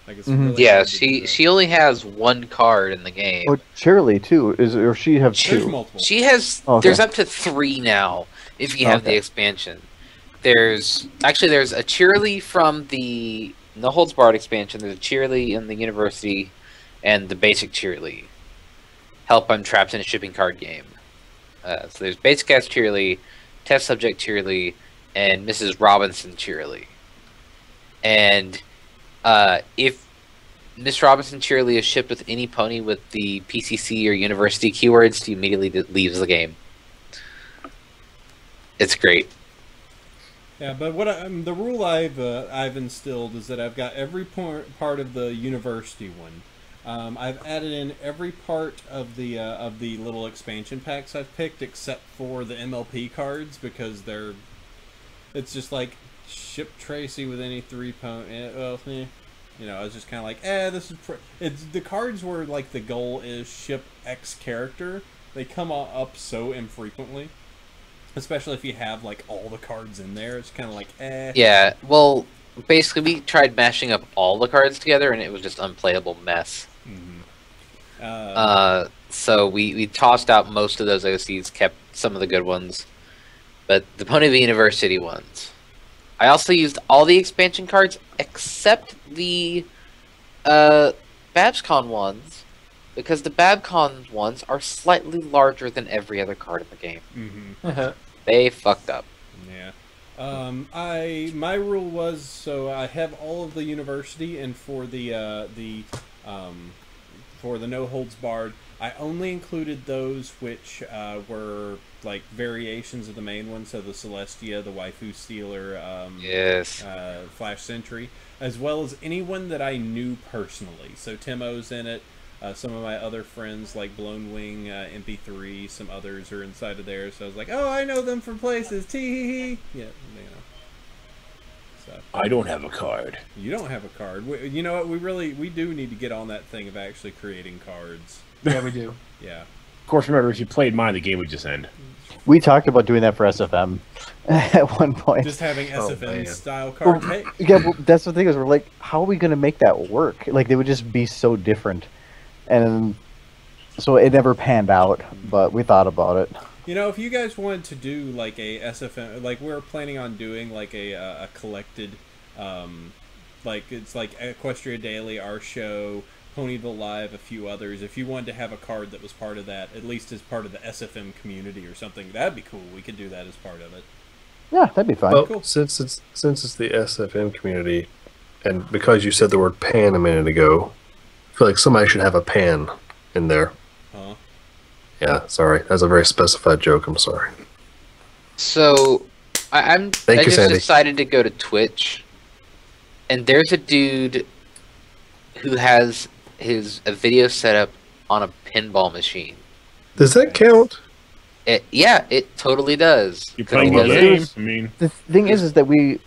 Like it's really hard to do that. she only has one card in the game. Oh, Cheerily too, or she have There's two? multiple. She has. Okay. There's up to 3 now if you have the expansion. There's a Cheerily from the No Holds Barred expansion. There's a Cheerily in the University, and the basic Cheerily. Help! I'm trapped in a shipping card game. So there's basic ass Cheerily, test subject Cheerily, and Mrs. Robinson Cheerily. And if Miss Robinson Cheerily is shipped with any pony with the PCC or university keywords, he immediately leaves the game. It's great. Yeah, but what the rule I've instilled is that I've got every part of the university one. I've added in every part of the little expansion packs I've picked, except for the MLP cards, because it's just like ship Tracy with any 3 pony. I was just kind of like, this is the cards where like the goal is ship X character. They come up so infrequently, especially if you have like all the cards in there. It's kind of like, Yeah, well, basically we tried mashing up all the cards together, and it was just unplayable mess. Mm-hmm. So we tossed out most of those OCs, kept some of the good ones, but the Ponyville University ones. I also used all the expansion cards except the BabsCon ones, because the BabCon ones are slightly larger than every other card in the game. Mm-hmm. They fucked up. Yeah. My rule was, so I have all of the university, and for the No Holds Barred, I only included those which were like variations of the main one, so the Celestia, the Waifu Stealer, Flash Sentry, as well as anyone that I knew personally. So Timo's in it. Some of my other friends like Blown Wing, MP3, some others are inside of there. So I was like, oh, I know them from places. Tee. Yeah, So I don't have a card. You don't have a card. You know what? We do need to get on that thing of actually creating cards. Yeah, we do. Yeah. Of course, remember, if you played mine, the game would just end. We talked about doing that for SFM at one point. Just having SFM style cards. Hey. Yeah, well, that's the thing is, we're like, how are we going to make that work? Like, they would just be so different. And so it never panned out, but we thought about it. You know, if you guys wanted to do like a SFM, like we're planning on doing like a collected, like it's like Equestria Daily, our show, Ponyville Live, a few others. If you wanted to have a card that was part of that, at least as part of the SFM community or something, that'd be cool. We could do that as part of it. Yeah, that'd be fine. Well, Cool. since it's the SFM community, and because you said the word pan a minute ago, I feel like somebody should have a pan in there. Huh? Yeah, sorry. That's a very specified joke. I'm sorry. So, I Thank you, just Sandy. decided to go to Twitch, and there's a dude who has a video set up on a pinball machine. Does that count? Yeah, it totally does. You're 'Cause he playing the does game. it- I mean, The thing is that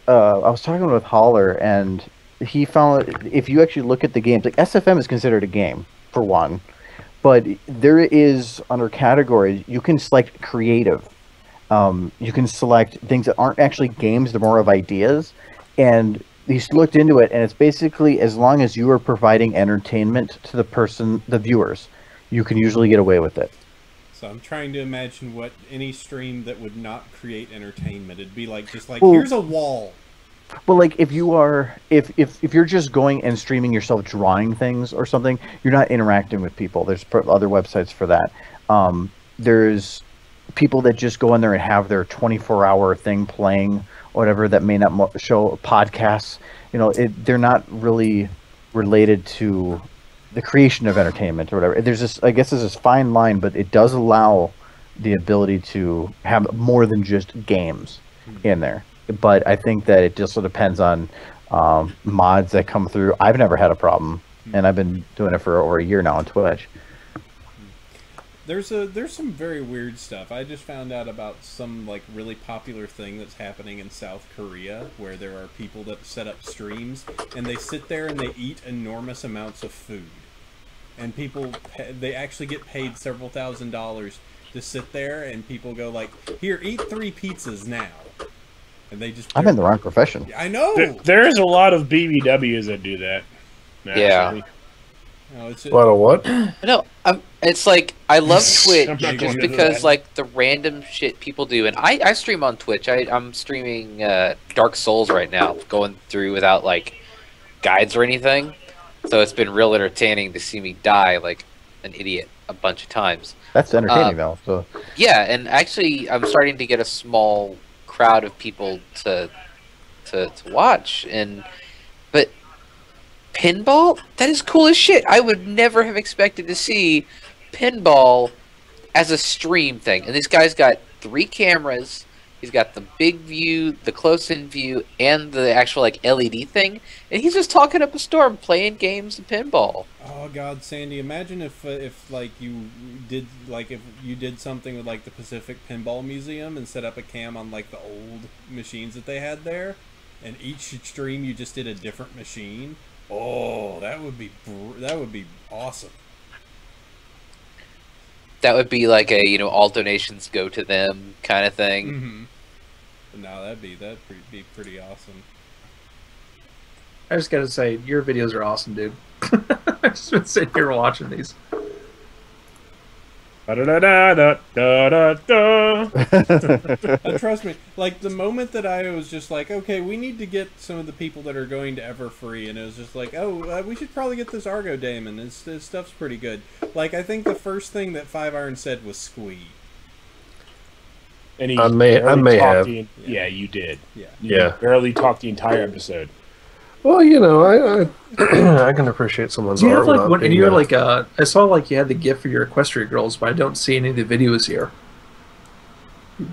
I was talking with Holler, and he found if you actually look at the games, like SFM is considered a game for one, but there is under categories you can select creative. You can select things that aren't actually games; they're more of ideas. And he's looked into it, and it's basically as long as you are providing entertainment to the viewers, you can usually get away with it. So I'm trying to imagine what any stream that would not create entertainment. It'd be like Well- here's a wall. Well, like if you're just going and streaming yourself drawing things or something, you're not interacting with people. There's other websites for that. There's people that just go in there and have their 24-hour thing playing, whatever, that may not show podcasts. You know, they're not really related to the creation of entertainment or whatever. There's this, I guess, there's this fine line, but it does allow the ability to have more than just games in there. But I think that it just depends on mods that come through. I've never had a problem, and I've been doing it for over a year now on Twitch. There's some very weird stuff. I just found out about some like really popular thing that's happening in South Korea, where there are people that set up streams and they sit there and they eat enormous amounts of food, and people they actually get paid several $1,000s to sit there, and people go like, "Here, eat 3 pizzas now," and they just. I'm in the wrong profession. I know. there's a lot of BBWs that do that. Yeah. No, it's What a what? No, it's like I love Twitch I'm not going just into because that. like the random shit people do, and I stream on Twitch. I'm streaming Dark Souls right now, going through without like guides or anything. So it's been real entertaining to see me die like an idiot a bunch of times. That's entertaining though. So Yeah, and actually I'm starting to get a small crowd of people to watch, but pinball, that is cool as shit. I would never have expected to see pinball as a stream thing. And this guy's got 3 cameras. He's got the big view, the close-in view, and the actual like LED thing. And he's just talking up a storm, playing games of pinball. Oh God, Sandy! Imagine if like you did something with like the Pacific Pinball Museum and set up a cam on like the old machines that they had there, and each stream you just did a different machine. Oh, that would be awesome. That would be like a all donations go to them kind of thing. Mm-hmm. No, that'd be pretty awesome. I just gotta say, your videos are awesome, dude. I've just been sitting here watching these. Trust me, like the moment that I was just like, okay, we need to get some of the people that are going to Everfree, and it was just like, oh, we should probably get this Argodaemon. His stuff's pretty good. Like, I think the first thing that 5 Iron said was squee. And he I may have. Yeah, you did. Yeah. You barely talked the entire episode. Well, I I can appreciate someone's Do you art. have like without one? And being you're a- like, I saw like you had the gift for your Equestria girls, but I don't see any of the videos here.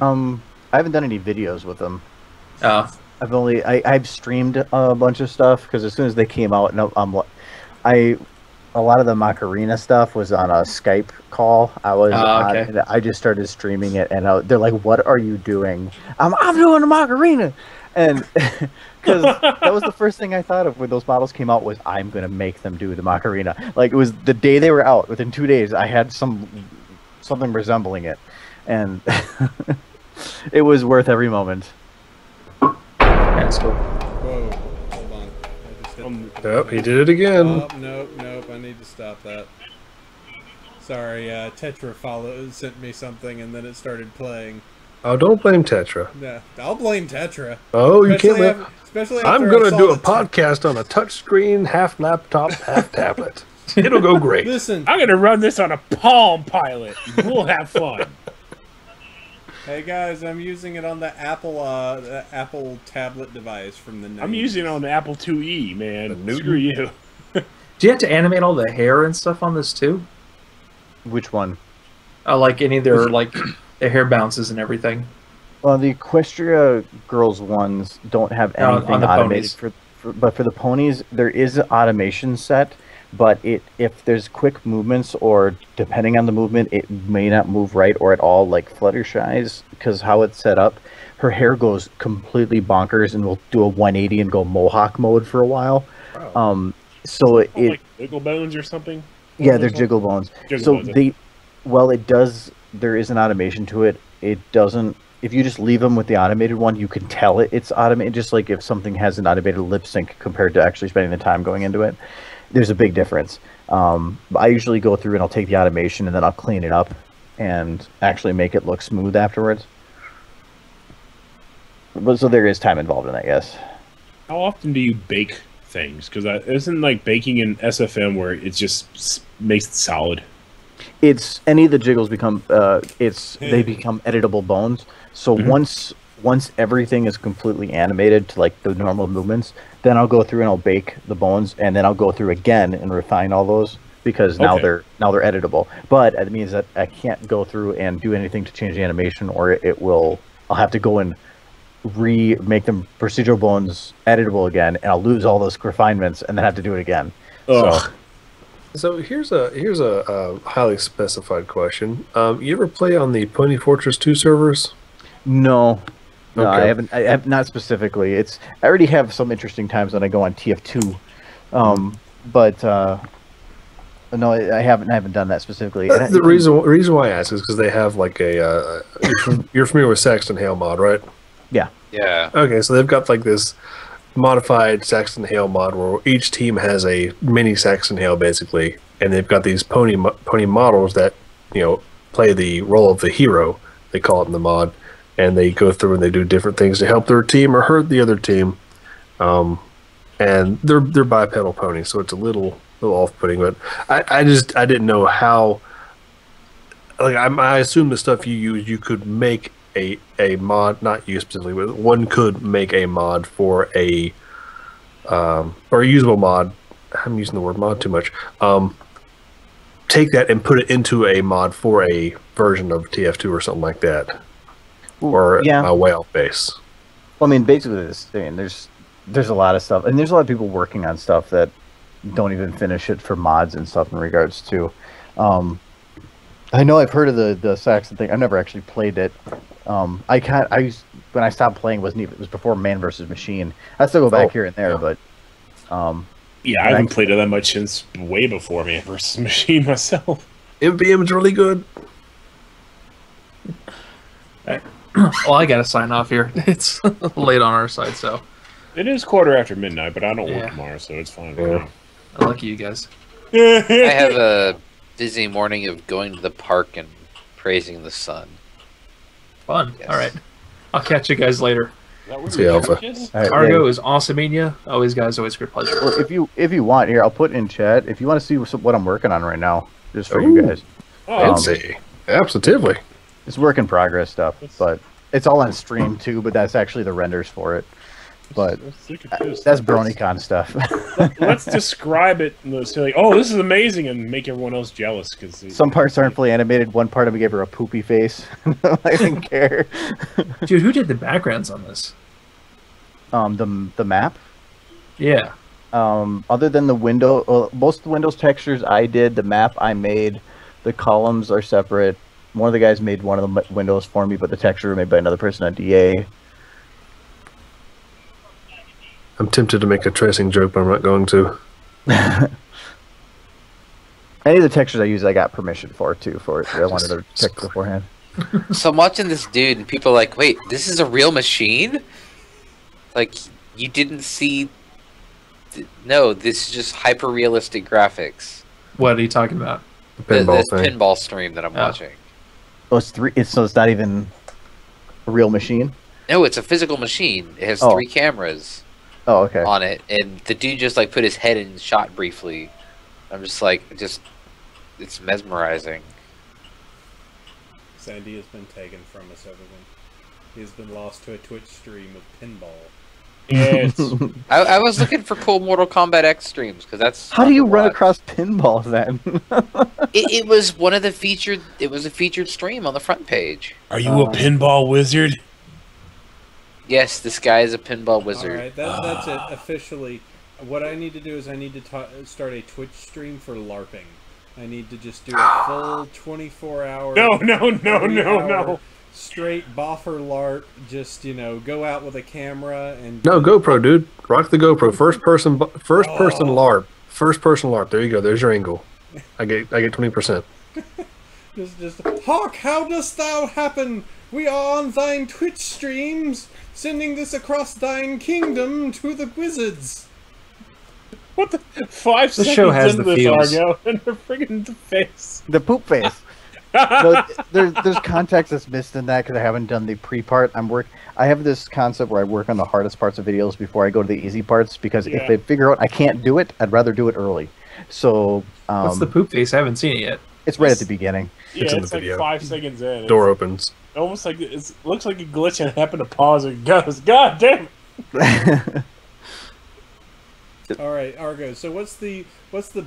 I haven't done any videos with them. I've streamed a bunch of stuff because as soon as they came out, a lot of the Macarena stuff was on a Skype call. And I just started streaming it, and they're like, "What are you doing?" I'm doing the Macarena, and because that was the first thing I thought of when those models came out was I'm gonna make them do the Macarena. Like it was the day they were out. Within 2 days, I had something resembling it, and it was worth every moment. That's cool. Whoa, hold on. I just hit Yep, he did it again. Oh, nope. I need to stop that. Sorry, Tetra sent me something and then it started playing. Oh, don't blame Tetra. Nah, I'll blame Tetra. Oh, you can't blame. Especially I'm after going I to saw do a the podcast on a touchscreen, half laptop, half tablet. It'll go great. Listen, I'm gonna run this on a Palm Pilot. We'll have fun. hey guys, I'm using it on the Apple tablet device from the 90s. I'm using it on the Apple IIe, man. Screw you. Do you have to animate all the hair and stuff on this too? Which one? Like any of their like the hair bounces and everything. Well, the Equestria girls ones don't have anything on the automated ponies. But for the ponies, there is an automation set. But if there's quick movements, or depending on the movement, it may not move right or at all, like Fluttershy's, because how it's set up, her hair goes completely bonkers and will do a 180 and go mohawk mode for a while. Wow. So Like wiggle bones or something? yeah, they're jiggle bones. So it does. There is an automation to it. It doesn't. If you just leave them with the automated one, you can tell it's automated. Just like if something has an automated lip sync compared to actually spending the time going into it, there's a big difference. I usually go through and I'll take the automation and then I'll clean it up and actually make it look smooth afterwards. But so there is time involved in that, yes. How often do you bake things? Because isn't like baking in SFM where it just makes it solid? It's any of the jiggles become they become editable bones. So once everything is completely animated to like the normal movements, then I'll go through and I'll bake the bones, and then I'll go through again and refine all those because now they're editable. But it means that I can't go through and do anything to change the animation, or I'll have to go and remake them procedural bones editable again, and I'll lose all those refinements and then have to do it again. So here's a highly specified question. You ever play on the Pony Fortress 2 servers? No, Okay. I haven't. I have not specifically. I already have some interesting times when I go on TF2, but no, I haven't done that specifically. The reason why I ask is because they have like a you're familiar with Saxton Hale mod, right? Yeah. Yeah. Okay, so they've got like this modified Saxton Hale mod where each team has a mini Saxton Hale basically, and they've got these pony models that play the role of the hero. They call it in the mod, and they go through and they do different things to help their team or hurt the other team. And they're bipedal ponies, so it's a little off-putting. But I didn't know how. Like I assume the stuff you use, you could make a mod, not you specifically, but one could make a mod for a or a usable mod. I'm using the word mod too much. Take that and put it into a mod for a version of TF2 or something like that, or a whale base. Well, I mean, basically, there's a lot of stuff, and there's a lot of people working on stuff that don't even finish it for mods and stuff in regards to. I know I've heard of the Saxon thing. I've never actually played it. When I stopped playing, it was before Man vs. Machine. I still go back here and there, but yeah, I haven't played it that much since way before Man vs. Machine myself. MVM's really good. Well, I gotta sign off here. It's late on our side, so It is 1:15, but I don't work tomorrow, so it's fine. Yeah. lucky you guys. I have a busy morning of going to the park and praising the sun. Fun. Yes. All right. I'll catch you guys later. See Alpha. All right, Argo is awesome in you. Always, guys. Always a great pleasure. well, if you want, here I'll put in chat. If you want to see what I'm working on right now, just for you guys, Fancy. Absolutely. it's work in progress stuff. But it's all on stream too. But that's actually the renders for it. But that's BronyCon stuff. Let's describe it and let's say, like, oh, this is amazing, and make everyone else jealous. Because Some parts aren't fully animated. One part of me gave her a poopy face. I didn't care. Dude, who did the backgrounds on this? The map. Yeah. Other than the window, most of the Windows textures I did. The map I made. The columns are separate. One of the guys made one of the windows for me, but the texture was made by another person on DA. I'm tempted to make a tracing joke, but I'm not going to. Any of the textures I use, I got permission for too. I wanted to check beforehand. So I'm watching this dude, and people are like, "Wait, this is a real machine? Like, you didn't see? No, this is just hyper realistic graphics." What are you talking about? Pinball This thing. pinball stream that I'm watching. Oh, so it's not even a real machine. No, it's a physical machine. It has 3 cameras Oh, okay. on it, and the dude just like put his head in shot briefly I'm just like, it's mesmerizing. Sandy has been taken from us, everyone. He has been lost to a Twitch stream of pinball. Yes. I was looking for cool Mortal Kombat X streams because that's How fun do you to run watch. across pinball then? It was one of the featured. It was a featured stream on the front page. Are you a pinball wizard? Yes, this guy is a pinball wizard. All right, that's it. Officially, what I need to do is I need to start a Twitch stream for LARPing. I need to just do a full 24-hour. No. Straight boffer LARP. Just go out with a camera and. No, GoPro, dude. Rock the GoPro. First person LARP. First person LARP. There you go. There's your angle. I get 20%. Just Hawk, how dost thou happen? We are on thine Twitch streams, sending this across thine kingdom to the wizards. What the? 5 The seconds show has into the this, feels. Argo, and they're friggin' the face. The poop face. No, there's context that's missed in that because I haven't done the pre-part. I have this concept where I work on the hardest parts of videos before I go to the easy parts because if they figure out I can't do it, I'd rather do it early. So What's the poop face? I haven't seen it yet. it's right at the beginning. Yeah, It's in it's the like video. 5 seconds in. Door opens. Almost like it looks like a glitch and happened to pause and goes, God damn it! All right, Argo. So what's the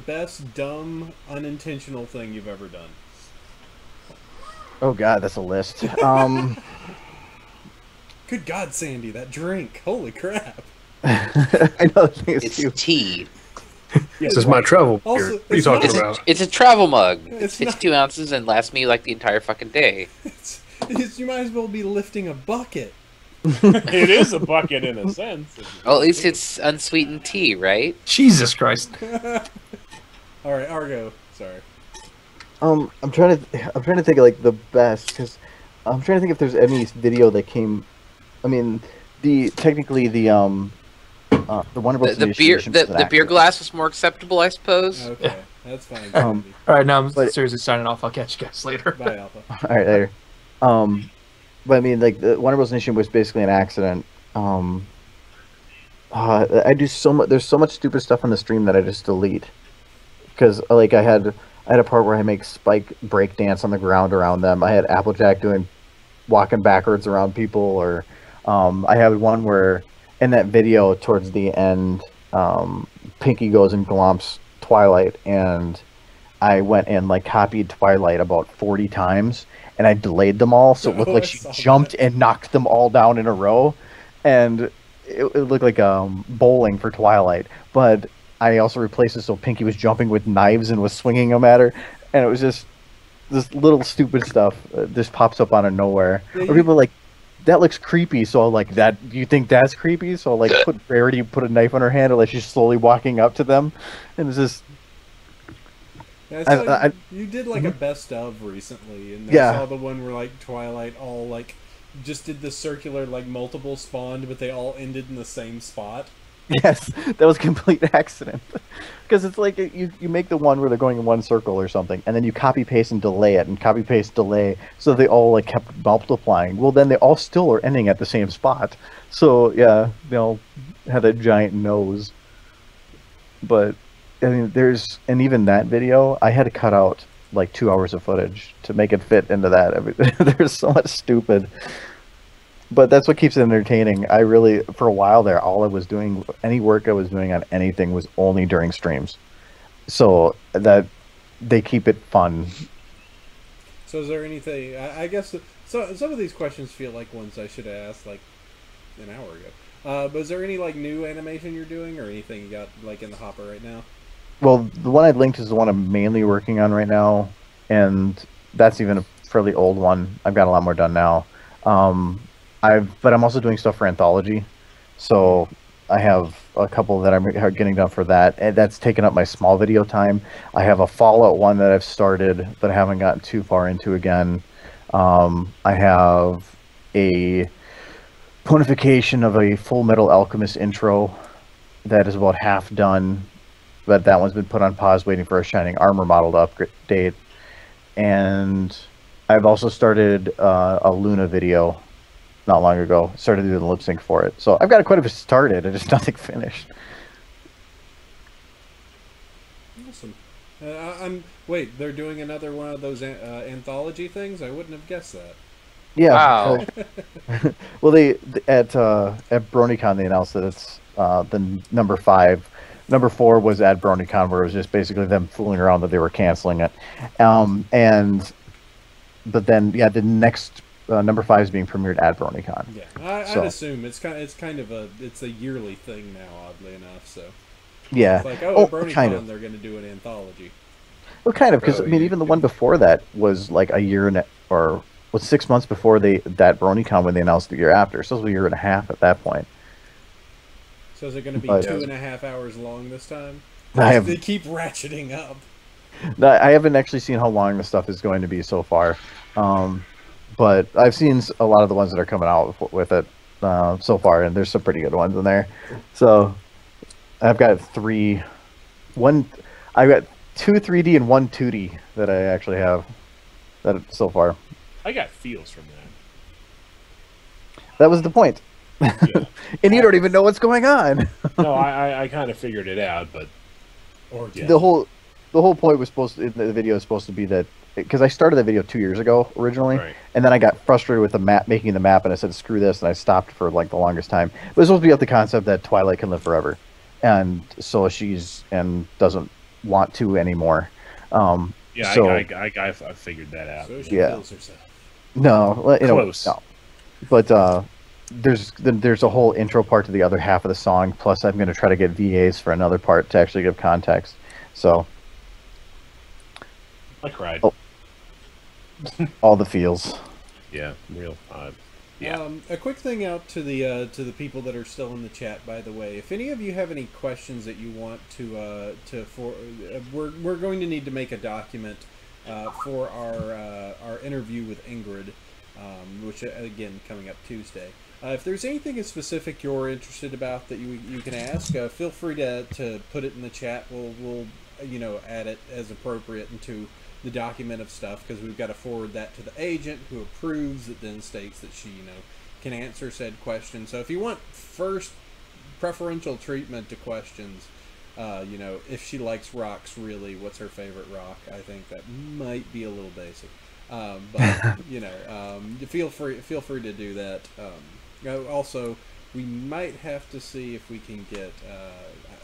best dumb unintentional thing you've ever done? Oh god, that's a list. Good God, Sandy, that drink! Holy crap! I know the thing is It's too. tea. This is my travel Also, beer. What are you it's talking not- about? It's a travel mug. It's It's not- 2 ounces and lasts me like the entire fucking day. You might as well be lifting a bucket. It is a bucket in a sense. Well, at least it's unsweetened tea, right? Jesus Christ. All right, Argo. Sorry. I'm trying to think of like the best because I'm trying to think if there's any video that came. I mean, the one about The beer, the beer glass was more acceptable, I suppose. Okay, that's fine. Um, Sandy. All right, now I'm But- seriously signing off. I'll catch you guys later. Bye, Alpha. All right, later. But I mean, like the Wonder Bros. Nation was basically an accident. I do so much. There's so much stupid stuff on the stream that I just delete because like I had a part where I make Spike break dance on the ground around them. I had Applejack walking backwards around people, or I had one where in that video towards the end, Pinky goes and glomps Twilight, and I went and like copied Twilight about 40 times, and I delayed them all, so it looked Oh, like I she saw jumped that. and knocked them all down in a row, and it looked like bowling for Twilight. But I also replaced it so Pinky was jumping with knives and was swinging them at her, and it was just this little stupid stuff just pops up out of nowhere. Yeah, Or people are like, that looks creepy, so I'll like that. Do you think that's creepy? So I'll like put a knife on her hand, and like she's slowly walking up to them, and it's just Yeah, I saw I- you did like a best of recently, and Yeah. I saw the one where like Twilight all like just did the circular like multiple spawned, but they all ended in the same spot. yes, that was a complete accident. Because it's like you make the one where they're going in one circle or something, and then you copy paste and delay it, and copy paste delay, so they all like kept multiplying. Well, then they all still are ending at the same spot. So yeah, they all had a giant nose. But I mean, and even that video, I had to cut out like 2 hours of footage to make it fit into that. I mean, there's so much stupid. But that's what keeps it entertaining. I really, for a while there, all I was doing, any work I was doing on anything was only during streams. So that they keep it fun. So is there anything? I guess so. Some of these questions feel like ones I should have asked like an hour ago. But is there any like new animation you're doing, or anything you got like in the hopper right now? Well, the one I linked is the one I'm mainly working on right now, and that's even a fairly old one. I've got a lot more done now. But I'm also doing stuff for Anthology, so I have a couple that I'm getting done for that, and that's taken up my small video time. I have a Fallout one that I've started, but I haven't gotten too far into again. I have a ponification of a Full Metal Alchemist intro that is about half done, but that one's been put on pause waiting for a Shining Armor model to update. And I've also started a Luna video not long ago. Started doing the lip sync for it. So I've got quite a bit started and just nothing finished. Awesome. Wait, they're doing another one of those anthology things? I wouldn't have guessed that. Yeah. Wow. Well, at BronyCon they announced that it's the number 5. Number 4 was at BronyCon, where it was just basically them fooling around that they were canceling it. But then the next number 5 is being premiered at BronyCon. Yeah, I'd assume it's kind of a yearly thing now. Oddly enough, so yeah, it's like at BronyCon kind of. they're going to do an anthology. Well, kind of, because I mean, even the one before that was like a year or was 6 months before that BronyCon when they announced the year after. So it was a year and a half at that point. So is it going to be 2.5 hours long this time? They keep ratcheting up. I haven't actually seen how long the stuff is going to be so far, but I've seen a lot of the ones that are coming out with it so far, and there's some pretty good ones in there. So I've got 2 3D and 1 2D that I actually have so far. I got feels from that. That was the point. Yeah. And you don't even know what's going on. No, I kind of figured it out, but the whole point was the video was supposed to be that, because I started the video 2 years ago originally, right. And then I got frustrated with making the map, and I said screw this, and I stopped for like the longest time. It was supposed to be about the concept that Twilight can live forever, and so doesn't want to anymore. I figured that out. So she kills herself. No, Close. No. But there's a whole intro part to the other half of the song. Plus, I'm going to try to get VAs for another part to actually give context. So I cried. All the feels. Yeah, real odd. Yeah. A quick thing out to the people that are still in the chat, by the way. If any of you have any questions that you want we're going to need to make a document for our interview with Ingrid, which again coming up Tuesday. If there's anything in specific you're interested about that you can ask, feel free to put it in the chat. We'll add it as appropriate into the document of stuff, because we've got to forward that to the agent who approves it, then states that she can answer said question. So if you want first preferential treatment to questions, if she likes rocks, really, what's her favorite rock? I think that might be a little basic, but feel free to do that. Also, we might have to see if we can get.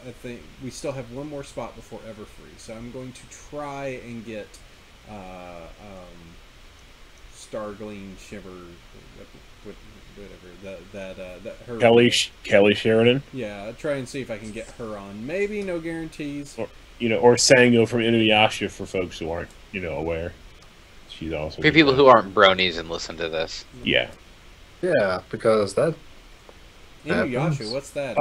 I think we still have one more spot before Everfree, so I'm going to try and get Stargleam Shiver, whatever that her Kelly Sheridan. Yeah, try and see if I can get her on. Maybe, no guarantees. Or Sango from Inuyasha for folks who aren't aware. She's also for people who aren't bronies and listen to this. Yeah. Yeah, because that. Inuyasha, what's that?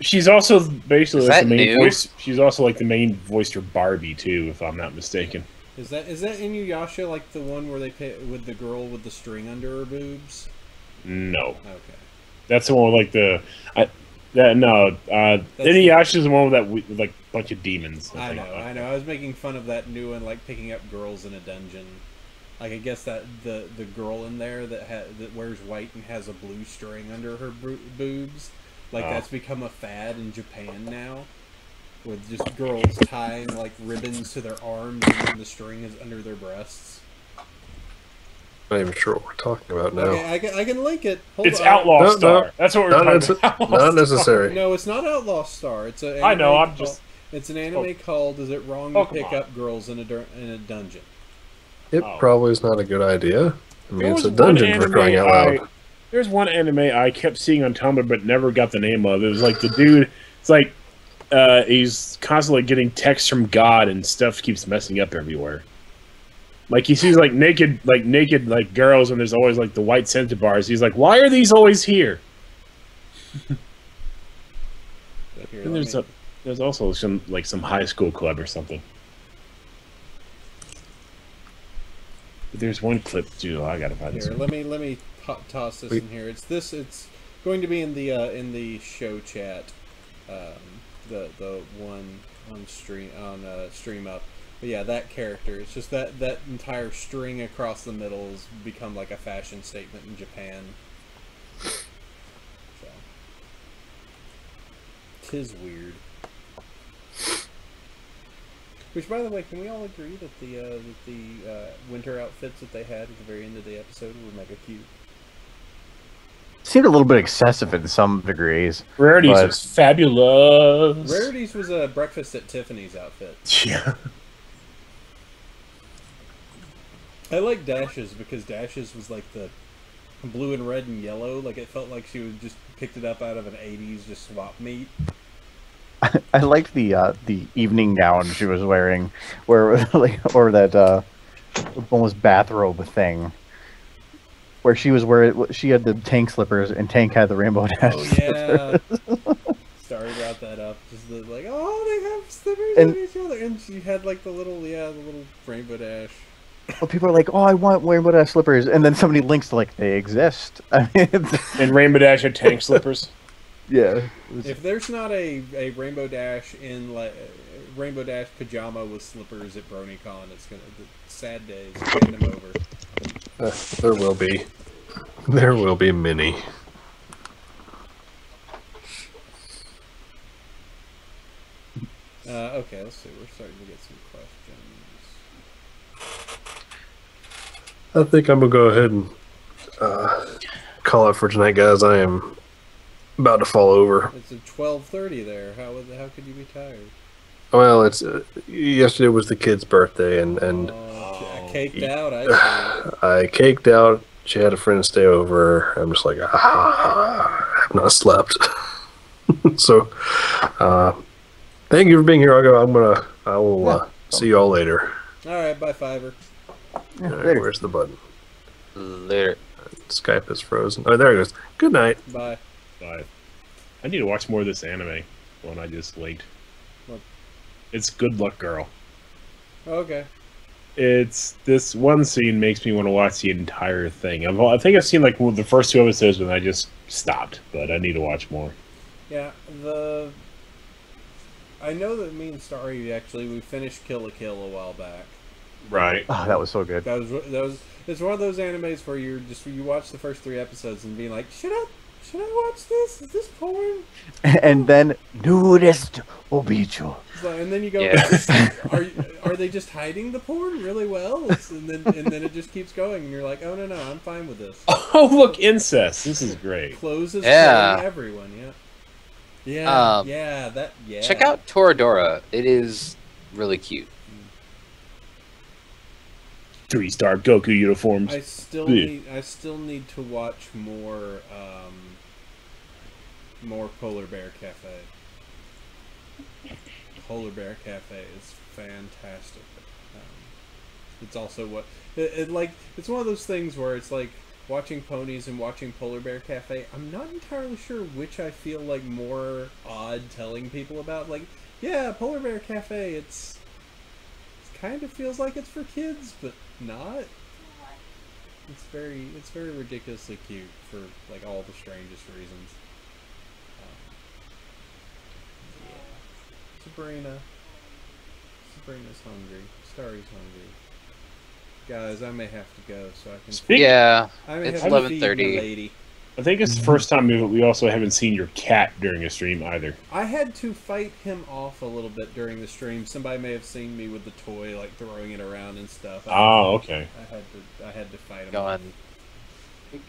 She's also basically like the main voice. She's also like the main voice for Barbie too, if I'm not mistaken. Is that Inuyasha, like the one where they pay with the girl with the string under her boobs? No. Okay. That's the one with Inuyasha is the one with that bunch of demons. I know. I was making fun of that new one, like picking up girls in a dungeon. Like, I guess that the girl in there that wears white and has a blue string under her boobs, that's become a fad in Japan now, with just girls tying like ribbons to their arms and then the string is under their breasts. I'm not even sure what we're talking about now. Okay, I can link it. It's Outlaw Star. That's what we're talking about. Not necessary. No, it's not Outlaw Star. It's a. I know. It's an anime called "Is It Wrong to Pick Up Girls in a Dungeon?" It probably is not a good idea. I mean, it's a dungeon for crying out loud. There's one anime I kept seeing on Tumblr but never got the name of. It was like the dude. It's like he's constantly getting texts from God and stuff keeps messing up everywhere. Like he sees naked girls and there's always like the white center bars. He's like, why are these always here? And there's also some high school club or something. There's one clip too. I gotta find this. Let me toss this in here. It's going to be in the show chat. The one on stream up. But yeah, that character. It's just that entire string across the middle has become like a fashion statement in Japan. So, 'tis weird. Which, by the way, can we all agree that the winter outfits that they had at the very end of the episode were mega cute? Seemed a little bit excessive in some degrees. Rarities but... was fabulous. Rarities was a breakfast at Tiffany's outfit. Yeah. I like Dash's because Dash's was like the blue and red and yellow. Like it felt like she was just picked it up out of an '80s just swap meet. I liked the evening gown she was wearing, where like or that almost bathrobe thing, where she was wearing she had the Tank slippers and Tank had the rainbow dash. Oh yeah. Sorry about that up. Just like they have slippers on each other, and she had like the little rainbow dash. Well, people are like, "Oh, I want Rainbow Dash slippers," and then somebody links to like they exist. I mean, and Rainbow Dash had Tank slippers. Yeah. If there's not a Rainbow Dash in like Rainbow Dash pajama with slippers at BronyCon, it's gonna sad days. Hand them over. There will be. There will be many. Okay, let's see. We're starting to get some questions. I think I'm gonna go ahead and call it for tonight, guys. I am about to fall over. It's at 12:30 there. How could you be tired? Well, it's yesterday was the kid's birthday, and caked out. I caked out. She had a friend stay over. I'm just like, I have not slept. So, thank you for being here. I will see you all later. All right, bye, Fiverr. Yeah, all right, where's the button? Later. Skype is frozen. Oh, there it goes. Good night. Bye. Bye. I need to watch more of this anime. One I just linked. What? It's Good Luck Girl. Okay. It's this one scene makes me want to watch the entire thing. I think I've seen like the first 2 episodes, but I just stopped. But I need to watch more. Yeah, I know that me and Starry we finished Kill la Kill a while back. Right. Oh, that was so good. That was it's one of those animes where you watch the first 3 episodes and being like, should I watch this? Is this porn? And then nudist will beat you. So, and then you go, are they just hiding the porn really well? And then it just keeps going, and you're like, oh no, I'm fine with this. Oh look, incest. This is great. Closes everyone. Yeah. Check out Toradora. It is really cute. 3-star Goku uniforms. I still need to watch more Polar Bear Cafe. Polar Bear Cafe is fantastic. It's also it's one of those things where it's like watching ponies and watching Polar Bear Cafe. I'm not entirely sure which I feel like more odd telling people about. Like, yeah, Polar Bear Cafe. It kind of feels like it's for kids, but not. It's very ridiculously cute for like all the strangest reasons. Sabrina's hungry. Starry's hungry. Guys, I may have to go so I can. It's 11:30. I think it's the first time we also haven't seen your cat during a stream either. I had to fight him off a little bit during the stream. Somebody may have seen me with the toy, like throwing it around and stuff. Oh, okay. I had to fight him. Go on.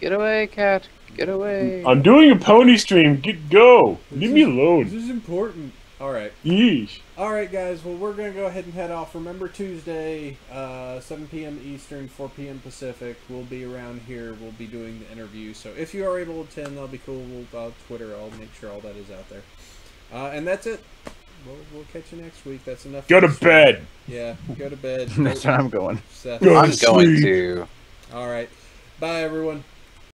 Get away, cat. Get away. I'm doing a pony stream. Go. Leave me alone. This is important. All right. Yeesh. All right, guys. Well, we're going to go ahead and head off. Remember, Tuesday, 7 p.m. Eastern, 4 p.m. Pacific. We'll be around here. We'll be doing the interview. So if you are able to attend, that'll be cool. I'll Twitter. I'll make sure all that is out there. And that's it. We'll catch you next week. That's enough. Go to bed. Yeah, go to bed. That's where I'm going. Seth. I'm going to. All right. Bye, everyone.